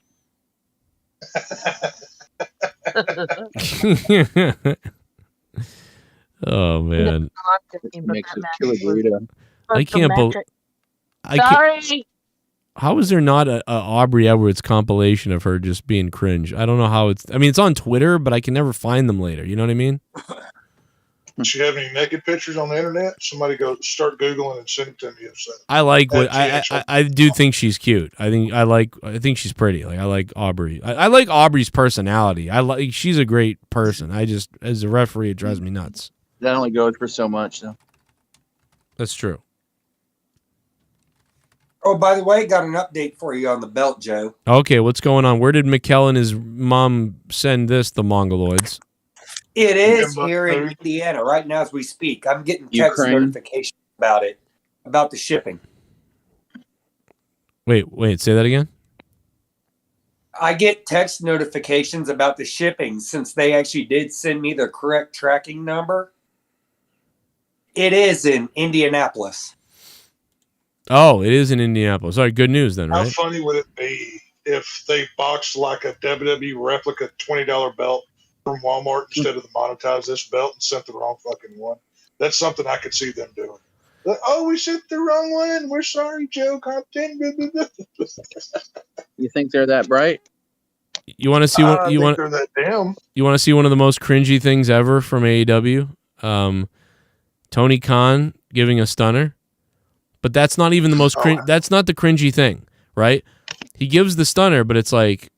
Oh man. I can't believe. Sorry. How is there not a Aubrey Edwards compilation of her just being cringe? I don't know how it's. I mean, it's on Twitter, but I can never find them later. You know what I mean? Does she have any naked pictures on the internet? Somebody go start Googling and send it to me. I like what I do think she's cute. I think she's pretty. Like I like Aubrey. I like Aubrey's personality. She's a great person. I just as a referee it drives me nuts. That only goes for so much, though. That's true. Oh, by the way, got an update for you on the belt, Joe. Okay, what's going on? Where did Mikkel and his mom send this? The Mongoloids. It is here in Indiana right now as we speak. I'm getting text notifications about it, about the shipping. Wait, say that again? I get text notifications about the shipping since they actually did send me the correct tracking number. It is in Indianapolis. Oh, it is in Indianapolis. All right, good news then, How right? funny would it be if they boxed like a WWE replica $20 belt from Walmart instead of the monetized this belt and sent the wrong fucking one? That's something I could see them doing. Like, oh, we sent the wrong one. We're sorry, Joe Compton. You think they're that bright? You want to see what you want? They're that damn. You want to see one of the most cringy things ever from AEW? Tony Khan giving a stunner, but that's not even the most. That's not the cringy thing, right? He gives the stunner, but it's like,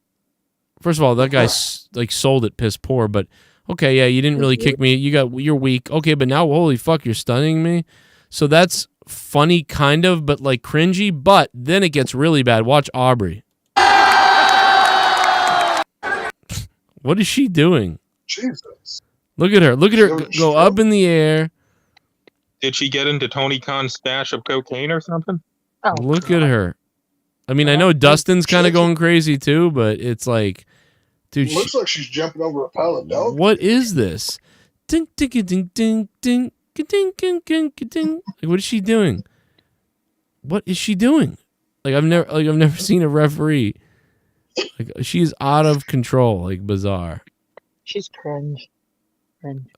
first of all, that guy's like sold it piss poor. But okay, yeah, you didn't really kick me. You're weak. Okay, but now holy fuck, you're stunning me. So that's funny, kind of, but like cringy. But then it gets really bad. Watch Aubrey. What is she doing? Jesus. Look at her. Look at her go up in the air. Did she get into Tony Khan's stash of cocaine or something? Oh, Look at her. I mean, I know Dustin's kind of going crazy too, but it's like, dude, Looks like she's jumping over a pile of dogs. what is this? Ding, ding, ding, ding, ding, ding, ding, ding, ding. Like, what is she doing? What is she doing? Like I've never seen a referee. Like she's out of control, like bizarre. She's cringe.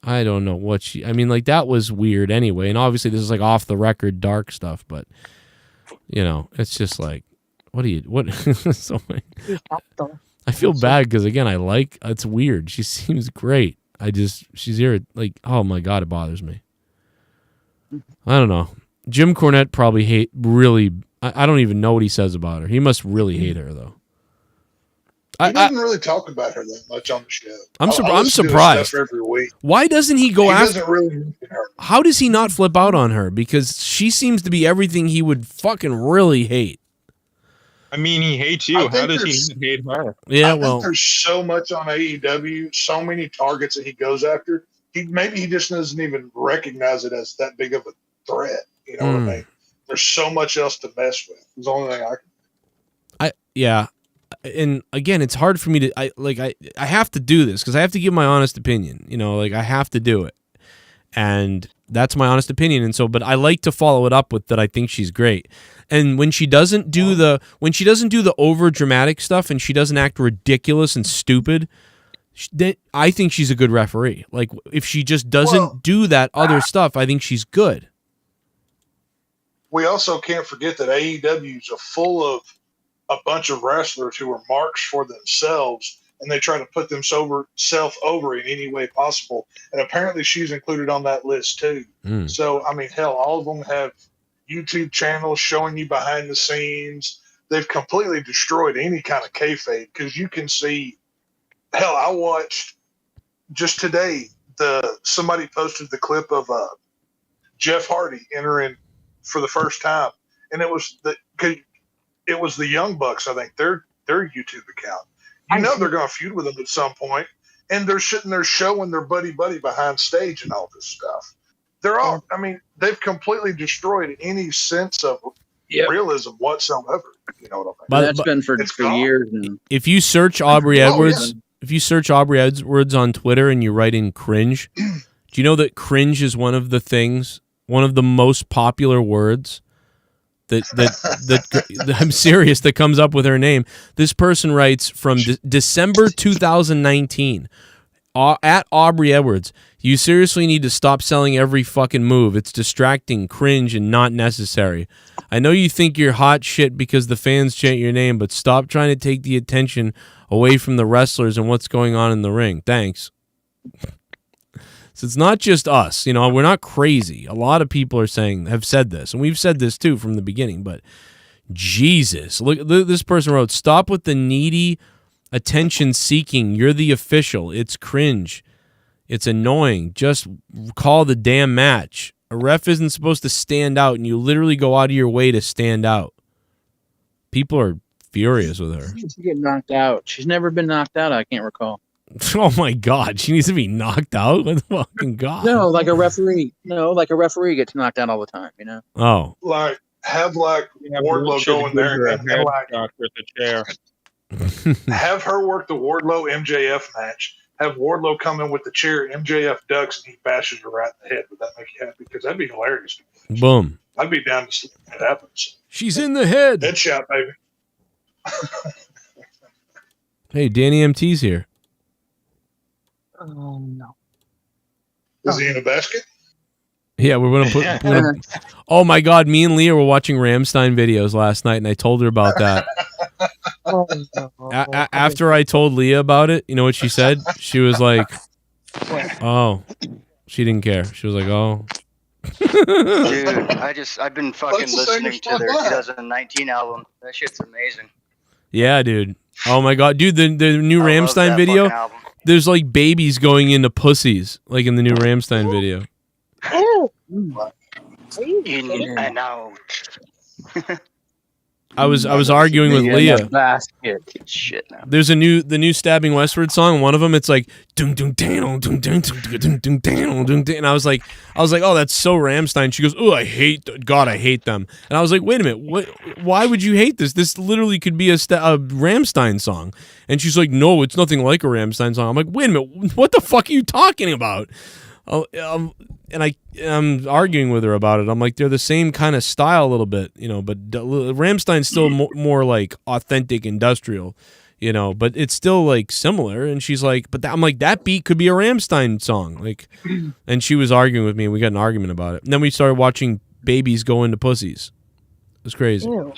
I don't know what she. I mean, like that was weird anyway, and obviously this is like off the record dark stuff, but you know, it's just like, what? So I feel bad because again, it's weird. She seems great. She's here. Like, oh my god, it bothers me. I don't know. Jim Cornette probably really. I don't even know what he says about her. He must really hate her though. He doesn't really talk about her that much on the show. I'm listen to his surprised. stuff every week. Why doesn't he go He after? doesn't really mention her. How does he not flip out on her? Because she seems to be everything he would fucking really hate. I mean, he hates you. How does he not hate her? Yeah, I think there's so much on AEW, so many targets that he goes after. Maybe he just doesn't even recognize it as that big of a threat. You know what I mean? There's so much else to mess with. It's the only thing yeah. And again, it's hard for me to I have to do this because I have to give my honest opinion. You know, like I have to do it, and that's my honest opinion. And so, but I like to follow it up with that. I think she's great, and when she doesn't do the over dramatic stuff and she doesn't act ridiculous and stupid, I think she's a good referee. Like if she just doesn't do that other stuff, I think she's good. We also can't forget that AEW's full of a bunch of wrestlers who are marks for themselves, and they try to put themselves over in any way possible. And apparently she's included on that list too. So, I mean, hell, all of them have YouTube channels showing you behind the scenes. They've completely destroyed any kind of kayfabe because you can see, hell, I watched just today, somebody posted the clip of Jeff Hardy entering for the first time. And it was the Young Bucks, I think, their YouTube account. You know they're going to feud with them at some point, and they're sitting there showing their buddy behind stage and all this stuff. I mean, they've completely destroyed any sense of realism whatsoever. You know what I mean? That's been for years now. If you search Aubrey Edwards, if you search Aubrey Edwards on Twitter and you write in cringe, do you know that cringe is one of the most popular words? That I'm serious, that comes up with her name. This person writes from December 2019 at Aubrey Edwards. You seriously need to stop selling every fucking move. It's distracting, cringe, and not necessary. I know you think you're hot shit because the fans chant your name, but stop trying to take the attention away from the wrestlers and what's going on in the ring. Thanks. So it's not just us, you know, we're not crazy. A lot of people have said this, and we've said this too from the beginning, but Jesus, look, this person wrote, stop with the needy attention seeking. You're the official. It's cringe. It's annoying. Just call the damn match. A ref isn't supposed to stand out, and you literally go out of your way to stand out. People are furious with her. She needs to get knocked out. She's never been knocked out, I can't recall. Oh my God, she needs to be knocked out? What the fucking God? No, like a referee. No, like a referee gets knocked out all the time, you know? Oh. Like, have Wardlow go in there and with the chair. Have her work the Wardlow MJF match. Have Wardlow come in with the chair, MJF ducks, and he bashes her right in the head. Would that make you happy? Because that'd be hilarious. Boom. I'd be down to see if that happens. She's in the head. Headshot, baby. Hey, Danny MT's here. Oh no. Is he in a basket? Yeah, we're gonna put. Oh my God, me and Leah were watching Rammstein videos last night, and I told her about that. After I told Leah about it, you know what she said? She was like, "Oh," she didn't care. She was like, "Oh." Dude, I've been fucking listening to their 2019 album. That shit's amazing. Yeah, dude. Oh my God, dude, the new Rammstein that video. fucking album. There's like babies going into pussies, like in the new Rammstein video. In and out. I was arguing with Leah. Shit now. There's the new Stabbing Westward song. One of them, it's like dun dun dun dun dun dun dun dun, and I was like, oh, that's so Rammstein. She goes, oh, I hate them. And I was like, wait a minute, why would you hate this? This literally could be a Rammstein song. And she's like, no, it's nothing like a Rammstein song. I'm like, wait a minute, what the fuck are you talking about? And I'm arguing with her about it. I'm like, they're the same kind of style a little bit, you know, but Rammstein's still more like authentic industrial, you know, but it's still like similar. And she's like, but I'm like, that beat could be a Rammstein song. Like, and she was arguing with me and we got an argument about it. And then we started watching babies go into pussies. It was crazy. Ew.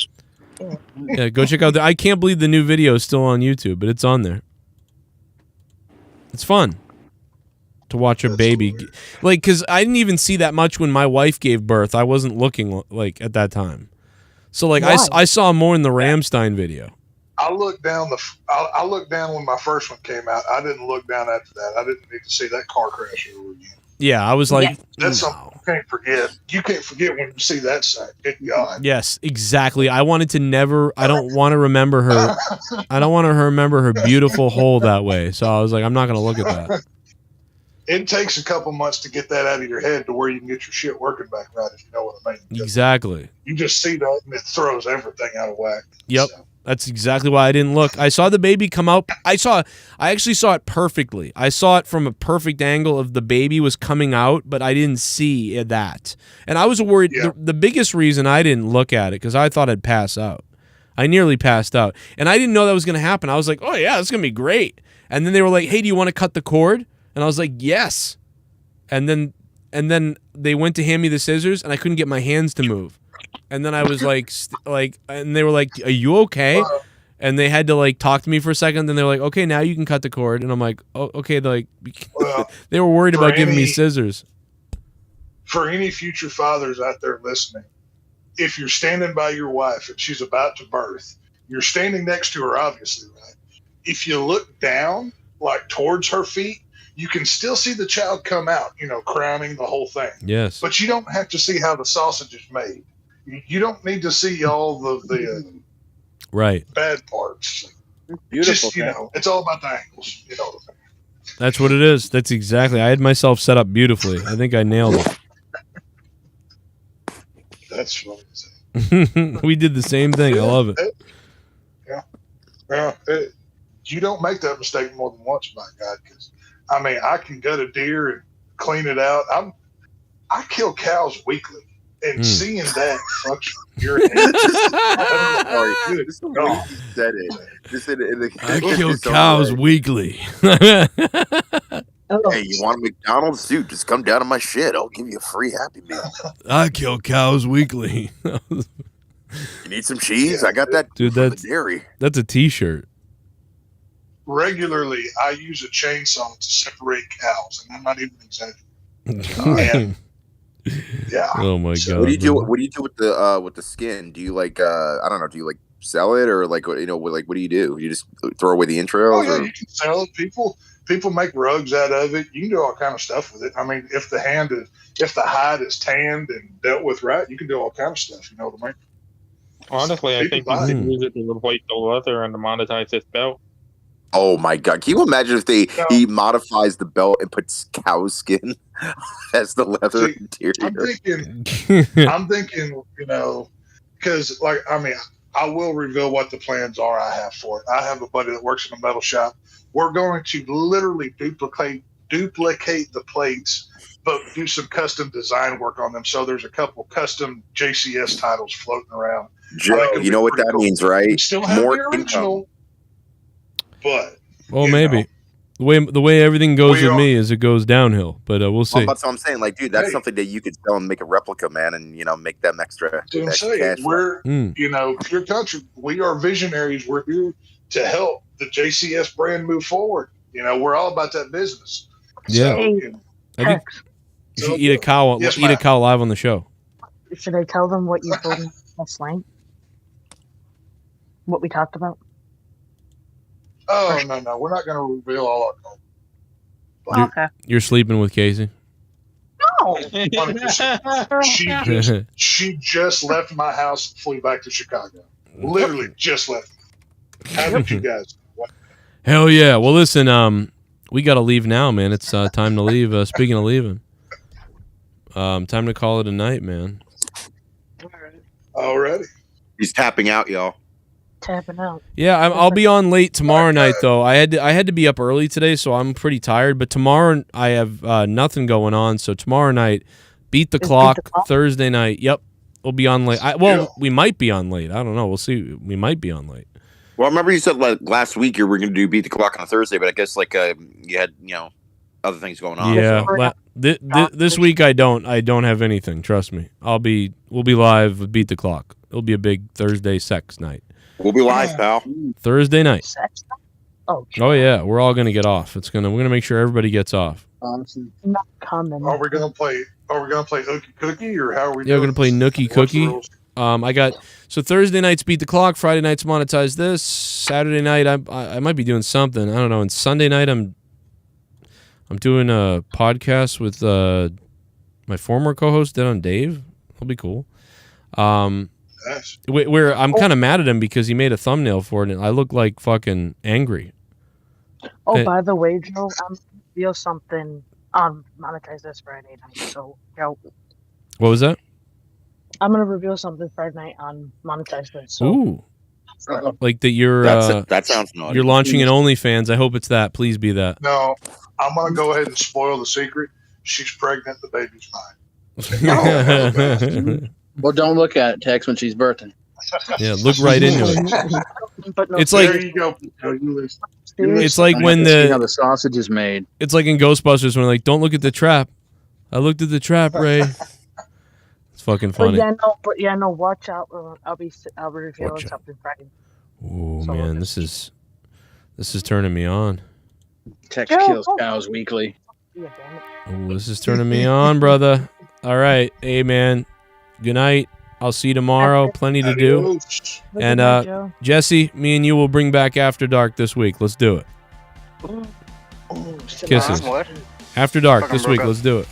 Yeah, go check out I can't believe the new video is still on YouTube, but it's on there. It's fun to watch a baby, like, because I didn't even see that much when my wife gave birth. I wasn't looking like at that time, so like I saw more in the Rammstein video. I looked down I looked down when my first one came out. I didn't look down after that. I didn't need to see that car crash over again. Yeah, I was like, that's something you can't forget. You can't forget when you see that sight. Good God. Yes, exactly. I wanted to never. I don't want to remember her. I don't want to remember her beautiful hole that way. So I was like, I'm not gonna look at that. It takes a couple months to get that out of your head to where you can get your shit working back right, if you know what I mean. Exactly. You just see that and it throws everything out of whack. Yep. So. That's exactly why I didn't look. I saw the baby come out. I actually saw it perfectly. I saw it from a perfect angle of the baby was coming out, but I didn't see that. And I was worried. Yeah. The biggest reason I didn't look at it, because I thought I'd pass out. I nearly passed out. And I didn't know that was going to happen. I was like, oh, yeah, it's going to be great. And then they were like, hey, do you want to cut the cord? And I was like, yes. And then they went to hand me the scissors, and I couldn't get my hands to move. And then I was like, and they were like, are you okay? And they had to like talk to me for a second. Then they're like, okay, now you can cut the cord. And I'm like, oh, okay. They're like, they were worried about giving me scissors. For any future fathers out there listening, if you're standing by your wife and she's about to birth, you're standing next to her, obviously, right? If you look down, like towards her feet, you can still see the child come out, you know, crowning the whole thing. Yes. But you don't have to see how the sausage is made. You don't need to see all the right bad parts. Beautiful. Just, you know, it's all about the angles. You know what I mean? That's what it is. That's exactly. I had myself set up beautifully. I think I nailed it. That's what we did the same thing. I love it. Yeah. Well, you don't make that mistake more than once, my God. Because I mean, I can gut a deer and clean it out. I kill cows weekly. And seeing that fucks your head. I kill cows weekly. Hey, you want a McDonald's suit? Just come down to my shed. I'll give you a free Happy Meal. I kill cows weekly. You need some cheese? I got that. Dude, that's a T-shirt. Regularly, I use a chainsaw to separate cows, and I'm not even exaggerating. Yeah. Oh my God. What do you do? What do you do with the skin? Do you like I don't know? Do you like sell it or like what do you do? You just throw away the entrails? Oh yeah, you can sell it. People make rugs out of it. You can do all kind of stuff with it. I mean, if the hide is tanned and dealt with right, you can do all kind of stuff. You know what I mean? Honestly, I think you can use it to replace the leather and to monetize this belt. Oh my God! Can you imagine if he modifies the belt and puts cow skin as the leather interior? I'm thinking, you know, because like I mean, I will reveal what the plans are I have for it. I have a buddy that works in a metal shop. We're going to literally duplicate the plates, but do some custom design work on them. So there's a couple custom JCS titles floating around. Joe, you know what that means, right? We still have More the original, but Well, maybe. The way everything goes with me is it goes downhill, but we'll see. Well, that's what I'm saying. Like, dude, that's something that you could sell and make a replica, man, and make them extra. That's what I'm extra saying. cash flow. We're, pure country. We are visionaries. We're here to help the JCS brand move forward. We're all about that business. Yeah. So, I think you should eat a cow. Yes, eat a ma'am. cow live on the show. Should I tell them what you told me last night? What we talked about? Oh, no. We're not going to reveal all our cards. Okay. You're sleeping with Casey. No. 100%. She just left my house and flew back to Chicago. Literally just left. How did you guys? Hell yeah. Well, listen, we got to leave now, man. It's time to leave. Speaking of leaving, time to call it a night, man. Already. He's tapping out, y'all. Tapping out. Yeah, I'll be on late tomorrow night, though. I had to be up early today, so I'm pretty tired. But tomorrow I have nothing going on, so tomorrow night, beat the clock. Thursday night, yep, we'll be on late. We might be on late. I don't know. We'll see. We might be on late. Well, I remember you said like last week you were going to do beat the clock on a Thursday, but I guess you had other things going on. Yeah, this week I don't have anything. Trust me. We'll be live with Beat the Clock. It'll be a big Thursday sex night. We'll be live, pal. Thursday night. Oh yeah, we're all gonna get off. We're gonna make sure everybody gets off. Not coming. Are we gonna play Hooky Cookie, or how are we? Yeah, we're gonna play Nookie Cookie. rules? So Thursday night's Beat the Clock. Friday night's Monetize This. Saturday night I might be doing something. I don't know. And Sunday night I'm doing a podcast with my former co-host Dead Dave. That'll be cool. Where I'm kind of mad at him because he made a thumbnail for it and I look like fucking angry. Oh, by the way, Joe, I'm gonna reveal something on Monetize This Friday night. So, Joe, What was that? I'm gonna reveal something Friday night on Monetize This. So. Ooh. Like that you're that sounds naughty. You're launching an OnlyFans. I hope it's that. Please be that. No, I'm gonna go ahead and spoil the secret. She's pregnant. The baby's mine. Well, don't look at it, Tex, when she's birthing. Yeah, look right into it. It's like there you go. It's like when how the sausage is made. It's like in Ghostbusters when they're like, don't look at the trap. I looked at the trap, Ray. It's fucking funny. But watch out. I'll be revealing something Friday. Oh man, this is turning me on. Tex kills cows weekly. Yeah, damn it. Oh, this is turning me on, brother. All right, hey man. Good night. I'll see you tomorrow. Plenty to do. And Jesse, me and you will bring back After Dark this week. Let's do it. Kisses. What? After Dark Fucking this week. broke up. Let's do it.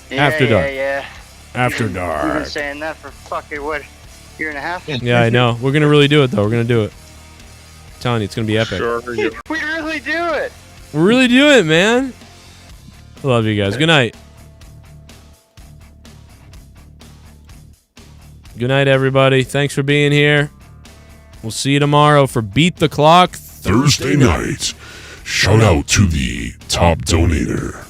Yeah, After Dark. Yeah. After You've been Dark. saying that for fucking year and a half? Yeah, I know. We're gonna really do it though. We're gonna do it. I'm telling you, it's gonna be epic. We really do it. We're really doing it, man. I love you guys. Good night. Good night, everybody. Thanks for being here. We'll see you tomorrow for Beat the Clock Thursday night. Shout out to the top donator.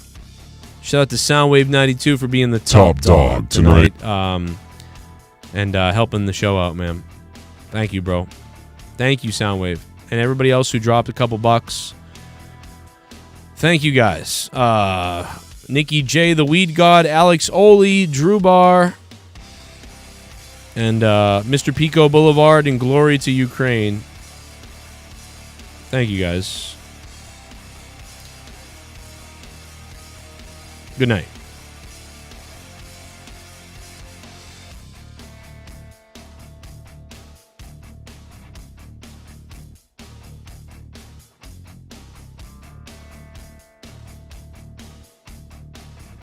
Shout out to Soundwave 92 for being the Top dog tonight. And helping the show out, man. Thank you, bro. Thank you, Soundwave. And everybody else who dropped a couple bucks. Thank you, guys. Nikki J, the Weed God, Alex Oli, Drew Bar, and Mr. Pico Boulevard, and glory to Ukraine. Thank you, guys. Good night.